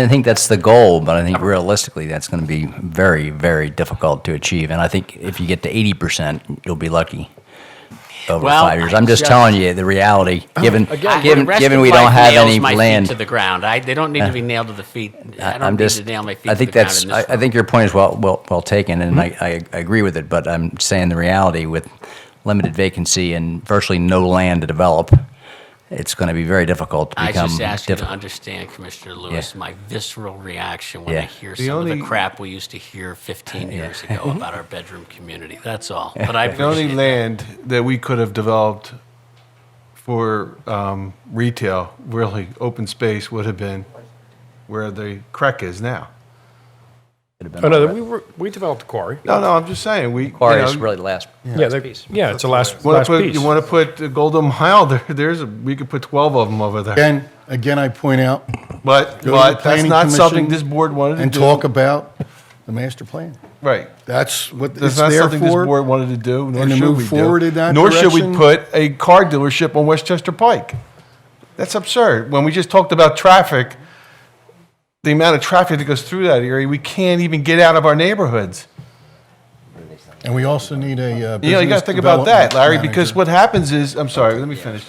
Speaker 9: think that's the goal, but I think realistically that's going to be very, very difficult to achieve. And I think if you get to 80%, you'll be lucky over
Speaker 1: Well,
Speaker 9: 5 years.
Speaker 1: I
Speaker 9: I'm just
Speaker 1: just-
Speaker 9: telling you the reality, given
Speaker 1: The
Speaker 9: given
Speaker 1: rest
Speaker 9: given
Speaker 1: of
Speaker 9: we
Speaker 1: life
Speaker 9: don't have
Speaker 1: nails
Speaker 9: any
Speaker 1: my
Speaker 9: land.
Speaker 1: feet to the ground. They don't need to be nailed to the feet. I don't
Speaker 9: I'm
Speaker 1: need
Speaker 9: just,
Speaker 1: to nail my feet
Speaker 9: I
Speaker 1: to
Speaker 9: think
Speaker 1: the ground
Speaker 9: that's,
Speaker 1: in this
Speaker 9: I think your point is well taken, and
Speaker 1: Mm-hmm.
Speaker 9: I agree with it, but I'm saying the reality with limited vacancy and virtually no land to develop, it's going to be very difficult to
Speaker 1: I
Speaker 9: become
Speaker 1: just ask you to
Speaker 9: difficult.
Speaker 1: understand, Commissioner Lewis,
Speaker 9: Yeah.
Speaker 1: my visceral reaction when
Speaker 9: Yeah.
Speaker 1: I hear
Speaker 8: The
Speaker 1: some of
Speaker 8: only-
Speaker 1: the crap we used to hear 15 years ago about our bedroom community. That's all. But I
Speaker 8: The only
Speaker 1: appreciate that.
Speaker 8: land that we could have developed for retail, really open space, would have been where the Crec is now.
Speaker 11: Oh, no, we developed a quarry.
Speaker 8: No, I'm just saying,
Speaker 9: Quarry is really the last
Speaker 11: Piece. Yeah, it's the last piece.
Speaker 8: You want to put the Golden Mile there? We could put 12 of them over there.
Speaker 2: Again, I point out,
Speaker 8: But
Speaker 2: go to the
Speaker 8: that's
Speaker 2: planning
Speaker 8: not something
Speaker 2: commission
Speaker 8: this board wanted to
Speaker 2: and
Speaker 8: do.
Speaker 2: talk about the master plan.
Speaker 8: Right.
Speaker 2: That's what
Speaker 8: That's
Speaker 2: it's
Speaker 8: not
Speaker 2: there
Speaker 8: something this
Speaker 2: for.
Speaker 8: board wanted to do, nor
Speaker 2: and to
Speaker 8: should
Speaker 2: move
Speaker 8: we
Speaker 2: forward
Speaker 8: do.
Speaker 2: in that
Speaker 8: Nor should we
Speaker 2: direction.
Speaker 8: put a car dealership on Westchester Pike. That's absurd. When we just talked about traffic, the amount of traffic that goes through that area, we can't even get out of our neighborhoods.
Speaker 2: And we also need a
Speaker 8: You know, you
Speaker 2: business
Speaker 8: got to think about that,
Speaker 2: development
Speaker 8: Larry, because
Speaker 2: manager.
Speaker 8: what happens is, I'm sorry, let me finish.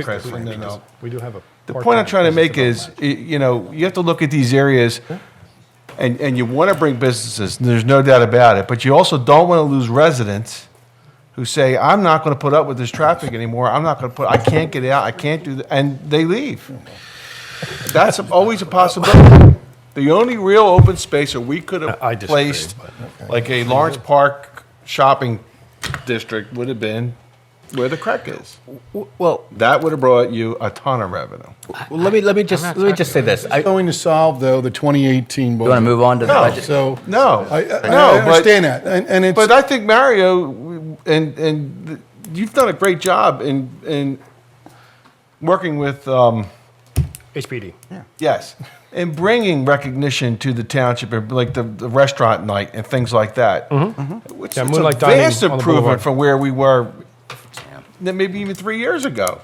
Speaker 8: Chris, and then I'll-
Speaker 11: We do have a.
Speaker 8: The point I'm trying to make is, you have to look at these areas, and you want to bring businesses, and there's no doubt about it, but you also don't want to lose residents who say, I'm not going to put up with this traffic anymore, I can't get out, I can't do that, and they leave. That's always a possibility. The only real open space that we could have
Speaker 11: I disagree,
Speaker 8: placed, like a Lawrence Park shopping district would have been where the crack is.
Speaker 7: Well,
Speaker 8: That would have brought you a ton of revenue.
Speaker 7: let me just say this.
Speaker 2: It's going to solve, though, the 2018 budget.
Speaker 9: You want to move on to the budget?
Speaker 2: So,
Speaker 8: No,
Speaker 2: I
Speaker 8: no,
Speaker 2: understand that, and it's,
Speaker 8: But I think Mario and you've done a great job in working with
Speaker 11: HPD.
Speaker 8: yes, in bringing recognition to the township, like the restaurant night and things like that. Which
Speaker 11: Yeah,
Speaker 8: is a
Speaker 11: moonlight dining
Speaker 8: vast
Speaker 11: on the
Speaker 8: improvement
Speaker 11: boulevard.
Speaker 8: from where we were, maybe even 3 years ago.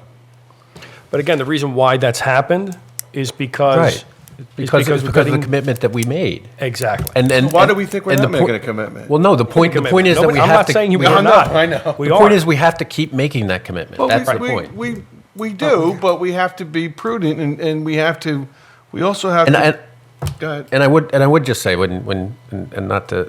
Speaker 11: But again, the reason why that's happened is because.
Speaker 7: Right.
Speaker 11: is
Speaker 7: Because
Speaker 11: we're
Speaker 7: of the
Speaker 11: getting-
Speaker 7: commitment that we made.
Speaker 11: Exactly.
Speaker 7: And
Speaker 8: Why do we think we're
Speaker 7: and
Speaker 8: not
Speaker 7: the po-
Speaker 8: making a commitment?
Speaker 7: Well, no, the point is that we
Speaker 11: Nobody- I'm
Speaker 7: have
Speaker 11: not
Speaker 7: to.
Speaker 11: saying you
Speaker 7: we
Speaker 11: are
Speaker 7: have-
Speaker 11: not.
Speaker 8: I know.
Speaker 11: We
Speaker 7: The
Speaker 11: are.
Speaker 7: point is we have to keep making that commitment.
Speaker 8: Well,
Speaker 7: That's the
Speaker 8: we,
Speaker 7: point.
Speaker 8: We do, but we have to be prudent, and we have to. We also have
Speaker 7: And
Speaker 8: to. Go ahead.
Speaker 7: And I would just say and not to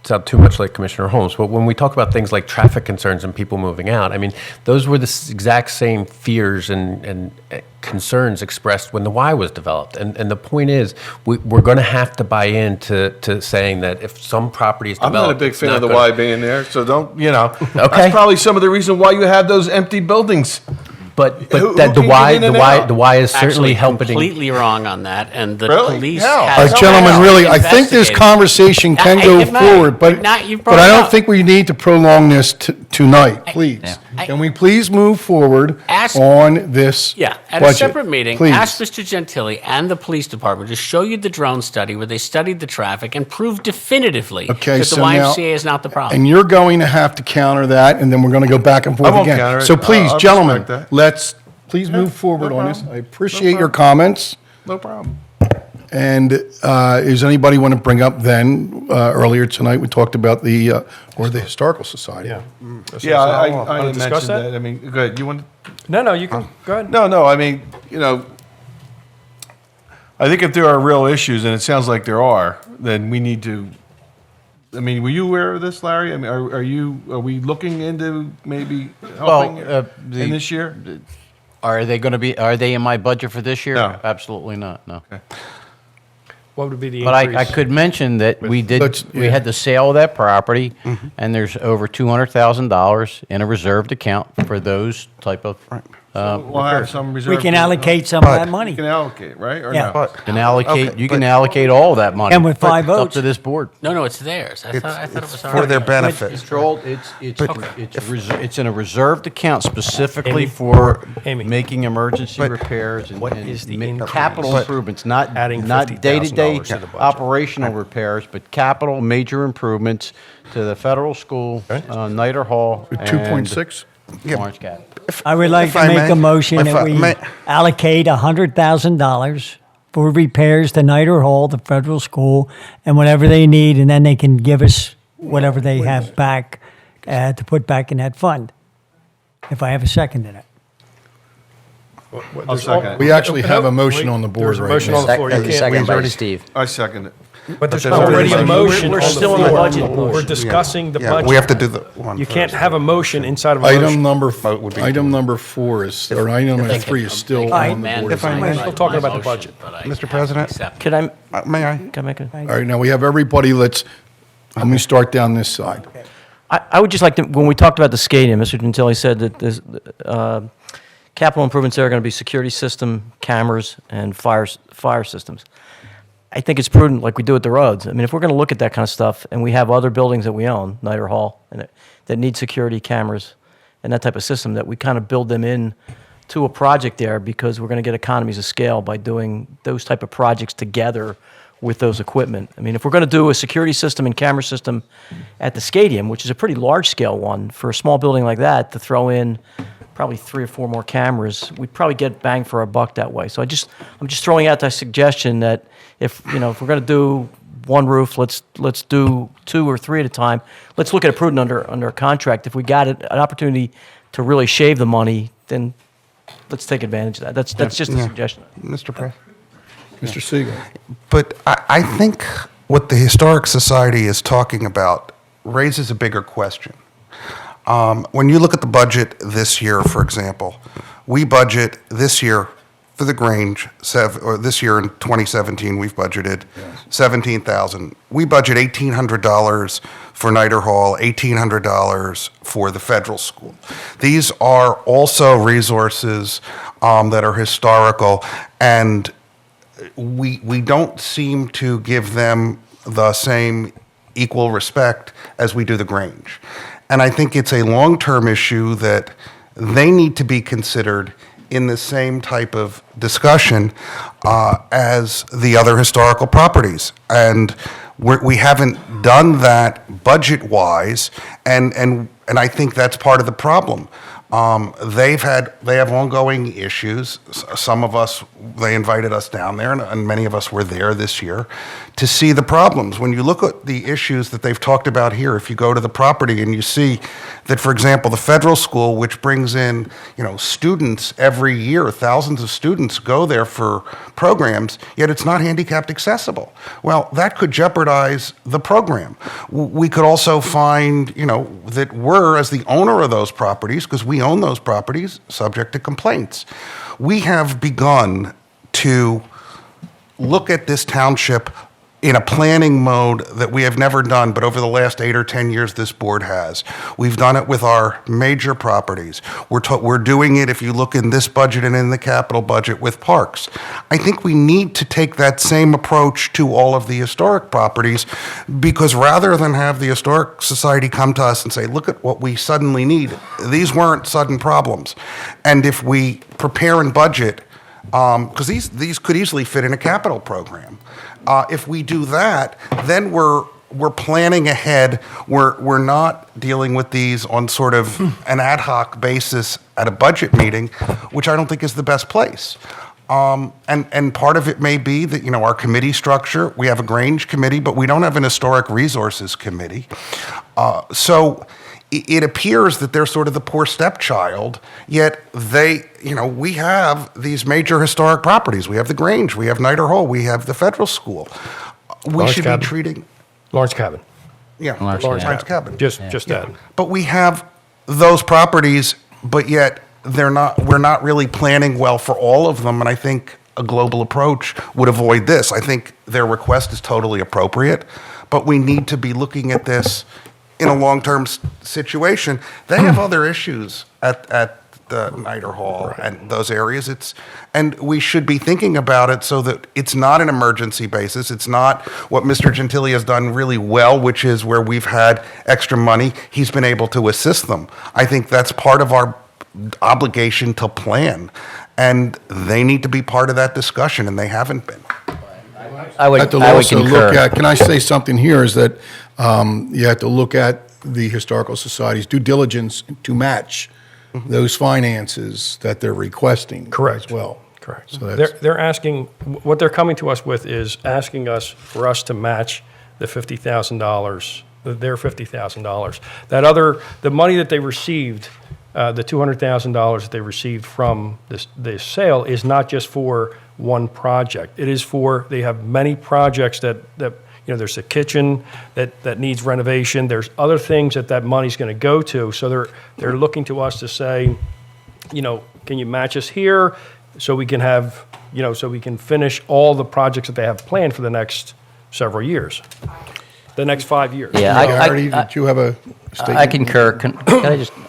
Speaker 7: sound too much like Commissioner Holmes, but when we talk about things like traffic concerns and people moving out, I mean, those were the exact same fears and concerns expressed when the Y was developed. And the point is, we're going to have to buy into saying that if some property is
Speaker 8: I'm
Speaker 7: developed,
Speaker 8: not a big
Speaker 7: it's
Speaker 8: fan
Speaker 7: not
Speaker 8: of the
Speaker 7: gonna-
Speaker 8: Y being there, so don't.
Speaker 7: Okay.
Speaker 8: That's probably some of the reason why you have those empty buildings.
Speaker 7: But
Speaker 8: Who
Speaker 7: that the
Speaker 8: can
Speaker 7: Y
Speaker 8: get in
Speaker 7: the
Speaker 8: and
Speaker 7: Y
Speaker 8: out?
Speaker 7: the Y is certainly
Speaker 1: Actually,
Speaker 7: helping.
Speaker 1: completely wrong on that, and the
Speaker 8: Really?
Speaker 1: police
Speaker 8: How?
Speaker 1: has
Speaker 2: gentlemen, really, I think this
Speaker 1: investigated.
Speaker 2: conversation can go
Speaker 1: It might.
Speaker 2: forward, but
Speaker 1: You brought
Speaker 2: I
Speaker 1: it
Speaker 2: don't
Speaker 1: up.
Speaker 2: think we need to prolong this tonight, please.
Speaker 1: I-
Speaker 2: Can we please move forward
Speaker 1: Ask-
Speaker 2: on this
Speaker 1: Yeah, at
Speaker 2: budget?
Speaker 1: a separate meeting,
Speaker 2: Please.
Speaker 1: ask Mr. Gentili and the police department to show you the drone study where they studied the traffic and proved definitively
Speaker 2: Okay,
Speaker 1: that the
Speaker 2: so now-
Speaker 1: YMCA is not the problem.
Speaker 2: And you're going to have to counter that, and then we're going to go back and forth
Speaker 8: I won't
Speaker 2: again.
Speaker 8: counter it.
Speaker 2: So please,
Speaker 8: I'll
Speaker 2: gentlemen,
Speaker 8: respect that.
Speaker 2: let's please move forward
Speaker 8: no
Speaker 2: on this.
Speaker 8: problem.
Speaker 2: I appreciate your comments.
Speaker 8: No problem.
Speaker 2: And does anybody want to bring up then, earlier tonight, we talked about the Historical Society.
Speaker 11: Yeah.
Speaker 8: Yeah, I
Speaker 11: Wanna
Speaker 8: mentioned
Speaker 11: discuss
Speaker 8: that. I mean, go ahead. You want?
Speaker 11: No, you can, go ahead.
Speaker 8: No. I mean, I think if there are real issues, and it sounds like there are, then we need to. I mean, were you aware of this, Larry? I mean, are we looking into maybe helping in this year?
Speaker 3: Are they in my budget for this year?
Speaker 8: No.
Speaker 3: Absolutely not, no.
Speaker 11: What would be the
Speaker 3: But
Speaker 11: increase?
Speaker 3: I could mention that we
Speaker 2: Let's-
Speaker 3: had the sale of that property, and there's over $200,000 in a reserved account for those type of,
Speaker 8: We'll have some reserve.
Speaker 4: We can allocate some of that
Speaker 8: You
Speaker 4: money.
Speaker 8: can allocate, right? Or
Speaker 4: Yeah.
Speaker 8: no?
Speaker 3: you can allocate all that money.
Speaker 4: And with 5
Speaker 3: It's up
Speaker 4: votes.
Speaker 3: to this board.
Speaker 1: No, it's theirs. I thought it was
Speaker 12: For
Speaker 1: already.
Speaker 12: their benefit.
Speaker 3: It's in a reserved account specifically
Speaker 11: Amy?
Speaker 3: for
Speaker 11: Amy.
Speaker 3: making emergency
Speaker 12: But
Speaker 3: repairs and
Speaker 11: is the
Speaker 3: ma-
Speaker 11: increase?
Speaker 3: capital
Speaker 12: But-
Speaker 3: improvements, not
Speaker 11: Adding
Speaker 3: not
Speaker 11: $50,000
Speaker 3: day-to-day
Speaker 11: to the budget.
Speaker 3: operational repairs, but capital major improvements to the federal school, Niter Hall, and
Speaker 2: 2.6?
Speaker 3: Orange Gap.
Speaker 4: I would like
Speaker 12: If
Speaker 4: to
Speaker 12: I
Speaker 4: make
Speaker 12: may,
Speaker 4: a motion
Speaker 12: if
Speaker 4: that
Speaker 12: I
Speaker 4: we
Speaker 12: may-
Speaker 4: allocate $100,000 for repairs to Niter Hall, the federal school, and whatever they need, and then they can give us whatever they have back to put back in that fund. If I have a second in it.
Speaker 8: I'll second it.
Speaker 2: We actually have a motion on the board
Speaker 11: There's a
Speaker 2: right
Speaker 11: motion
Speaker 2: now.
Speaker 11: on the floor. You can't-
Speaker 9: Second by
Speaker 8: already-
Speaker 9: Steve.
Speaker 8: I second it.
Speaker 11: But there's
Speaker 8: there's
Speaker 11: already a
Speaker 8: already-
Speaker 11: motion
Speaker 13: we're
Speaker 11: on the
Speaker 13: still in the
Speaker 11: floor.
Speaker 13: budget
Speaker 11: We're
Speaker 13: motion.
Speaker 11: discussing the
Speaker 12: Yeah,
Speaker 11: budget.
Speaker 12: we have to do the one.
Speaker 11: You can't
Speaker 12: first.
Speaker 11: have a motion inside of a
Speaker 2: Item
Speaker 11: motion.
Speaker 2: number,
Speaker 12: Vote would be-
Speaker 2: item number 4 is, or item number 3 is still on the board.
Speaker 12: If I may.
Speaker 11: We're still talking about the budget.
Speaker 12: Mr. President?
Speaker 13: Could I,
Speaker 12: May I?
Speaker 13: can I make a?
Speaker 2: All right, now we have everybody, let me start down this side.
Speaker 13: I would just like to, when we talked about the stadium, Mr. Gentili said that there's, capital improvements there are going to be security system, cameras, and fire systems. I think it's prudent, like we do at the roads. I mean, if we're going to look at that kind of stuff, and we have other buildings that we own, Niter Hall, and that need security cameras and that type of system, that we kind of build them in to a project there, because we're going to get economies of scale by doing those type of projects together with those equipment. I mean, if we're going to do a security system and camera system at the stadium, which is a pretty large-scale one, for a small building like that, to throw in probably 3 or 4 more cameras, we'd probably get bang for our buck that way. So I'm just throwing out that suggestion that if we're going to do one roof, let's do 2 or 3 at a time. Let's look at it prudent under a contract. If we got an opportunity to really shave the money, then let's take advantage of that. That's just a suggestion.
Speaker 12: Mr. President?
Speaker 2: Mr. Siegel.
Speaker 12: But I think what the Historic Society is talking about raises a bigger question. When you look at the budget this year, for example, we budget this year for the Grange, or this year in 2017, we've budgeted $17,000. We budget $1,800 for Nider Hall, $1,800 for the federal school. These are also resources that are historical, and we don't seem to give them the same equal respect as we do the Grange. And I think it's a long-term issue that they need to be considered in the same type of discussion as the other historical properties. And we haven't done that budget-wise, and I think that's part of the problem. They have ongoing issues. Some of us, they invited us down there, and many of us were there this year to see the problems. When you look at the issues that they've talked about here, if you go to the property and you see that, for example, the federal school, which brings in, students every year, thousands of students go there for programs, yet it's not handicapped accessible. Well, that could jeopardize the program. We could also find, that we're, as the owner of those properties, because we own those properties, subject to complaints. We have begun to look at this township in a planning mode that we have never done, but over the last 8 or 10 years, this board has. We've done it with our major properties. We're doing it, if you look in this budget and in the capital budget, with parks. I think we need to take that same approach to all of the historic properties, because rather than have the Historic Society come to us and say, look at what we suddenly need, these weren't sudden problems. And if we prepare and budget, because these could easily fit in a capital program. If we do that, then we're planning ahead. We're not dealing with these on sort of an ad hoc basis at a budget meeting, which I don't think is the best place. And part of it may be that, our committee structure, we have a Grange committee, but we don't have an historic resources committee. So it appears that they're sort of the poor stepchild, yet we have these major historic properties. We have the Grange, we have Nider Hall, we have the federal school. We
Speaker 11: Lawrence
Speaker 12: should
Speaker 11: Cabin.
Speaker 12: be treating,
Speaker 11: Lawrence Cabin.
Speaker 12: yeah,
Speaker 9: Lawrence
Speaker 12: Lawrence Cabin.
Speaker 11: Just that.
Speaker 12: But we have those properties, but yet we're not really planning well for all of them, and I think a global approach would avoid this. I think their request is totally appropriate, but we need to be looking at this in a long-term situation. They have other issues at the Nider Hall and those areas. And we should be thinking about it so that it's not an emergency basis. It's not what Mr. Gentili has done really well, which is where we've had extra money. He's been able to assist them. I think that's part of our obligation to plan. And they need to be part of that discussion, and they haven't been.
Speaker 9: I would
Speaker 2: have to
Speaker 9: I would
Speaker 2: also look
Speaker 9: concur.
Speaker 2: at, can I say something here, is that you have to look at the Historical Society's due diligence to match those finances that they're requesting
Speaker 11: Correct.
Speaker 2: as well.
Speaker 11: Correct.
Speaker 2: So that's,
Speaker 11: They're asking, what they're coming to us with is asking us, for us to match the $50,000, their $50,000. The money that they received, the $200,000 that they received from this sale is not just for one project. It is they have many projects that there's a kitchen that needs renovation. There's other things that money's going to go to. So they're looking to us to say, can you match us here so we can have, so we can finish all the projects that they have planned for the next several years, the next 5 years.
Speaker 9: Yeah,
Speaker 2: Artie, did you have a statement?
Speaker 9: I concur.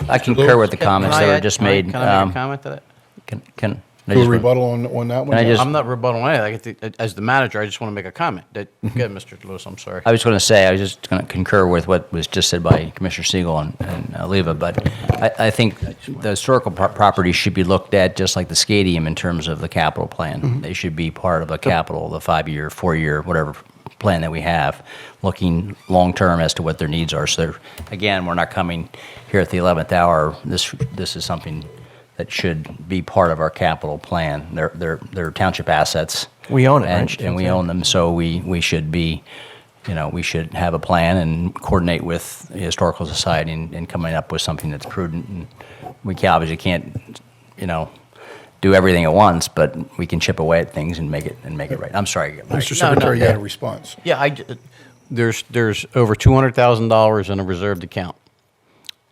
Speaker 9: I concur with the comments that were just made.
Speaker 3: Can I make a comment to that?
Speaker 9: Can I
Speaker 2: Do a
Speaker 9: just-
Speaker 2: rebuttal on that one?
Speaker 9: Can I just-
Speaker 3: I'm not rebutting anything. As the manager, I just want to make a comment. Go ahead, Mr. Lewis, I'm sorry.
Speaker 9: I was going to say, I was just going to concur with what was just said by Commissioner Siegel and Leva, but I think the historical properties should be looked at just like the stadium in terms of the capital plan. They should be part of the capital, the 5-year, 4-year, whatever plan that we have, looking long-term as to what their needs are. So, again, we're not coming here at the 11th hour. This is something that should be part of our capital plan. They're township assets.
Speaker 13: We own it,
Speaker 9: and,
Speaker 13: right?
Speaker 9: and we own them, so we should be, we should have a plan and coordinate with the Historical Society and coming up with something that's prudent. And we obviously can't, do everything at once, but we can chip away at things and make it right. I'm sorry.
Speaker 2: Mr. Secretary, you had a response.
Speaker 3: Yeah, there's over $200,000 in a reserved account.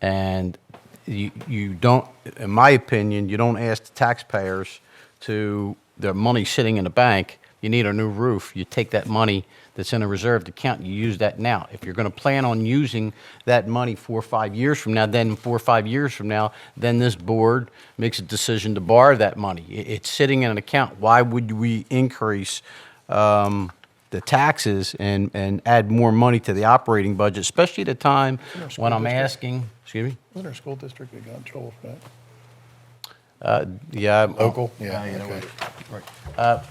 Speaker 3: And you don't, in my opinion, you don't ask the taxpayers to, their money sitting in the bank, you need a new roof, you take that money that's in a reserved account, you use that now. If you're going to plan on using that money 4 or 5 years from now, then 4 or 5 years from now, then this board makes a decision to borrow that money. It's sitting in an account. Why would we increase the taxes and add more money to the operating budget, especially at a time when I'm asking, excuse me?
Speaker 2: Wasn't our school district that got in trouble for that?
Speaker 3: Yeah.
Speaker 2: Local? Yeah, okay.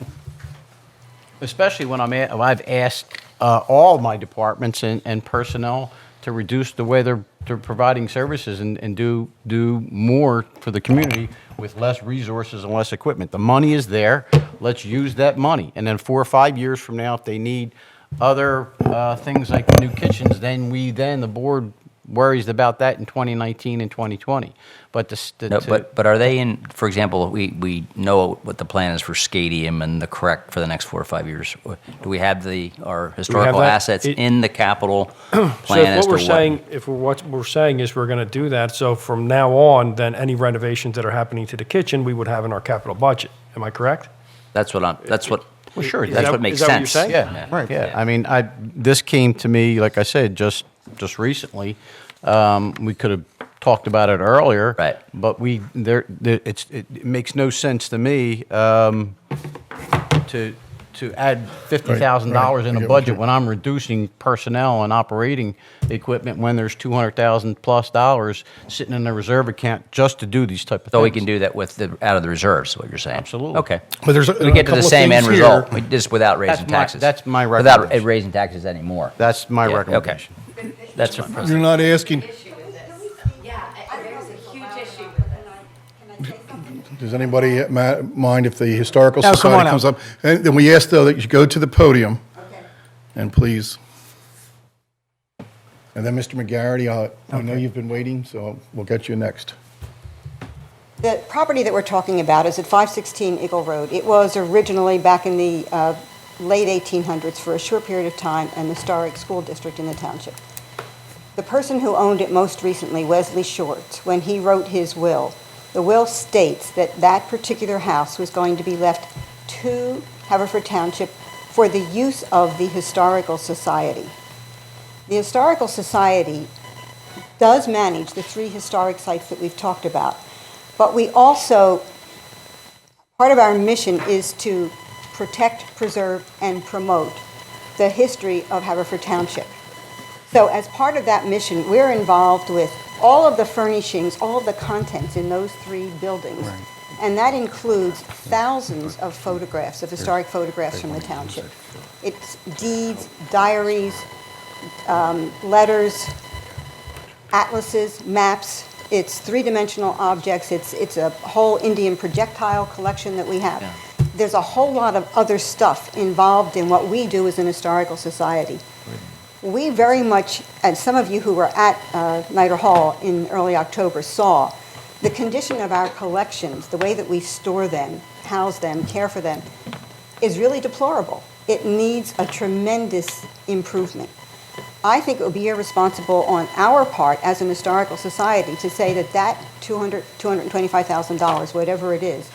Speaker 3: Especially when I've asked all my departments and personnel to reduce the way they're providing services and do more for the community with less resources and less equipment. The money is there. Let's use that money. And then 4 or 5 years from now, if they need other things like new kitchens, then the board worries about that in 2019 and 2020. But
Speaker 9: No, but are they in, for example, we know what the plan is for Scadium and the correct for the next 4 or 5 years. Do we have our historical
Speaker 11: that?
Speaker 9: assets in the capital
Speaker 11: So
Speaker 9: plan
Speaker 11: if
Speaker 9: as
Speaker 11: what
Speaker 9: to
Speaker 11: we're saying, what we're saying is we're going to do that, so from now on, then any renovations that are happening to the kitchen, we would have in our capital budget. Am I correct?
Speaker 9: That's what,
Speaker 3: Well, sure.
Speaker 9: that's what makes
Speaker 11: is that what you're
Speaker 9: sense.
Speaker 11: saying?
Speaker 3: Yeah,
Speaker 2: Right.
Speaker 3: Yeah, I mean, this came to me, like I said, just recently. We could have talked about it earlier.
Speaker 9: Right.
Speaker 3: But it makes no sense to me to add $50,000 in
Speaker 2: I
Speaker 3: a
Speaker 2: get what
Speaker 3: budget
Speaker 2: you're-
Speaker 3: when I'm reducing personnel and operating equipment when there's $200,000 plus sitting in a reserve account just to do these type of things.
Speaker 9: So we can do that out of the reserves, is what you're saying?
Speaker 3: Absolutely.
Speaker 9: Okay.
Speaker 2: But there's
Speaker 9: We get to the same end result, just without raising
Speaker 3: That's my-
Speaker 9: taxes.
Speaker 3: that's my
Speaker 9: Without
Speaker 3: recommendation.
Speaker 9: raising taxes anymore.
Speaker 3: That's my
Speaker 9: Yeah,
Speaker 3: recommendation.
Speaker 9: Okay. That's fine.
Speaker 2: You're not asking,
Speaker 14: Yeah, there's a huge issue with it.
Speaker 2: does anybody mind if the Historical
Speaker 4: No, come
Speaker 2: Society
Speaker 4: on
Speaker 2: comes
Speaker 4: up.
Speaker 2: up? And then we ask, though, that you go to the podium. And please. And then, Mr. McGarity, I know you've been waiting, so we'll get you next.
Speaker 6: The property that we're talking about is at 516 Eagle Road. It was originally, back in the late 1800s, for a short period of time, an historic school district in the township. The person who owned it most recently, Wesley Short, when he wrote his will, the will states that that particular house was going to be left to Haverford Township for the use of the Historical Society. The Historical Society does manage the 3 historic sites that we've talked about, but we also, part of our mission is to protect, preserve, and promote the history of Haverford Township. So as part of that mission, we're involved with all of the furnishings, all of the contents in those 3 buildings. Right. And that includes thousands of photographs, of historic photographs from the township. It's deeds, diaries, letters, atlases, maps. It's 3-dimensional objects. It's a whole Indian projectile collection that we have. Yeah. There's a whole lot of other stuff involved in what we do as an historical society. We very much, and some of you who were at Nider Hall in early October saw, the condition of our collections, the way that we store them, house them, care for them, is really deplorable. It needs a tremendous improvement. I think it would be irresponsible on our part as an historical society to say that $225,000, whatever it is,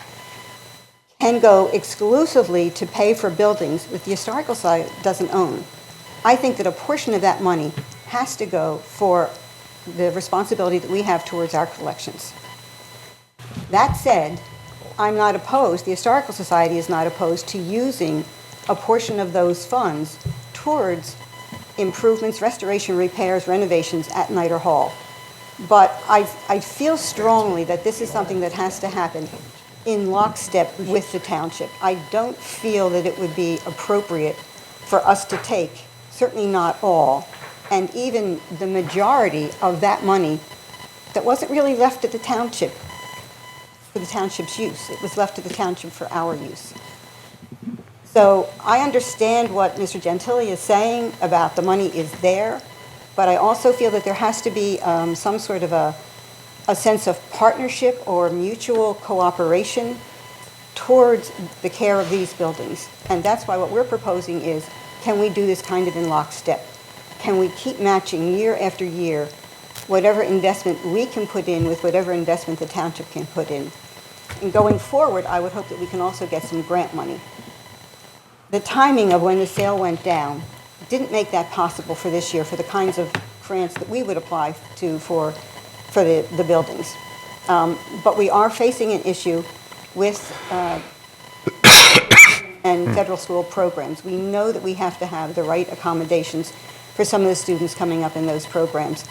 Speaker 6: can go exclusively to pay for buildings that the Historical Society doesn't own. I think that a portion of that money has to go for the responsibility that we have towards our collections. That said, I'm not opposed, the Historical Society is not opposed to using a portion of those funds towards improvements, restoration, repairs, renovations at Nider Hall. But I feel strongly that this is something that has to happen in lockstep with the township. I don't feel that it would be appropriate for us to take, certainly not all, and even the majority of that money that wasn't really left at the township for the township's use. It was left to the township for our use. So I understand what Mr. Gentili is saying about the money is there, but I also feel that there has to be some sort of a sense of partnership or mutual cooperation towards the care of these buildings. And that's why what we're proposing is, can we do this kind of in lockstep? Can we keep matching year after year whatever investment we can put in with whatever investment the township can put in? And going forward, I would hope that we can also get some grant money. the timing of when the sale went down didn't make that possible for this year for the kinds of grants that we would apply to for the buildings. But we are facing an issue with and federal school programs. We know that we have to have the right accommodations for some of the students coming up in those programs.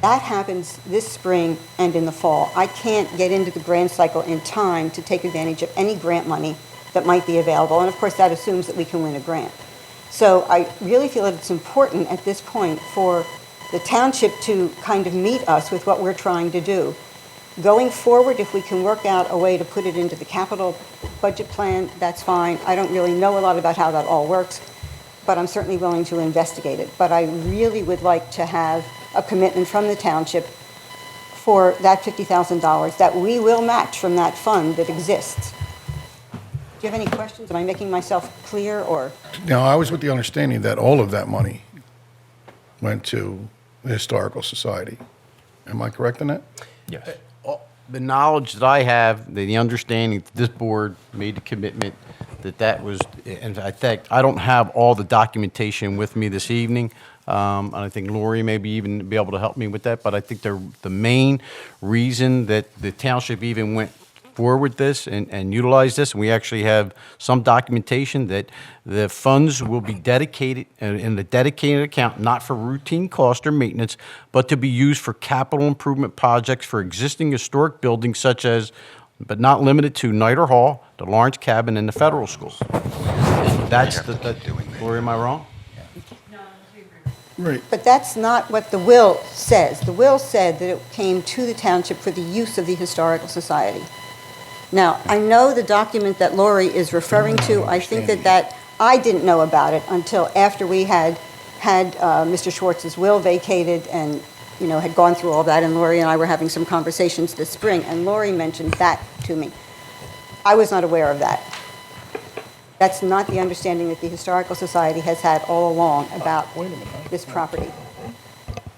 Speaker 6: That happens this spring and in the fall. I can't get into the grant cycle in time to take advantage of any grant money that might be available. And of course, that assumes that we can win a grant. So I really feel that it's important at this point for the township to kind of meet us with what we're trying to do. Going forward, if we can work out a way to put it into the capital budget plan, that's fine. I don't really know a lot about how that all works, but I'm certainly willing to investigate it. But I really would like to have a commitment from the township for that $50,000 that we will match from that fund that exists. Do you have any questions? Am I making myself clear, or?
Speaker 2: Now, I was with the understanding that all of that money went to the Historical Society. Am I correct in that?
Speaker 11: Yes.
Speaker 3: The knowledge that I have, the understanding that this board made the commitment that was, in fact, I don't have all the documentation with me this evening, and I think Lori maybe even be able to help me with that, but I think the main reason that the township even went forward this and utilize this, and we actually have some documentation that the funds will be dedicated in a dedicated account, not for routine cost or maintenance, but to be used for capital improvement projects for existing historic buildings such as, but not limited to, Nider Hall, the Lawrence Cabin, and the Federal School. That's Lori, am I wrong?
Speaker 2: Right.
Speaker 6: But that's not what the will says. The will said that it came to the township for the use of the Historical Society. Now, I know the document that Lori is referring to. I think that I didn't know about it until after we had Mr. Schwartz's will vacated and, had gone through all that, and Lori and I were having some conversations this spring, and Lori mentioned that to me. I was not aware of that. That's not the understanding that the Historical Society has had all along about this property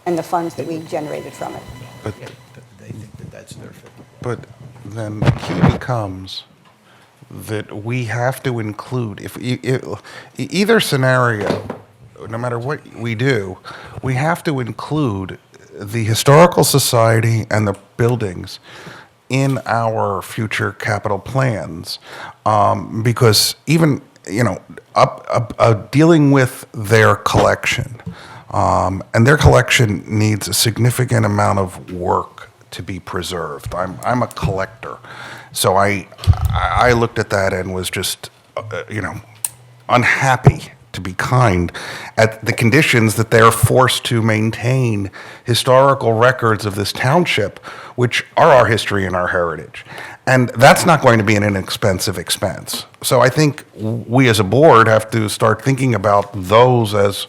Speaker 6: and the funds that we generated from it.
Speaker 12: They think that that's their fault. But then the key becomes that we have to include, if either scenario, no matter what we do, we have to include the Historical Society and the buildings in our future capital plans, because even, dealing with their collection, and their collection needs a significant amount of work to be preserved. I'm a collector, so I looked at that and was just, unhappy, to be kind, at the conditions that they're forced to maintain historical records of this township, which are our history and our heritage. And that's not going to be an inexpensive expense. So I think we as a board have to start thinking about those as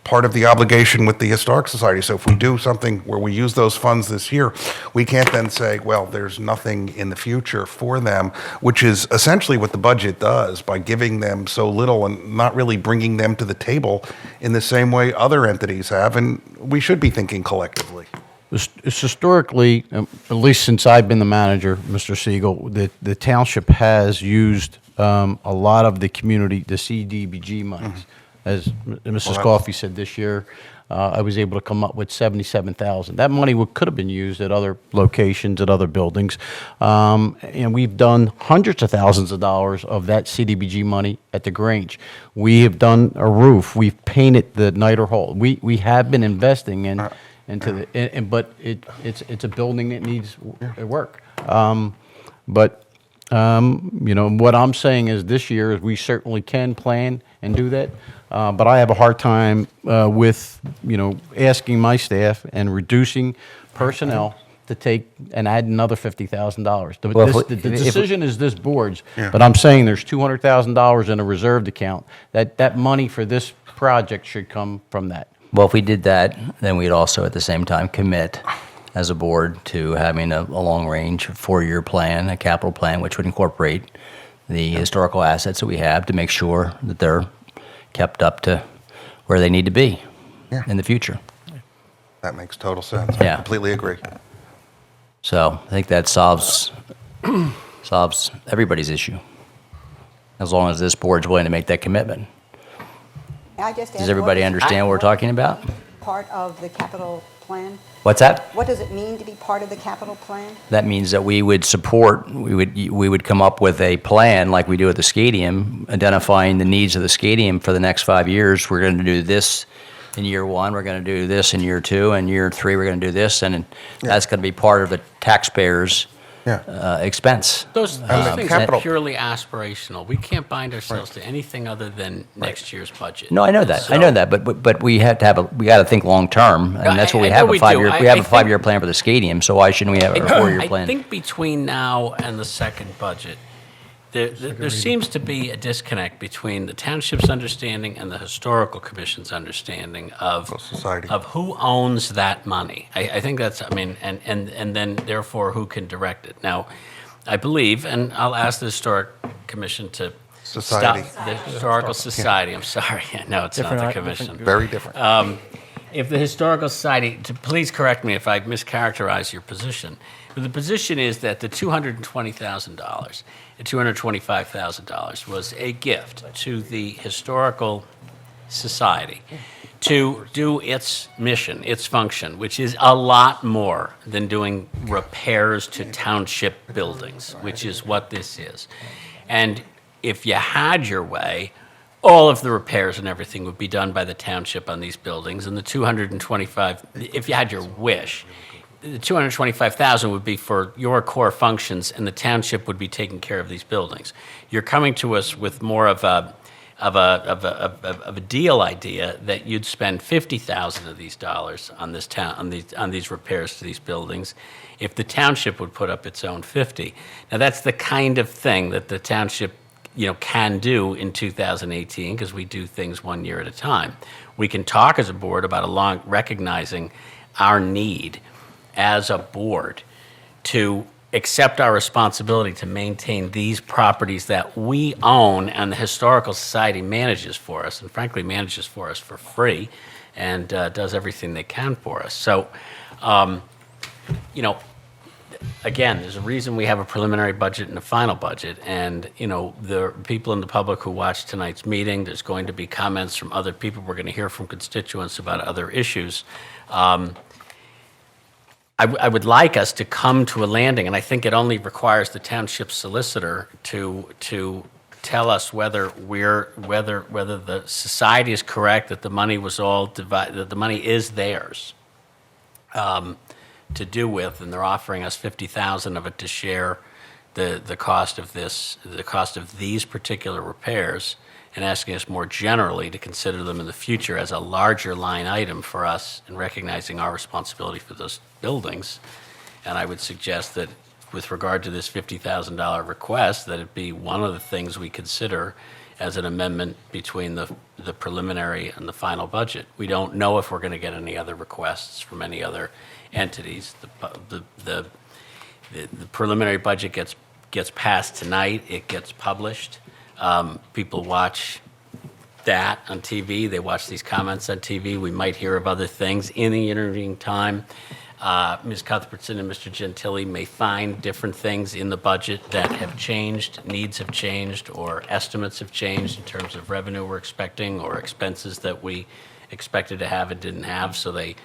Speaker 12: part of the obligation with the Historic Society. So if we do something where we use those funds this year, we can't then say, well, there's nothing in the future for them, which is essentially what the budget does by giving them so little and not really bringing them to the table in the same way other entities have. And we should be thinking collectively.
Speaker 3: It's historically, at least since I've been the manager, Mr. Siegel, the township has used a lot of the community, the CDBG monies. Mm-hmm. As Mrs. Coffey said, this year, I was able to come up with $77,000. That money could have been used at other locations, at other buildings. And we've done hundreds of thousands of dollars of that CDBG money at the Grange. We have done a roof. We've painted the Nider Hall. We have been investing into the, but it's a building that needs work. What I'm saying is this year, we certainly can plan and do that. But I have a hard time with, asking my staff and reducing personnel to take and add another $50,000.
Speaker 9: Well,
Speaker 3: The decision is this board's, but I'm saying there's $200,000 in a reserved account. That money for this project should come from that.
Speaker 9: Well, if we did that, then we'd also at the same time commit as a board to having a long-range 4-year plan, a capital plan, which would incorporate the historical assets that we have to make sure that they're kept up to where they need to be in the future.
Speaker 12: That makes total sense.
Speaker 9: Yeah.
Speaker 12: I completely agree.
Speaker 9: So I think that solves everybody's issue. as long as this board's willing to make that commitment.
Speaker 6: I just
Speaker 9: Does
Speaker 6: asked,
Speaker 9: everybody
Speaker 6: what is
Speaker 9: understand what we're talking about?
Speaker 6: part of the capital plan?
Speaker 9: What's that?
Speaker 6: What does it mean to be part of the capital plan?
Speaker 9: That means that we would support, we would come up with a plan like we do at the stadium, identifying the needs of the stadium for the next 5 years. We're going to do this in year one, we're going to do this in year two, and year three, we're going to do this, and that's going to be part of the taxpayers' expense.
Speaker 1: Those
Speaker 12: the
Speaker 1: things
Speaker 12: capital-
Speaker 1: are purely aspirational. We can't bind ourselves to anything other than next year's budget.
Speaker 9: No, I know that. I know that, but we have to have we got to think long term, and that's what we
Speaker 1: I
Speaker 9: have
Speaker 1: know
Speaker 9: a
Speaker 1: we
Speaker 9: 5
Speaker 1: do.
Speaker 9: year.
Speaker 1: I-
Speaker 9: We have
Speaker 1: I
Speaker 9: a
Speaker 1: think-
Speaker 9: 5 year plan for the stadium, so why shouldn't we have a 4-year plan?
Speaker 1: I think between now and the second budget, there seems to be a disconnect between the township's understanding and the historical commission's understanding of
Speaker 12: society.
Speaker 1: of who owns that money. I think that's, I mean, and then therefore who can direct it. Now, I believe, and I'll ask the historic commission to
Speaker 12: Society.
Speaker 1: stop the historical society. I'm sorry, no, it's not the
Speaker 13: Different-
Speaker 1: commission.
Speaker 12: Very different.
Speaker 1: If the Historical Society, please correct me if I mischaracterize your position, but the position is that the $220,000 and $225,000 was a gift to the Historical Society to do its mission, its function, which is a lot more than doing repairs to township buildings, which is what this is. And if you had your way, all of the repairs and everything would be done by the township on these buildings, and the 225, if you had your wish, the 225,000 would be for your core functions, and the township would be taking care of these buildings. You're coming to us with more of a deal idea that you'd spend 50,000 of these dollars on this on these repairs to these buildings, if the township would put up its own 50. Now that's the kind of thing that the township can do in 2018 because we do things 1 year at a time. We can talk as a board about recognizing our need as a board to accept our responsibility to maintain these properties that we own and the Historical Society manages for us, and frankly manages for us for free and does everything they can for us. So, again, there's a reason we have a preliminary budget and a final budget, and the people in the public who watch tonight's meeting, there's going to be comments from other people. We're going to hear from constituents about other issues. I would like us to come to a landing, and I think it only requires the township solicitor to tell us whether the society is correct that the money was all divided, that the money is theirs to do with, and they're offering us 50,000 of it to share the cost of these particular repairs, and asking us more generally to consider them in the future as a larger line item for us in recognizing our responsibility for those buildings. And I would suggest that with regard to this $50,000 request, that it be one of the things we consider as an amendment between the preliminary and the final budget. We don't know if we're going to get any other requests from any other entities. The preliminary budget gets passed tonight. It gets published. People watch that on TV. They watch these comments on TV. We might hear of other things in the intervening time. Ms. Cuthbertson and Mr. Gentili may find different things in the budget that have changed, needs have changed, or estimates have changed in terms of revenue we're expecting or expenses that we expected to have and didn't have. So they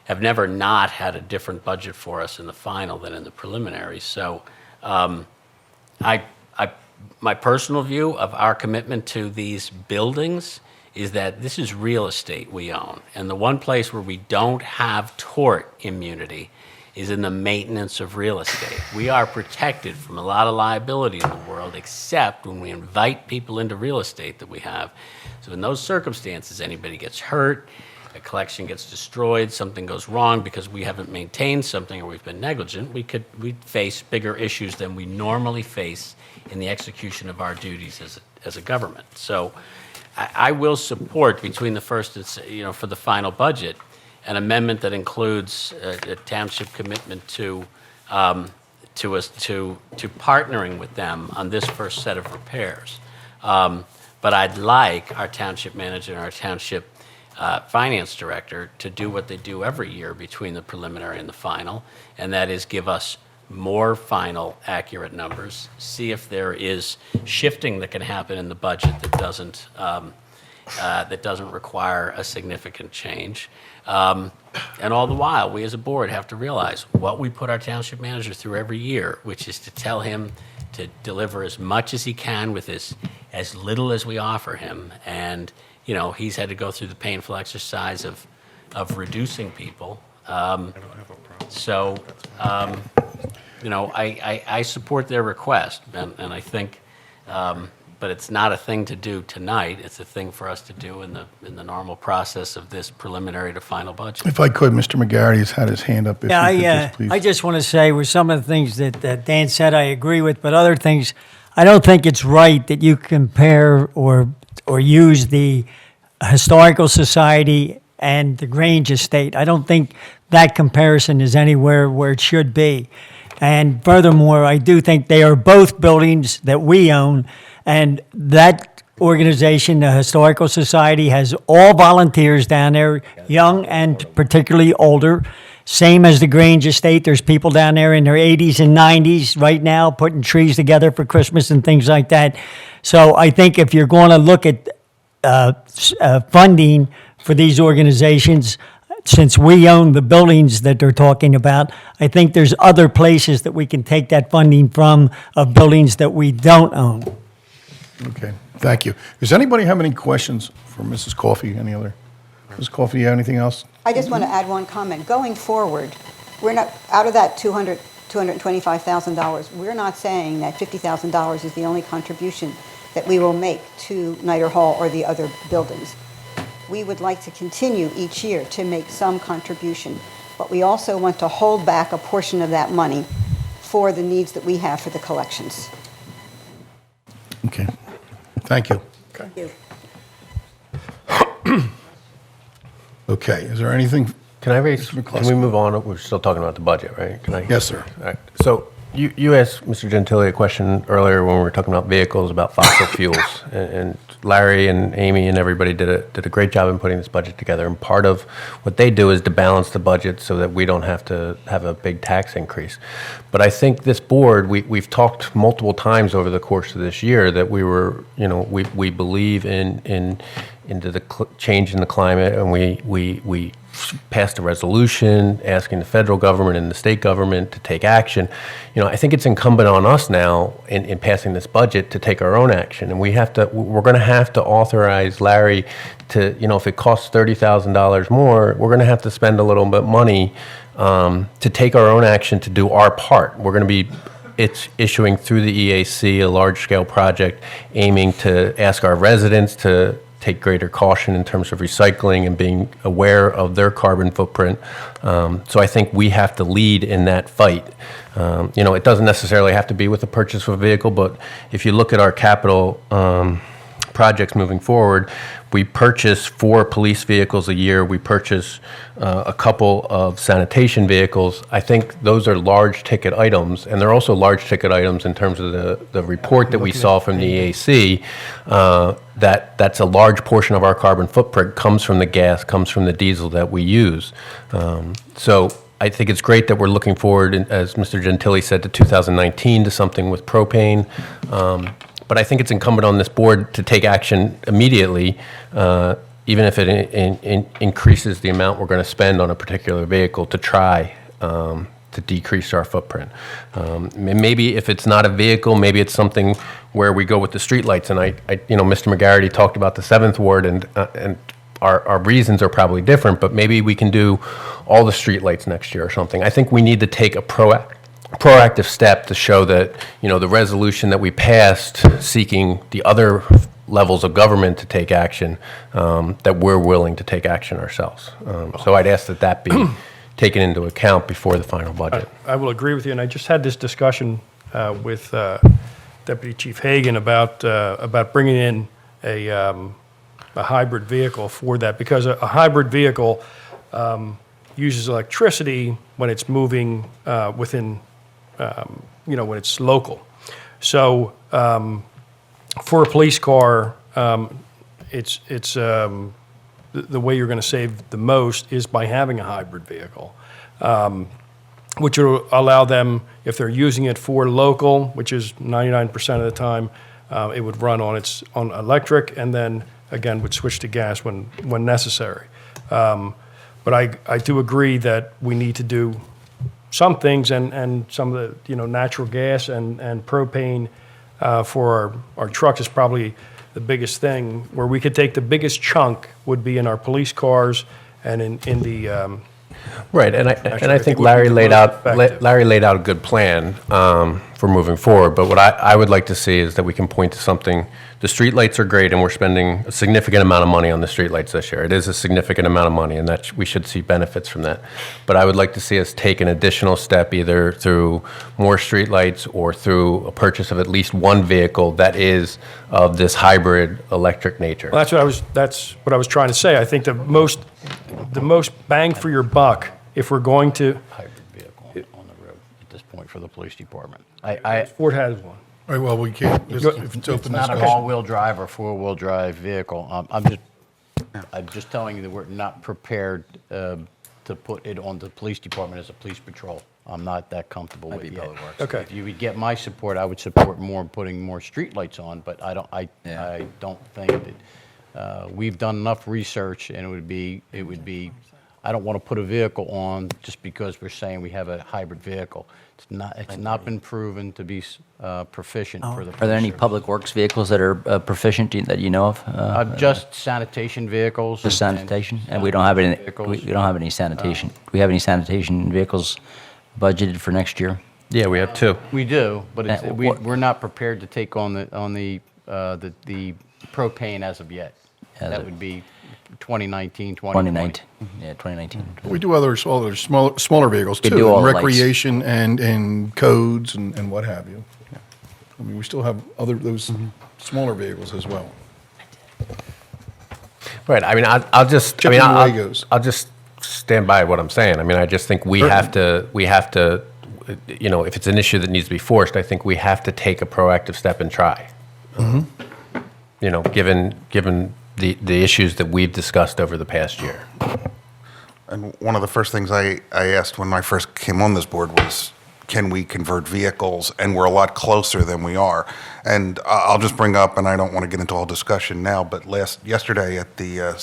Speaker 1: have never not had a different budget for us in the final than in the preliminary. So my personal view of our commitment to these buildings is that this is real estate we own. And the one place where we don't have tort immunity is in the maintenance of real estate. We are protected from a lot of liability in the world, except when we invite people into real estate that we have. So in those circumstances, anybody gets hurt, a collection gets destroyed, something goes wrong because we haven't maintained something or we've been negligent, we'd face bigger issues than we normally face in the execution of our duties as a government. So I will support between the first and, for the final budget, an amendment that includes a township commitment to partnering with them on this first set of repairs. But I'd like our township manager and our township finance director to do what they do every year between the preliminary and the final, and that is give us more final, accurate numbers, see if there is shifting that can happen in the budget that doesn't require a significant change. And all the while, we as a board have to realize what we put our township manager through every year, which is to tell him to deliver as much as he can with as little as we offer him. And, you know, he's had to go through the painful exercise of reducing people. You know, I support their request, and I think, but it's not a thing to do tonight. It's a thing for us to do in the normal process of this preliminary to final budget.
Speaker 2: If I could, Mr. McGarity has had his hand up. If
Speaker 4: Yeah,
Speaker 2: you could just please.
Speaker 4: I just want to say with some of the things that Dan said, I agree with, but other things, I don't think it's right that you compare or use the Historical Society and the Grange Estate. I don't think that comparison is anywhere where it should be. And furthermore, I do think they are both buildings that we own, and that organization, the Historical Society, has all volunteers down there, young and particularly older. Same as the Grange Estate. There's people down there in their 80s and 90s right now putting trees together for Christmas and things like that. So I think if you're going to look at funding for these organizations, since we own the buildings that they're talking about, I think there's other places that we can take that funding from of buildings that we don't own.
Speaker 2: Okay, thank you. Does anybody have any questions for Mrs. Coffey? Any other? Mrs. Coffey, you have anything else?
Speaker 6: I just want to add one comment. Going forward, we're not, out of that $225,000, we're not saying that $50,000 is the only contribution that we will make to Nider Hall or the other buildings. We would like to continue each year to make some contribution, but we also want to hold back a portion of that money for the needs that we have for the collections.
Speaker 2: Okay, thank you.
Speaker 6: Thank you.
Speaker 2: Okay, is there anything?
Speaker 7: Can I raise,
Speaker 2: Mr.
Speaker 7: can we move on? We're still talking about the budget, right? Can I?
Speaker 2: Yes, sir.
Speaker 7: All right. So you asked Mr. Gentile a question earlier when we were talking about vehicles, about fossil fuels. And Larry and Amy and everybody did a great job in putting this budget together. And part of what they do is to balance the budget so that we don't have to have a big tax increase. But I think this board, we've talked multiple times over the course of this year that we were, you know, we believe into the change in the climate, and we passed a resolution asking the federal government and the state government to take action. You know, I think it's incumbent on us now in passing this budget to take our own action, and we're going to have to authorize Larry to, you know, if it costs $30,000 more, we're going to have to spend a little bit of money to take our own action to do our part. We're going to be issuing through the EAC a large-scale project aiming to ask our residents to take greater caution in terms of recycling and being aware of their carbon footprint. So I think we have to lead in that fight. You know, it doesn't necessarily have to be with the purchase of a vehicle, but if you look at our capital projects moving forward, we purchase 4 police vehicles a year. We purchase a couple of sanitation vehicles. I think those are large ticket items, and they're also large ticket items in terms of the report that we saw from the EAC, that's a large portion of our carbon footprint comes from the gas, comes from the diesel that we use. So I think it's great that we're looking forward, as Mr. Gentile said, to 2019 to something with propane. But I think it's incumbent on this board to take action immediately, even if it increases the amount we're going to spend on a particular vehicle to try to decrease our footprint. Maybe if it's not a vehicle, maybe it's something where we go with the streetlights. And I you know, Mr. McGarity talked about the 7th Ward, and our reasons are probably different, but maybe we can do all the streetlights next year or something. I think we need to take a proactive step to show that, you know, the resolution that we passed seeking the other levels of government to take action, that we're willing to take action ourselves. So I'd ask that be taken into account before the final budget.
Speaker 11: I will agree with you, and I just had this discussion with Deputy Chief Hagan about bringing in a hybrid vehicle for that, because a hybrid vehicle uses electricity when it's moving within, you know, when it's local. So for a police car, it's the way you're going to save the most is by having a hybrid vehicle. which will allow them, if they're using it for local, which is 99% of the time, it would run on electric, and then again would switch to gas when necessary. But I do agree that we need to do some things, and some of the natural gas and propane for our trucks is probably the biggest thing. Where we could take the biggest chunk would be in our police cars and in the.
Speaker 7: Right, and I think
Speaker 11: would be
Speaker 7: Larry
Speaker 11: the
Speaker 7: laid
Speaker 11: most
Speaker 7: out
Speaker 11: effective.
Speaker 7: Larry laid out a good plan for moving forward. But what I would like to see is that we can point to something. The streetlights are great, and we're spending a significant amount of money on the streetlights this year. It is a significant amount of money, and that we should see benefits from that. But I would like to see us take an additional step, either through more streetlights or through a purchase of at least one vehicle that is of this hybrid electric nature.
Speaker 11: Well, that's what I was trying to say. I think the most bang for your buck, if we're going to.
Speaker 3: Hybrid vehicle on the road at this point for the police department.
Speaker 11: Ford has one.
Speaker 2: All right, well, we can't, if it's
Speaker 3: It's
Speaker 2: open
Speaker 3: not an
Speaker 2: discussion.
Speaker 3: all-wheel drive or four-wheel drive vehicle. I'm just telling you that we're not prepared to put it on the police department as a police patrol. I'm not that comfortable with it yet.
Speaker 11: Okay.
Speaker 3: If you would get my support, I would support more putting more streetlights on, but I don't think that, we've done enough research, and it would be, I don't want to put a vehicle on just because we're saying we have a hybrid vehicle. It's not been proven to be proficient for the police
Speaker 9: Are there any
Speaker 3: service.
Speaker 9: public works vehicles that are proficient that you know of?
Speaker 3: Just sanitation vehicles.
Speaker 9: Just
Speaker 3: and-
Speaker 9: sanitation, and we don't have any.
Speaker 3: vehicles.
Speaker 9: We don't have any sanitation. Do we have any sanitation vehicles budgeted for next year?
Speaker 7: Yeah, we have two.
Speaker 3: We do, but it's,
Speaker 9: what-
Speaker 3: we're not prepared to take on the propane as of yet. That would be 2019, 2020.
Speaker 9: 2019. Yeah, 2019.
Speaker 2: We do other smaller vehicles
Speaker 9: We
Speaker 2: too,
Speaker 9: do all
Speaker 2: in
Speaker 9: the lights.
Speaker 2: recreation and codes and what have you. I mean, we still have those smaller vehicles as well.
Speaker 7: Right. I mean, I'll just.
Speaker 2: Chipping
Speaker 7: I'll just stand by what I'm saying. I mean, I just think we have to. If it's an issue that needs to be forced, I think we have to take a proactive step and try. Given the issues that we've discussed over the past year.
Speaker 12: And one of the first things I asked when I first came on this board was, can we convert vehicles? And we're a lot closer than we are. And I'll just bring up, and I don't want to get into all discussion now, but yesterday at the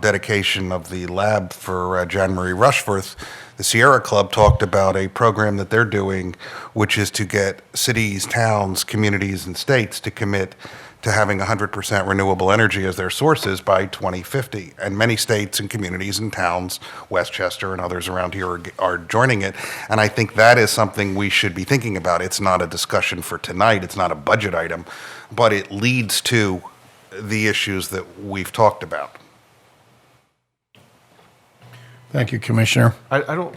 Speaker 12: dedication of the lab for John Marie Rushforth, the Sierra Club talked about a program that they're doing, which is to get cities, towns, communities, and states to commit to having 100% renewable energy as their sources by 2050. And many states and communities and towns, Westchester and others around here, are joining it. And I think that is something we should be thinking about. It's not a discussion for tonight, it's not a budget item, but it leads to the issues that we've talked about.
Speaker 2: Thank you, Commissioner.
Speaker 8: I don't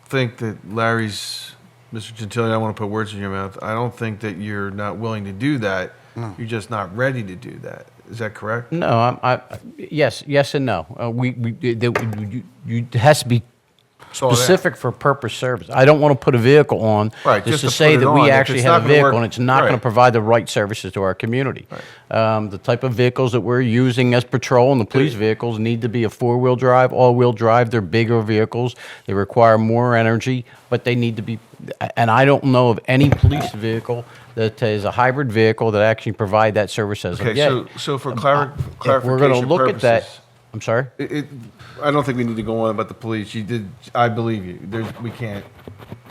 Speaker 8: think that Larry's, Mr. Gentili, I don't want to put words in your mouth. I don't think that you're not willing to do that.
Speaker 12: No.
Speaker 8: You're just not ready to do that. Is that correct?
Speaker 3: No, yes and no. It has to be
Speaker 8: So that-
Speaker 3: specific for purpose service. I don't want to put a vehicle on
Speaker 8: Right,
Speaker 3: just
Speaker 8: just
Speaker 3: to
Speaker 8: to
Speaker 3: say
Speaker 8: put it
Speaker 3: that
Speaker 8: on.
Speaker 3: we
Speaker 8: If
Speaker 3: actually
Speaker 8: it's
Speaker 3: have
Speaker 8: not
Speaker 3: a
Speaker 8: gonna
Speaker 3: vehicle
Speaker 8: work-
Speaker 3: and it's not going
Speaker 8: right.
Speaker 3: to provide the right services to our community. The type of vehicles that we're using as patrol and the police vehicles need to be a four-wheel drive, all-wheel drive. They're bigger vehicles. They require more energy, but they need to be, and I don't know of any police vehicle that is a hybrid vehicle that actually provide that service as of
Speaker 8: Okay,
Speaker 3: yet.
Speaker 8: so for
Speaker 3: If we're
Speaker 8: clarification
Speaker 3: going to look at that,
Speaker 8: purposes,
Speaker 3: I'm sorry?
Speaker 8: I don't think we need to go on about the police. I believe you.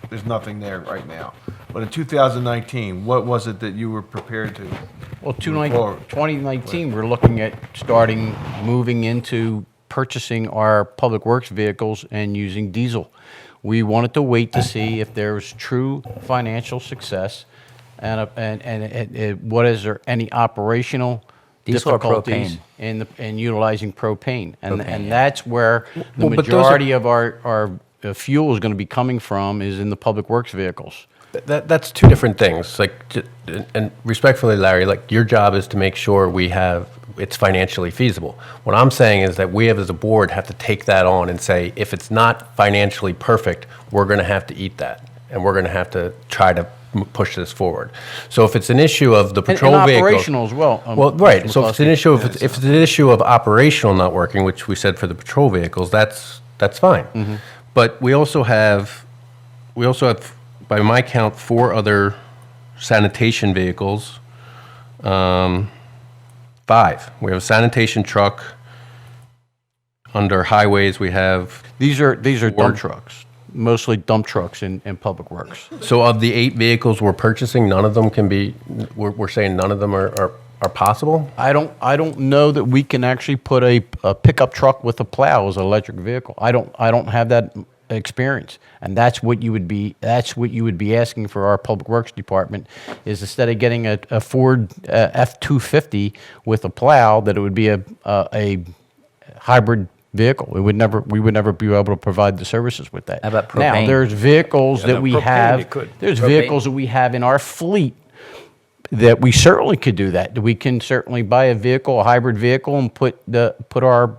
Speaker 8: There's nothing there right now. But in 2019, what was it that you were prepared to?
Speaker 3: Well,
Speaker 8: move forward?
Speaker 3: 2019, we're looking at moving into purchasing our public works vehicles and using diesel. We wanted to wait to see if there was true financial success and what is there any operational
Speaker 9: Diesel or
Speaker 3: difficulties
Speaker 9: propane?
Speaker 3: in utilizing propane.
Speaker 9: Propane,
Speaker 3: And
Speaker 9: yeah.
Speaker 3: that's where the
Speaker 7: Well, but those are-
Speaker 3: majority of our fuel is going to be coming from is in the public works vehicles.
Speaker 7: That's two different things. And respectfully, Larry, your job is to make sure it's financially feasible. What I'm saying is that we as a board have to take that on and say, if it's not financially perfect, we're going to have to eat that, and we're going to have to try to push this forward. So if it's an issue of the patrol
Speaker 3: and
Speaker 7: vehicle,
Speaker 3: operational as well.
Speaker 7: well, right.
Speaker 3: Mr.
Speaker 7: So if it's an
Speaker 3: McCluskey.
Speaker 7: issue if it's an issue of operational not working, which we said for the patrol vehicles, that's fine. But we also have, by my count, 4 other sanitation vehicles. 5. We have a sanitation truck. Under highways, we have.
Speaker 3: These are dump
Speaker 7: Ford.
Speaker 3: trucks, mostly dump trucks in Public Works.
Speaker 7: So of the 8 vehicles we're purchasing, none of them can be, we're saying none of them are possible?
Speaker 3: I don't know that we can actually put a pickup truck with a plow as an electric vehicle. I don't have that experience, and that's what you would be asking for our Public Works Department, is instead of getting a Ford F-250 with a plow, that it would be a hybrid vehicle. We would never be able to provide the services with that.
Speaker 9: How about
Speaker 3: Now,
Speaker 9: propane?
Speaker 3: there's vehicles
Speaker 11: Yeah,
Speaker 3: that
Speaker 11: no,
Speaker 3: we
Speaker 11: propane,
Speaker 3: have.
Speaker 11: you could.
Speaker 3: There's
Speaker 9: Propane.
Speaker 3: vehicles that we have in our fleet that we certainly could do that. We can certainly buy a vehicle, a hybrid vehicle, and put our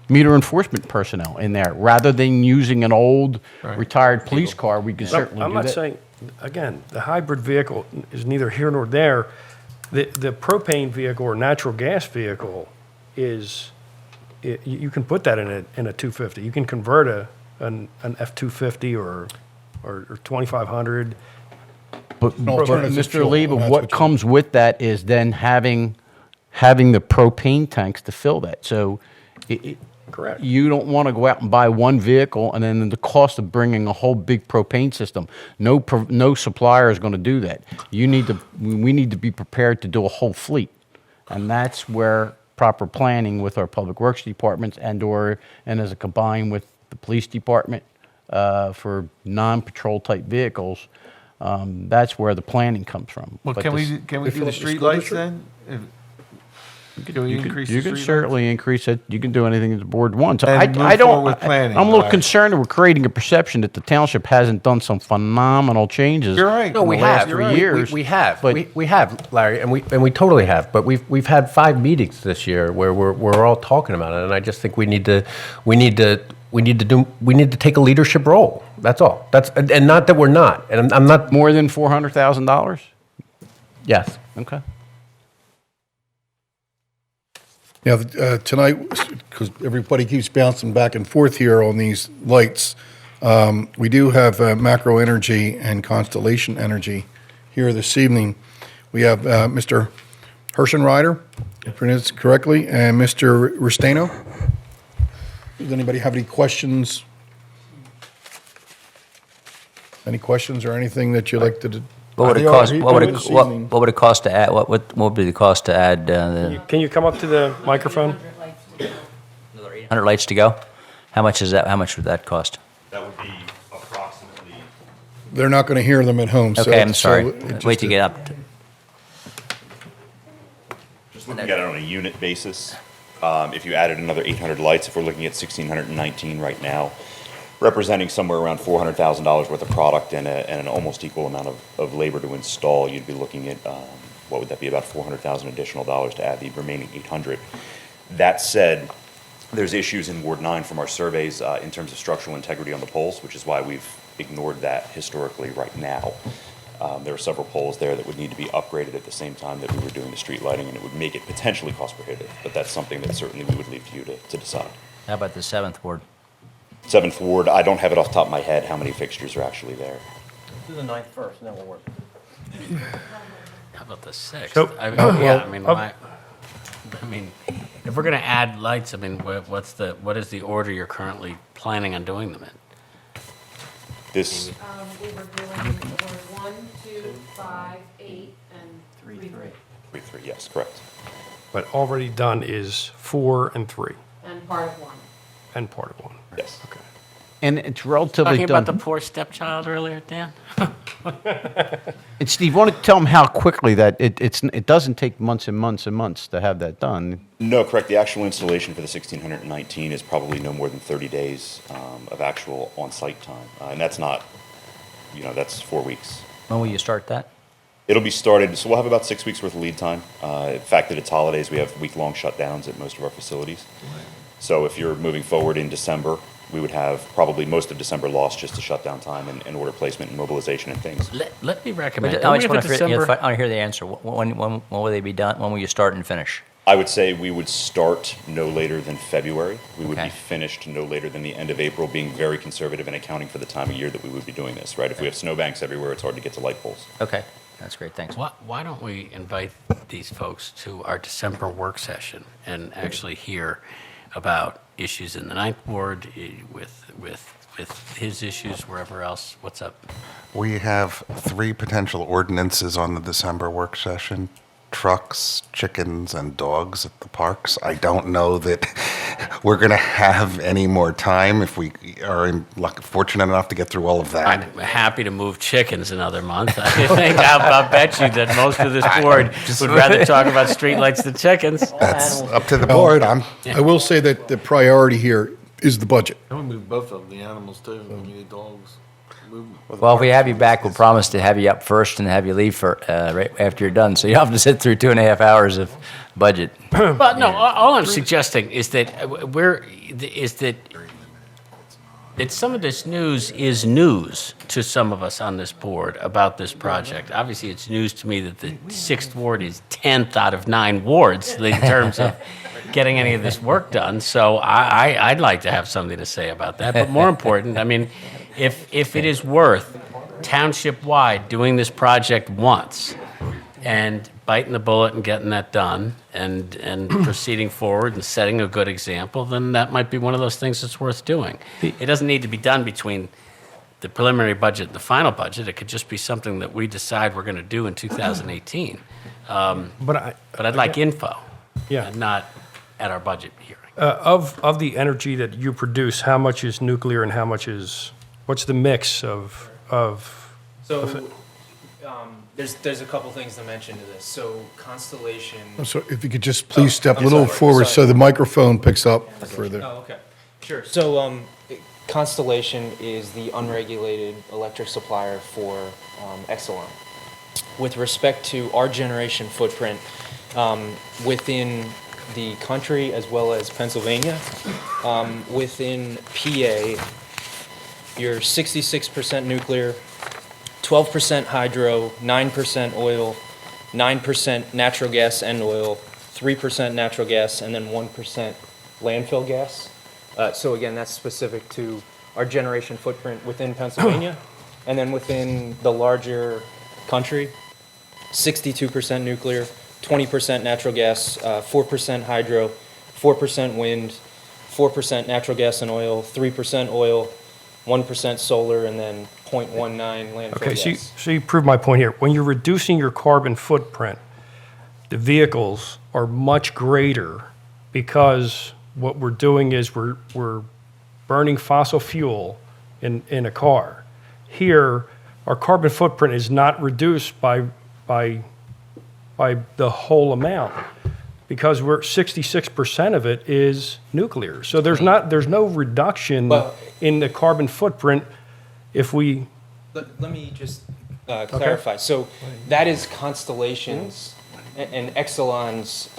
Speaker 3: meter enforcement personnel in there, rather than using an old retired police car. We could certainly
Speaker 11: I'm
Speaker 3: do
Speaker 11: not
Speaker 3: that.
Speaker 11: saying, again, the hybrid vehicle is neither here nor there. The propane vehicle or natural gas vehicle is, you can put that in a 250. You can convert an F-250 or 2500.
Speaker 3: But
Speaker 2: alternative
Speaker 3: Mr.
Speaker 2: fuel,
Speaker 3: Leva,
Speaker 2: that's
Speaker 3: what
Speaker 2: what you-
Speaker 3: comes with that is then having the propane tanks to fill that. So
Speaker 11: Correct.
Speaker 3: you don't want to go out and buy one vehicle and then the cost of bringing a whole big propane system. No supplier is going to do that. We need to be prepared to do a whole fleet. And that's where proper planning with our Public Works departments and as a combined with the police department for non-patrol type vehicles, that's where the planning comes from.
Speaker 8: Well,
Speaker 3: But
Speaker 8: can
Speaker 3: this-
Speaker 8: we do the street lights then? Can we increase the
Speaker 3: You
Speaker 8: street
Speaker 3: can
Speaker 8: lights?
Speaker 3: certainly increase it. You can do anything that the board wants.
Speaker 8: And move forward with planning,
Speaker 3: I'm a little
Speaker 8: right.
Speaker 3: concerned that we're creating a perception that the township hasn't done some phenomenal changes.
Speaker 8: You're right.
Speaker 7: No, we
Speaker 3: the last
Speaker 7: have.
Speaker 3: 3 years.
Speaker 7: We have.
Speaker 3: But
Speaker 7: We have, Larry, and we totally have. But we've had 5 meetings this year where we're all talking about it, and I just think we need to take a leadership role. That's all. And not that we're not. And I'm not.
Speaker 3: more than $400,000?
Speaker 7: Yes.
Speaker 3: Okay.
Speaker 2: Now, tonight, because everybody keeps bouncing back and forth here on these lights, we do have Macro Energy and Constellation Energy here this evening. We have Mr. Herschenreiter, pronounced correctly, and Mr. Restaino. Does anybody have any questions? Any questions or anything that you'd like to?
Speaker 9: What would it
Speaker 2: They are
Speaker 9: cost,
Speaker 2: here
Speaker 9: what would
Speaker 2: this
Speaker 9: it, what
Speaker 2: evening.
Speaker 9: what would it cost to add, what would be the cost to add, the
Speaker 11: Can you come up to the microphone?
Speaker 9: 100 lights to go? How much is that, how much would that cost?
Speaker 5: That would be approximately,
Speaker 2: They're not going to hear them at home. so-
Speaker 9: Okay, I'm
Speaker 2: so
Speaker 9: sorry.
Speaker 2: it just-
Speaker 9: Wait to get up.
Speaker 5: just looking at it on a unit basis, if you added another 800 lights, if we're looking at 1,619 right now, representing somewhere around $400,000 worth of product and an almost equal amount of labor to install, you'd be looking at, what would that be, about $400,000 additional dollars to add the remaining 800. That said, there's issues in Ward 9 from our surveys in terms of structural integrity on the poles, which is why we've ignored that historically right now. There are several poles there that would need to be upgraded at the same time that we were doing the street lighting, and it would make it potentially cost prohibitive, but that's something that certainly we would leave to you to decide.
Speaker 9: How about the 7th ward?
Speaker 5: 7th Ward, I don't have it off the top of my head how many fixtures are actually there.
Speaker 13: Do the 9th first, and then we'll work.
Speaker 1: How about the 6th?
Speaker 11: So-
Speaker 1: I mean, if we're going to add lights, I mean, what is the order you're currently planning on doing them in?
Speaker 5: This,
Speaker 10: We were doing Ward 1, 2, 5, 8, and 3.
Speaker 5: 3, yes, correct.
Speaker 11: But already done is 4 and 3,
Speaker 10: And part of 1.
Speaker 11: and part of 1.
Speaker 5: Yes.
Speaker 11: Okay.
Speaker 3: And it's relatively
Speaker 1: Talking
Speaker 3: done.
Speaker 1: about the poor stepchild earlier, Dan?
Speaker 3: And Steve, want to tell them how quickly that it doesn't take months and months and months to have that done.
Speaker 5: No, correct. The actual installation for the 1,619 is probably no more than 30 days of actual on-site time. And that's not, that's 4 weeks.
Speaker 9: When will you start that?
Speaker 5: It'll be started, so we'll have about 6 weeks worth of lead time. The fact that it's holidays, we have week-long shutdowns at most of our facilities. So if you're moving forward in December, we would have probably most of December lost just to shutdown time and order placement and mobilization and things.
Speaker 1: Let me recommend.
Speaker 9: I
Speaker 1: don't we
Speaker 9: just
Speaker 1: have a
Speaker 9: want to
Speaker 1: December-
Speaker 9: hear the answer. When will they be done? When will you start and finish?
Speaker 15: I would say we would start no later than February. We would
Speaker 9: Okay.
Speaker 15: be finished no later than the end of April, being very conservative and accounting for the time of year that we would be doing this, right? If we have snowbanks everywhere, it's hard to get to light poles.
Speaker 9: Okay, that's great, thanks.
Speaker 1: Why don't we invite these folks to our December work session and actually hear about issues in the Ninth Ward with his issues, wherever else? What's up?
Speaker 12: We have 3 potential ordinances on the December work session: trucks, chickens, and dogs at the parks. I don't know that we're going to have any more time if we are fortunate enough to get through all of that.
Speaker 1: I'm happy to move chickens another month. I think I'll bet you that most of this board would rather talk about streetlights than chickens.
Speaker 12: That's up to the board.
Speaker 2: I will say that the priority here is the budget.
Speaker 8: And we move both of them, the animals too, I mean, the dogs.
Speaker 9: Well, if we have you back, we'll promise to have you up first and have you leave for, right after you're done. So you don't have to sit through 2.5 hours of budget.
Speaker 1: But no, all I'm suggesting is that that some of this news is news to some of us on this board about this project. Obviously, it's news to me that the 6th Ward is 10th out of 9 wards in terms of getting any of this work done. So I'd like to have something to say about that. But more important, I mean, if it is worth township-wide doing this project once and biting the bullet and getting that done and proceeding forward and setting a good example, then that might be one of those things that's worth doing. It doesn't need to be done between the preliminary budget and the final budget. It could just be something that we decide we're going to do in 2018. But I'd like info, and not at our budget hearing.
Speaker 11: Of the energy that you produce, how much is nuclear and how much is, what's the mix of
Speaker 16: So, there's a couple things to mention to this. So Constellation.
Speaker 2: So if you could just please step a
Speaker 16: I'm
Speaker 2: little
Speaker 16: sorry,
Speaker 2: forward
Speaker 16: sorry.
Speaker 2: so the microphone picks up further.
Speaker 16: Oh, okay. Sure. So, Constellation is the unregulated electric supplier for Exelon. With respect to our generation footprint within the country as well as Pennsylvania, within PA, you're 66% nuclear, 12% hydro, 9% oil, 9% natural gas and oil, 3% natural gas, and then 1% landfill gas. So again, that's specific to our generation footprint within Pennsylvania. And then within the larger country, 62% nuclear, 20% natural gas, 4% hydro, 4% wind, 4% natural gas and oil, 3% oil, 1% solar, and then 0.19 landfill
Speaker 11: Okay,
Speaker 16: gas.
Speaker 11: so you proved my point here. When you're reducing your carbon footprint, the vehicles are much greater because what we're doing is we're burning fossil fuel in a car. Here, our carbon footprint is not reduced by the whole amount because 66% of it is nuclear. So there's no reduction in the carbon footprint if we.
Speaker 16: Let me just clarify. So that is Constellation's and Exelon's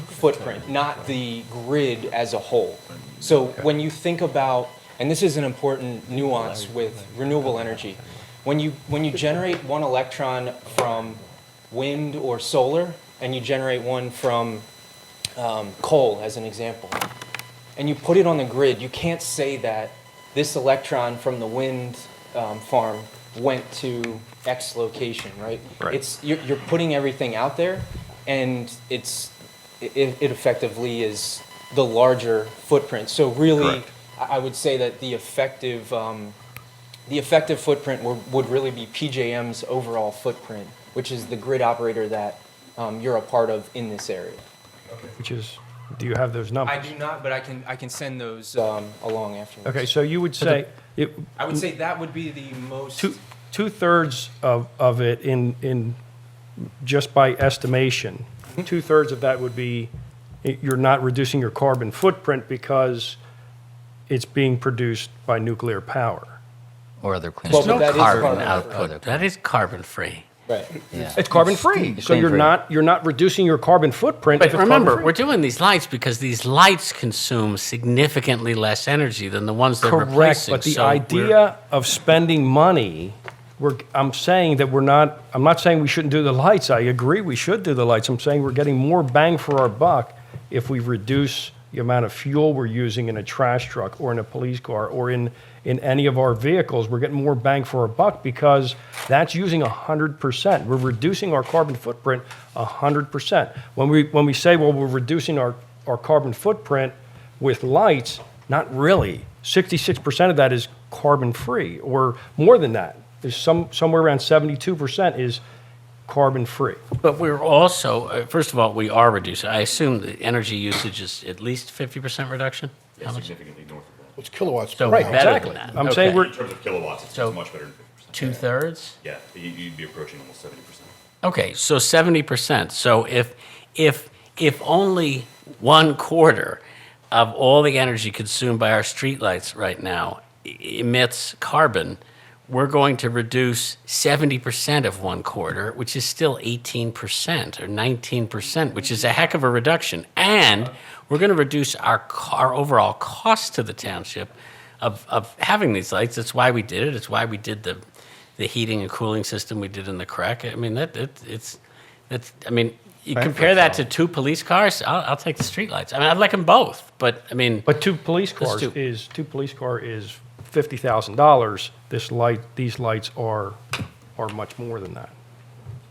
Speaker 16: footprint, not the grid as a whole. So when you think about, and this is an important nuance with renewable energy, when you generate one electron from wind or solar, and you generate one from coal, as an example, and you put it on the grid, you can't say that this electron from the wind farm went to X location, right?
Speaker 7: Right.
Speaker 16: You're putting everything out there, and it effectively is the larger footprint. So really,
Speaker 7: Correct.
Speaker 16: I would say that the effective footprint would really be PJM's overall footprint, which is the grid operator that you're a part of in this area.
Speaker 11: Which is, do you have those numbers?
Speaker 16: I do not, but I can send those along afterwards.
Speaker 11: Okay, so you would say.
Speaker 16: I would say that would be the most.
Speaker 11: Two-thirds of it in just by estimation, 2/3 of that would be you're not reducing your carbon footprint because it's being produced by nuclear power.
Speaker 9: Or other clean.
Speaker 1: There's no
Speaker 16: that is
Speaker 1: carbon
Speaker 16: carbon
Speaker 1: output. That is carbon-free.
Speaker 16: Right.
Speaker 9: Yeah.
Speaker 11: It's carbon-free,
Speaker 9: It's
Speaker 11: so you're
Speaker 9: clean-free.
Speaker 11: not reducing your carbon footprint.
Speaker 1: But
Speaker 11: if it's
Speaker 1: remember,
Speaker 11: carbon-free.
Speaker 1: we're doing these lights because these lights consume significantly less energy than the ones they're
Speaker 11: Correct,
Speaker 1: replacing.
Speaker 11: but the
Speaker 1: So we're-
Speaker 11: idea of spending money I'm saying that I'm not saying we shouldn't do the lights. I agree we should do the lights. I'm saying we're getting more bang for our buck if we reduce the amount of fuel we're using in a trash truck or in a police car or in any of our vehicles. We're getting more bang for our buck because that's using 100%. We're reducing our carbon footprint 100%. When we say, well, we're reducing our carbon footprint with lights, not really. 66% of that is carbon free, or more than that. There's somewhere around 72% is carbon free.
Speaker 1: But we're also, first of all, we are reducing. I assume the energy usage is at least 50% reduction?
Speaker 15: Yeah, significantly north of that.
Speaker 2: It's kilowatts
Speaker 1: So
Speaker 2: per
Speaker 11: Right,
Speaker 2: hour.
Speaker 1: better
Speaker 11: exactly.
Speaker 1: than that.
Speaker 11: I'm
Speaker 1: Okay.
Speaker 11: saying
Speaker 15: In terms of kilowatts, it's much better than 50%.
Speaker 1: Two-thirds?
Speaker 15: Yeah, you'd be approaching almost 70%.
Speaker 1: Okay, so 70%. So if only 1/4 of all the energy consumed by our streetlights right now emits carbon, we're going to reduce 70% of 1/4, which is still 18% or 19%, which is a heck of a reduction. And we're going to reduce our overall cost to the township of having these lights. That's why we did it. It's why we did the heating and cooling system we did in the CREC. I mean, you compare that to 2 police cars, I'll take the streetlights. I mean, I'd like them both, but I mean.
Speaker 11: But 2 police cars
Speaker 1: do.
Speaker 11: is $50,000. These lights are much more than that.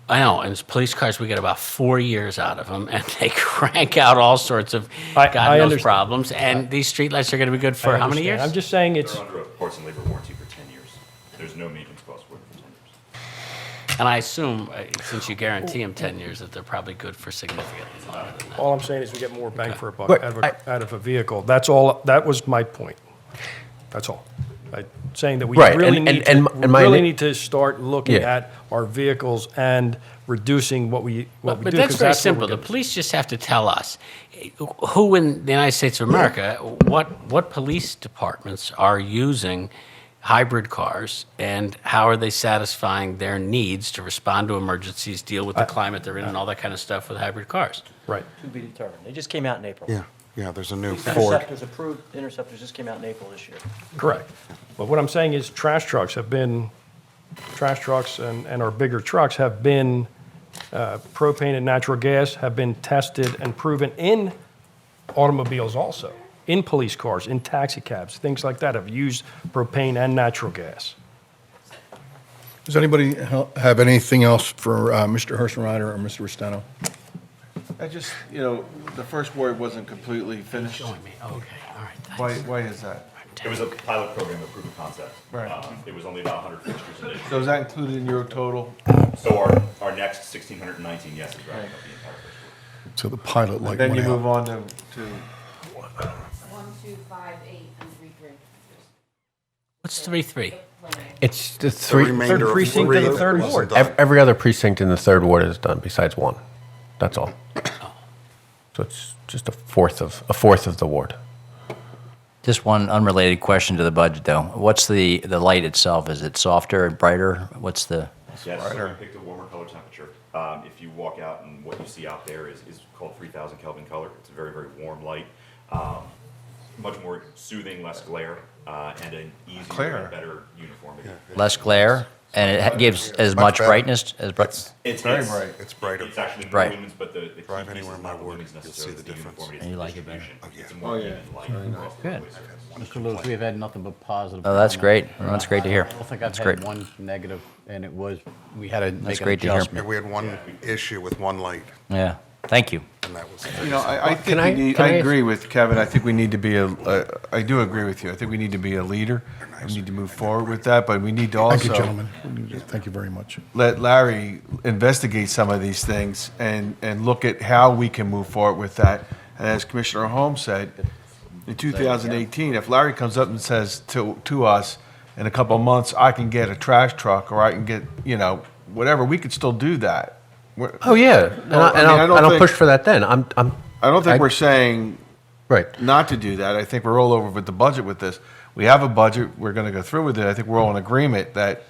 Speaker 1: I know, and police cars, we get about 4 years out of them, and they crank out all sorts of God knows
Speaker 11: understand.
Speaker 1: problems. And these streetlights are going to be good for
Speaker 11: I
Speaker 1: how many years?
Speaker 11: understand. I'm just saying it's,
Speaker 15: They're under a parts and labor warranty for 10 years. There's no maintenance cost for them for 10 years.
Speaker 1: And I assume, since you guarantee them 10 years, that they're probably good for significantly longer than that.
Speaker 11: all I'm saying is we get more bang for a buck
Speaker 3: But
Speaker 11: out of a vehicle. That's all, that was my point. That's all. Saying that we
Speaker 7: Right,
Speaker 11: really
Speaker 7: and-
Speaker 11: need
Speaker 7: and-
Speaker 11: to,
Speaker 7: and my-
Speaker 11: really need to start looking
Speaker 7: Yeah.
Speaker 11: at our vehicles and reducing what we do.
Speaker 1: But
Speaker 11: 'cause
Speaker 1: that's very
Speaker 11: where we're
Speaker 1: simple. The
Speaker 11: getting-
Speaker 1: police just have to tell us who in the United States of America, what police departments are using hybrid cars, and how are they satisfying their needs to respond to emergencies, deal with the climate they're in, and all that kind of stuff with hybrid cars.
Speaker 11: Right.
Speaker 13: To be determined. They just came out in April.
Speaker 12: Yeah, there's a new
Speaker 13: These
Speaker 12: Ford.
Speaker 13: Interceptors approved, Interceptors just came out in April this year.
Speaker 11: Correct. But what I'm saying is trash trucks and our bigger trucks have been, propane and natural gas have been tested and proven in automobiles also, in police cars, in taxi cabs, things like that have used propane and natural gas.
Speaker 2: Does anybody have anything else for Mr. Hersenreiter or Mr. Restano?
Speaker 8: I just, the first word wasn't completely finished.
Speaker 1: Showing me, okay, all right, thanks.
Speaker 8: Why is that?
Speaker 15: It was a pilot program, a proof of concept.
Speaker 8: Right.
Speaker 15: It was only about 100 fixtures a day.
Speaker 8: So is that included in your total?
Speaker 15: So our next 1,619, yes, is wrapping up the entire first quarter.
Speaker 2: So the pilot light
Speaker 8: Then
Speaker 2: went
Speaker 8: you move
Speaker 2: out.
Speaker 8: on to
Speaker 10: 1, 2, 5, 8, and 3, 3.
Speaker 1: What's 3-3?
Speaker 7: It's the
Speaker 12: The remainder of
Speaker 11: precinct
Speaker 12: three
Speaker 11: of the
Speaker 12: that
Speaker 11: third
Speaker 12: wasn't
Speaker 11: ward.
Speaker 12: done.
Speaker 7: Every other precinct in the third ward is done besides one. That's all. So it's just a fourth of the ward.
Speaker 9: Just one unrelated question to the budget, though. What's the light itself? Is it softer and brighter? What's the?
Speaker 15: Yes, so we picked a warmer color temperature. If you walk out and what you see out there is called 3,000 Kelvin color. It's a very, very warm light. Much more soothing, less glare, and an easier and better uniformity.
Speaker 9: Less glare, and it gives as much
Speaker 12: better.
Speaker 9: brightness as bright.
Speaker 15: It's
Speaker 8: very bright.
Speaker 12: It's brighter.
Speaker 15: It's actually
Speaker 9: bright.
Speaker 15: lumens, but the key
Speaker 12: Drive
Speaker 15: piece
Speaker 12: anywhere
Speaker 15: is
Speaker 12: in my
Speaker 15: not the
Speaker 12: ward,
Speaker 15: lumens
Speaker 12: you'll see
Speaker 15: necessarily,
Speaker 12: the
Speaker 15: it's the
Speaker 12: difference.
Speaker 15: uniformity,
Speaker 9: And you
Speaker 15: it's the
Speaker 9: like it better.
Speaker 15: distribution. It's a more even light across the
Speaker 9: Good.
Speaker 15: ways.
Speaker 3: Mr. Lewis, we've had nothing but positive.
Speaker 9: Oh, that's
Speaker 3: comments.
Speaker 9: great. Well, that's great to hear.
Speaker 3: I don't think I've
Speaker 9: That's great.
Speaker 3: had one negative, and it was, we had to make an
Speaker 9: great to hear.
Speaker 12: Yeah,
Speaker 3: adjustment.
Speaker 12: we had one issue with one light,
Speaker 9: Yeah. Thank you.
Speaker 12: and that was.
Speaker 8: I think
Speaker 7: I-
Speaker 8: we need,
Speaker 7: can
Speaker 8: I
Speaker 7: I ask-
Speaker 8: agree with Kevin. I think we need to be I do agree with you. I think we need to be a leader. We need to move forward with that, but we need to
Speaker 2: Thank you,
Speaker 8: also
Speaker 2: gentlemen. Thank you very much.
Speaker 8: let Larry investigate some of these things and look at how we can move forward with that. And as Commissioner Holmes said, in 2018, if Larry comes up and says to us, in a couple of months, I can get a trash truck, or I can get, whatever, we could still do that.
Speaker 7: Oh yeah, and,
Speaker 8: Well, I mean, I don't
Speaker 7: I'll
Speaker 8: think-
Speaker 7: push for that then.
Speaker 8: I don't think we're saying
Speaker 7: right.
Speaker 8: not to do that. I think we're all over with the budget with this. We have a budget, we're gonna go through with it. I think we're all in agreement that,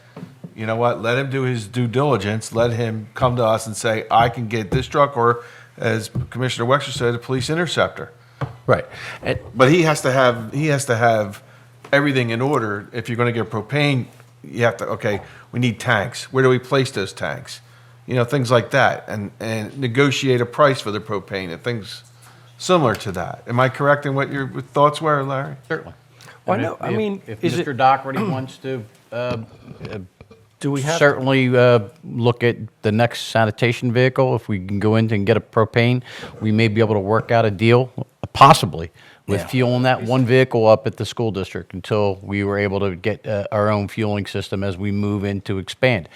Speaker 8: you know what, let him do his due diligence, let him come to us and say, I can get this truck, or as Commissioner Wexler said, a police interceptor.
Speaker 7: Right. And,
Speaker 8: But he has to have everything in order if you're gonna get propane you have to, okay, we need tanks. Where do we place those tanks? You know, things like that, and negotiate a price for the propane and things similar to that. Am I correct in what your thoughts were, Larry?
Speaker 3: Certainly.
Speaker 11: Well,
Speaker 3: And
Speaker 11: no,
Speaker 3: if-
Speaker 11: I
Speaker 3: if-
Speaker 11: mean,
Speaker 3: if
Speaker 11: is
Speaker 3: Mr.
Speaker 11: it-
Speaker 3: Doherty wants to
Speaker 11: Do we have?
Speaker 3: certainly look at the next sanitation vehicle, if we can go in and get a propane, we may be able to work out a deal, possibly, with
Speaker 9: Yeah.
Speaker 3: fueling that one vehicle up at the school district until we were able to get our own fueling system as we move in to expand.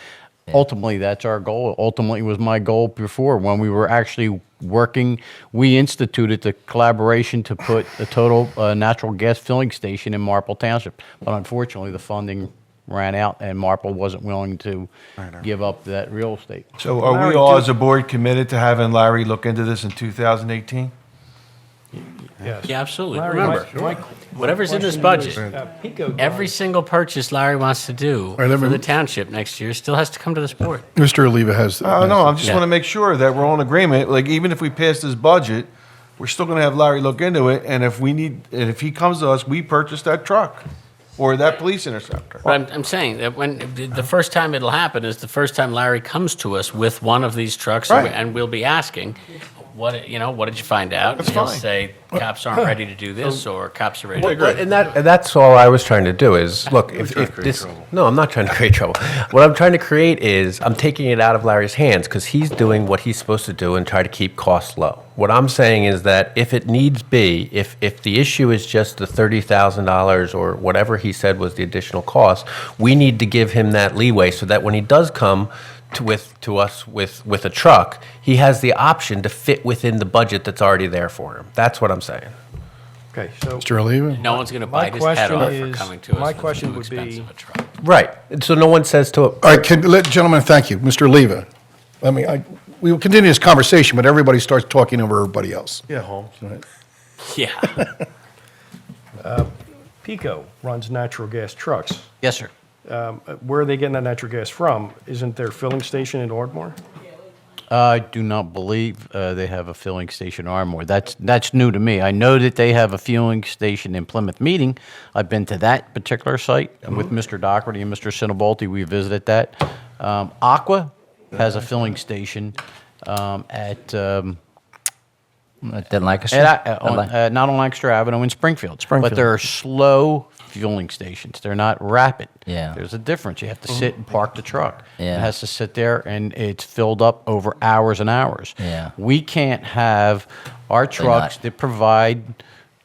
Speaker 3: Ultimately, that's our goal. Ultimately, was my goal before when we were actually working. We instituted the collaboration to put a total natural gas filling station in Marple Township, but unfortunately, the funding ran out, and Marple wasn't willing to give up that real estate.
Speaker 8: So are we all as a board committed to having Larry look into this in 2018?
Speaker 11: Yes.
Speaker 1: Yeah, absolutely.
Speaker 11: Larry,
Speaker 1: Remember,
Speaker 11: my
Speaker 1: whatever's in this
Speaker 11: question
Speaker 1: budget,
Speaker 11: is, Pico
Speaker 1: every
Speaker 11: does-
Speaker 1: single purchase Larry wants to do
Speaker 2: right, let
Speaker 1: for
Speaker 2: me-
Speaker 1: the township next year still has to come to this board.
Speaker 2: Mr. Oliva has.
Speaker 8: I don't know, I just
Speaker 1: Yeah.
Speaker 8: want to make sure that we're all in agreement, like, even if we pass this budget, we're still going to have Larry look into it, and if we need, and if he comes to us, we purchase that truck or that police interceptor.
Speaker 1: But I'm saying that when, the first time it'll happen is the first time Larry comes to us with one of these trucks,
Speaker 8: Right.
Speaker 1: and we'll be asking, what did you find out?
Speaker 8: That's
Speaker 1: And he'll
Speaker 8: fine.
Speaker 1: say, cops aren't ready to do this, or cops are ready to do
Speaker 7: Well,
Speaker 1: that.
Speaker 7: and that's all I was trying to do is, look, if this, no, I'm not trying to create trouble. What I'm trying to create is, I'm taking it out of Larry's hands because he's doing what he's supposed to do and try to keep costs low. What I'm saying is that if it needs be, if the issue is just the $30,000 or whatever he said was the additional cost, we need to give him that leeway so that when he does come to us with a truck, he has the option to fit within the budget that's already there for him. That's what I'm saying.
Speaker 11: Okay, so
Speaker 2: Mr. Oliva?
Speaker 1: No one's going to
Speaker 11: my
Speaker 1: bite his head
Speaker 11: question
Speaker 1: off for
Speaker 11: is,
Speaker 1: coming to us
Speaker 11: my
Speaker 1: with
Speaker 11: question
Speaker 1: too
Speaker 11: would be,
Speaker 1: expensive a truck.
Speaker 7: Right. And so no one says to
Speaker 2: All right, gentlemen, thank you. Mr. Oliva, we will continue this conversation, but everybody starts talking over everybody else.
Speaker 8: Yeah, Holmes.
Speaker 1: Yeah.
Speaker 11: Pico runs natural gas trucks.
Speaker 3: Yes, sir.
Speaker 11: Where are they getting that natural gas from? Isn't there a filling station in Ardmore?
Speaker 3: I do not believe they have a filling station in Ardmore. That's new to me. I know that they have a filling station in Plymouth Meeting. I've been to that particular site and with Mr. Doherty and Mr. Sinabolti. We visited that. Aqua has a filling station at
Speaker 9: Didn't like us.
Speaker 3: not on Lancaster Avenue in Springfield.
Speaker 9: Springfield.
Speaker 3: But they're slow fueling stations. They're not rapid.
Speaker 9: Yeah.
Speaker 3: There's a difference. You have to sit and park the truck.
Speaker 9: Yeah.
Speaker 3: It has to sit there, and it's filled up over hours and hours.
Speaker 9: Yeah.
Speaker 3: We can't have our trucks
Speaker 9: not.
Speaker 3: that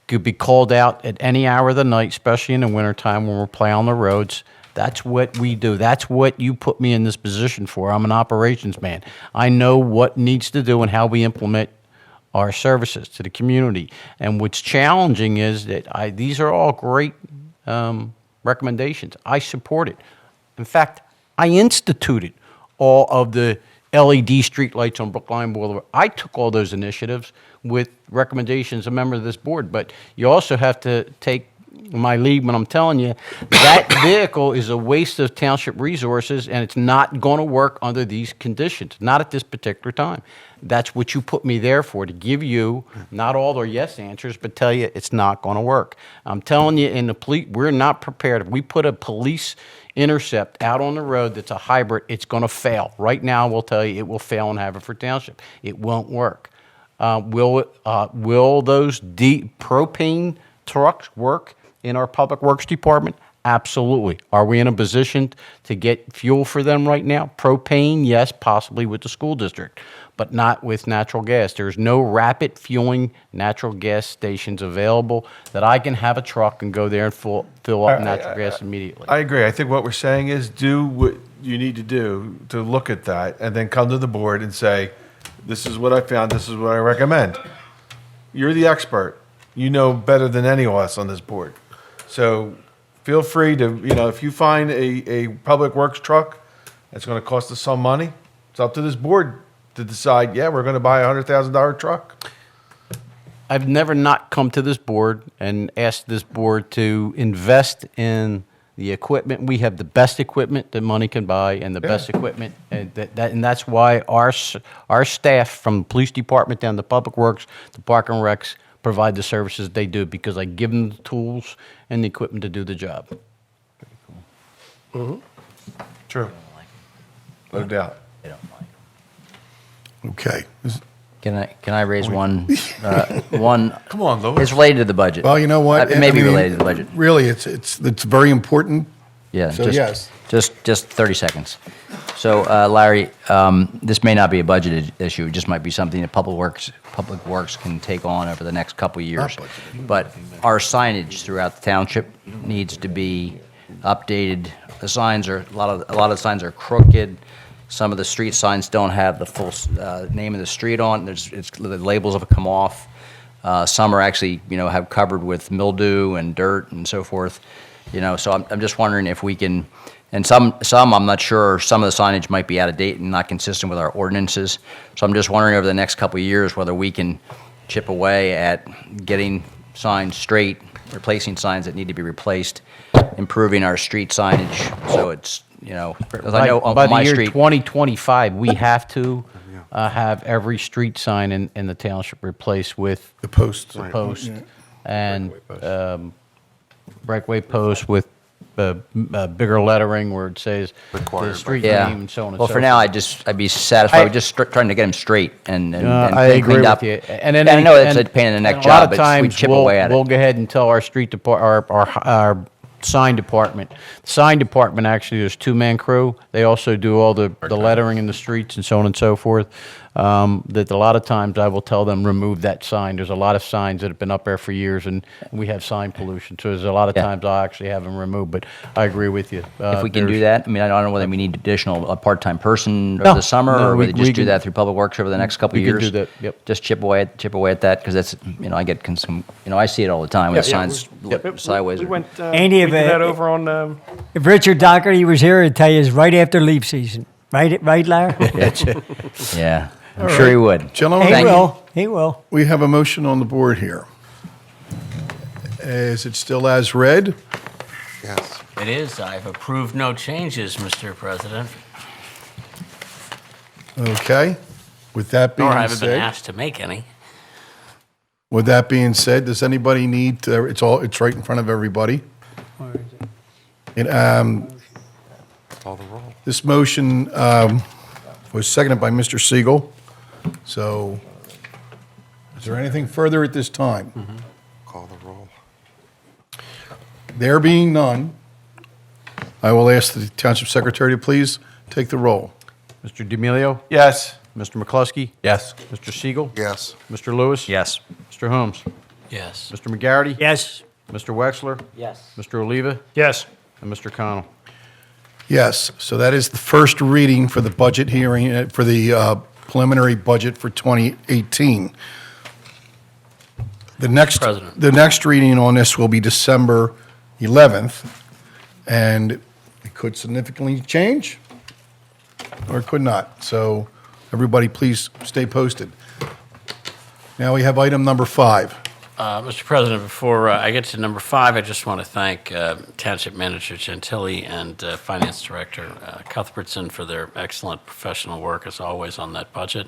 Speaker 3: could be called out at any hour of the night, especially in the wintertime when we're plowing the roads. That's what we do. That's what you put me in this position for. I'm an operations man. I know what needs to do and how we implement our services to the community. And what's challenging is that these are all great recommendations. I support it. In fact, I instituted all of the LED streetlights on Brookline Boulevard. I took all those initiatives with recommendations of members of this board, but you also have to take my lead when I'm telling you that vehicle is a waste of township resources, and it's not going to work under these conditions, not at this particular time. That's what you put me there for, to give you not all their yes answers, but tell you it's not going to work. I'm telling you, in the police, we're not prepared. If we put a police intercept out on the road that's a hybrid, it's going to fail. Right now, we'll tell you it will fail in Haverford Township. It won't work. Will those propane trucks work in our Public Works Department? Absolutely. Are we in a position to get fuel for them right now? Propane, yes, possibly with the school district, but not with natural gas. There's no rapid fueling natural gas stations available that I can have a truck and go there and fill up natural gas immediately.
Speaker 8: I agree. I think what we're saying is do what you need to do to look at that and then come to the board and say, this is what I found, this is what I recommend. You're the expert. You know better than any of us on this board. So feel free to, if you find a public works truck that's going to cost us some money, it's up to this board to decide, yeah, we're going to buy a $100,000 truck.
Speaker 3: I've never not come to this board and asked this board to invest in the equipment. We have the best equipment that money can buy, and the best equipment, and that's why our staff, from the police department down to Public Works, to Park and Recs, provide the services they do, because I give them the tools and the equipment to do the job.
Speaker 8: True. No doubt.
Speaker 9: They don't like it.
Speaker 2: Okay.
Speaker 9: Can I raise one?
Speaker 8: Come on, Louis.
Speaker 9: It's related to the budget.
Speaker 2: Well, you know what?
Speaker 9: It may
Speaker 2: I
Speaker 9: be
Speaker 2: mean,
Speaker 9: related to the budget.
Speaker 2: Really, it's very important.
Speaker 9: Yeah.
Speaker 2: So, yes.
Speaker 9: Just 30 seconds. So, Larry, this may not be a budget issue. It just might be something that Public Works can take on over the next couple of years. But our signage throughout the township needs to be updated. The signs are a lot of the signs are crooked. Some of the street signs don't have the full name of the street on. The labels have come off. Some are actually, have covered with mildew and dirt and so forth. So I'm just wondering if we can, and some I'm not sure, some of the signage might be out of date and not consistent with our ordinances. So I'm just wondering over the next couple of years whether we can chip away at getting signs straight, replacing signs that need to be replaced, improving our street signage so it's, as I know on
Speaker 3: By
Speaker 9: my
Speaker 3: the year
Speaker 9: street.
Speaker 3: 2025, we have to have every street sign in the township replaced with
Speaker 2: The posts.
Speaker 3: the post and breakaway posts with bigger lettering where it says the street
Speaker 9: Yeah.
Speaker 3: name and so on and
Speaker 9: Well,
Speaker 3: so
Speaker 9: for now,
Speaker 3: forth.
Speaker 9: I'd be satisfied with just trying to get them straight and
Speaker 3: I agree
Speaker 9: cleaned
Speaker 3: with
Speaker 9: up.
Speaker 3: you.
Speaker 9: And I know it's a pain in the neck
Speaker 3: and a lot
Speaker 9: job,
Speaker 3: of
Speaker 9: but
Speaker 3: times
Speaker 9: we chip away at
Speaker 3: We'll
Speaker 9: it.
Speaker 3: go ahead and tell our street our sign department. The sign department actually is two-man crew. They also do all the lettering in the streets and so on and so forth. That a lot of times I will tell them remove that sign. There's a lot of signs that have been up there for years, and we have sign pollution. So there's a lot of times I'll actually have them removed. But I agree with you.
Speaker 9: If we can do that, I mean, I don't know whether we need a part-time person
Speaker 3: No,
Speaker 9: over the summer,
Speaker 3: no,
Speaker 9: or
Speaker 3: we-
Speaker 9: whether
Speaker 3: we
Speaker 9: just do
Speaker 3: can-
Speaker 9: that through Public Works over the next couple of
Speaker 3: we can
Speaker 9: years.
Speaker 3: do that, yep.
Speaker 9: Just chip away at that, because that's, I get some, I see it all the time, when the signs sideways.
Speaker 11: We went,
Speaker 4: Andy,
Speaker 11: we
Speaker 4: if
Speaker 11: did that
Speaker 4: it-
Speaker 11: over on,
Speaker 4: If Richard Doherty was here, he'd tell you it's right after leaf season. Right, Larry?
Speaker 9: Yeah, I'm sure he would.
Speaker 2: Gentlemen,
Speaker 4: He will. He will.
Speaker 2: we have a motion on the board here. Is it still as read?
Speaker 12: Yes.
Speaker 1: It is. I've approved no changes, Mr. President,
Speaker 2: Okay. With that being
Speaker 1: nor have I been
Speaker 2: said,
Speaker 1: asked to make any.
Speaker 2: with that being said, does anybody need to, it's right in front of everybody.
Speaker 12: Call the roll.
Speaker 2: This motion was seconded by Mr. Siegel. So is there anything further at this time?
Speaker 12: Call the roll.
Speaker 2: There being none, I will ask the Township Secretary to please take the roll.
Speaker 3: Mr. D'Amelio?
Speaker 8: Yes.
Speaker 3: Mr. McCluskey?
Speaker 8: Yes.
Speaker 3: Mr. Siegel?
Speaker 12: Yes.
Speaker 3: Mr. Lewis?
Speaker 9: Yes.
Speaker 3: Mr. Holmes?
Speaker 1: Yes.
Speaker 3: Mr. McGarity?
Speaker 4: Yes.
Speaker 3: Mr. Wexler?
Speaker 13: Yes.
Speaker 3: Mr. Oliva?
Speaker 11: yes.
Speaker 3: And Mr. Connell?
Speaker 2: Yes, so that is the first reading for the budget hearing, for the preliminary budget for 2018. The next reading on this will be December 11th, and it could significantly change, or it could not. So everybody, please stay posted. Now we have item number 5.
Speaker 1: Mr. President, before I get to number 5, I just want to thank Township Manager Gentili and Finance Director Cuthbertson for their excellent professional work, as always, on that budget.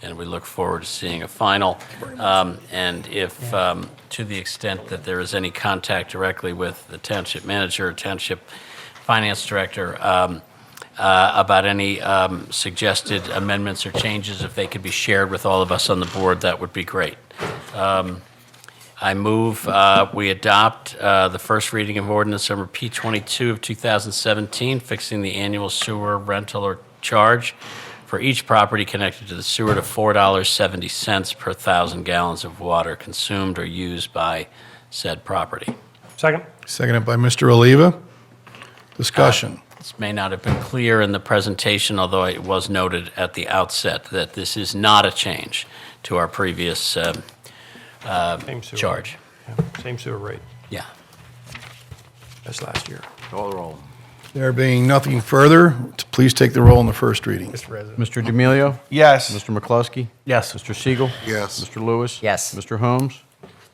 Speaker 1: And we look forward to seeing a final. And if, to the extent that there is any contact directly with the Township Manager or Township Finance Director about any suggested amendments or changes, if they could be shared with all of us on the board, that would be great. I move we adopt the first reading of ordinance number P22 of 2017, fixing the annual sewer rental or charge for each property connected to the sewer to $4.70 per 1,000 gallons of water consumed or used by said property.
Speaker 11: Second?
Speaker 2: Seconded by Mr. Oliva. Discussion.
Speaker 1: This may not have been clear in the presentation, although it was noted at the outset that this is not a change to our previous
Speaker 11: Same sewer.
Speaker 1: charge.
Speaker 11: Yeah, same sewer rate
Speaker 1: Yeah.
Speaker 11: as last year.
Speaker 9: Call the roll.
Speaker 2: There being nothing further, please take the roll on the first reading.
Speaker 11: Mr. President.
Speaker 3: Mr. D'Amelio?
Speaker 8: Yes.
Speaker 3: Mr. McCluskey?
Speaker 8: Yes.
Speaker 3: Mr. Siegel?
Speaker 12: Yes.
Speaker 3: Mr. Lewis?
Speaker 9: Yes.
Speaker 3: Mr. Holmes?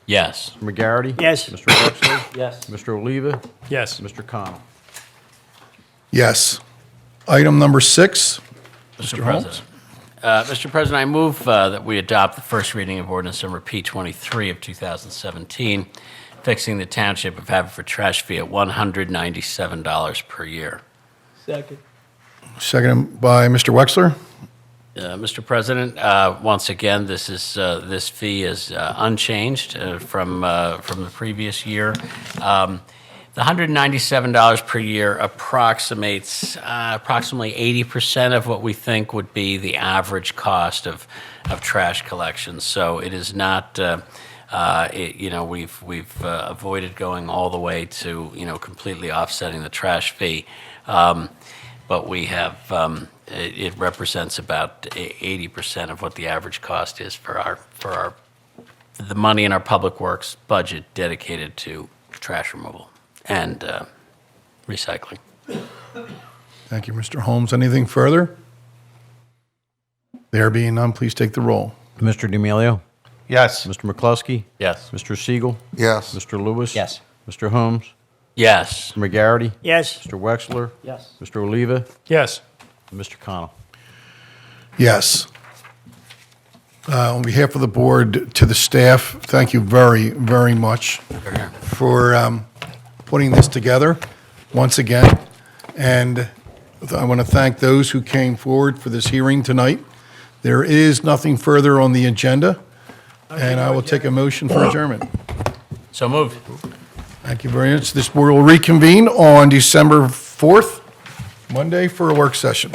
Speaker 1: Yes.
Speaker 3: Mr. McGarity?
Speaker 4: Yes.
Speaker 3: Mr. Wexler?
Speaker 13: Yes.
Speaker 3: Mr. Oliva?
Speaker 11: Yes.
Speaker 3: Mr. Connell?
Speaker 2: Yes. Item number 6.
Speaker 1: Mr.
Speaker 2: Holmes?
Speaker 1: President. Mr. President, I move that we adopt the first reading of ordinance number P23 of 2017, fixing the Township of Haverford trash fee at $197 per year.
Speaker 4: Second.
Speaker 2: Seconded by Mr. Wexler.
Speaker 1: Mr. President, once again, this fee is unchanged from the previous year. The $197 per year approximates approximately 80% of what we think would be the average cost of trash collection. So it is not, we've avoided going all the way to, completely offsetting the trash fee. But we have, it represents about 80% of what the average cost is for the money in our public works budget dedicated to trash removal and recycling.
Speaker 2: Thank you, Mr. Holmes. Anything further? There being none, please take the roll.
Speaker 3: Mr. D'Amelio?
Speaker 8: Yes.
Speaker 3: Mr. McCluskey?
Speaker 1: Yes.
Speaker 3: Mr. Siegel?
Speaker 12: Yes.
Speaker 3: Mr. Lewis?
Speaker 9: Yes.
Speaker 3: Mr. Holmes?
Speaker 1: Yes.
Speaker 3: Mr. McGarity?
Speaker 4: Yes.
Speaker 3: Mr. Wexler?
Speaker 9: Yes.
Speaker 3: Mr. Oliva?
Speaker 11: Yes.
Speaker 3: And Mr. Connell?
Speaker 2: Yes. On behalf of the board, to the staff, thank you very, very much for putting this together once again. And I want to thank those who came forward for this hearing tonight. There is nothing further on the agenda, and I will take a motion for adjournment.
Speaker 1: So moved.
Speaker 2: Thank you very much. This board will reconvene on December 4th, Monday, for a work session.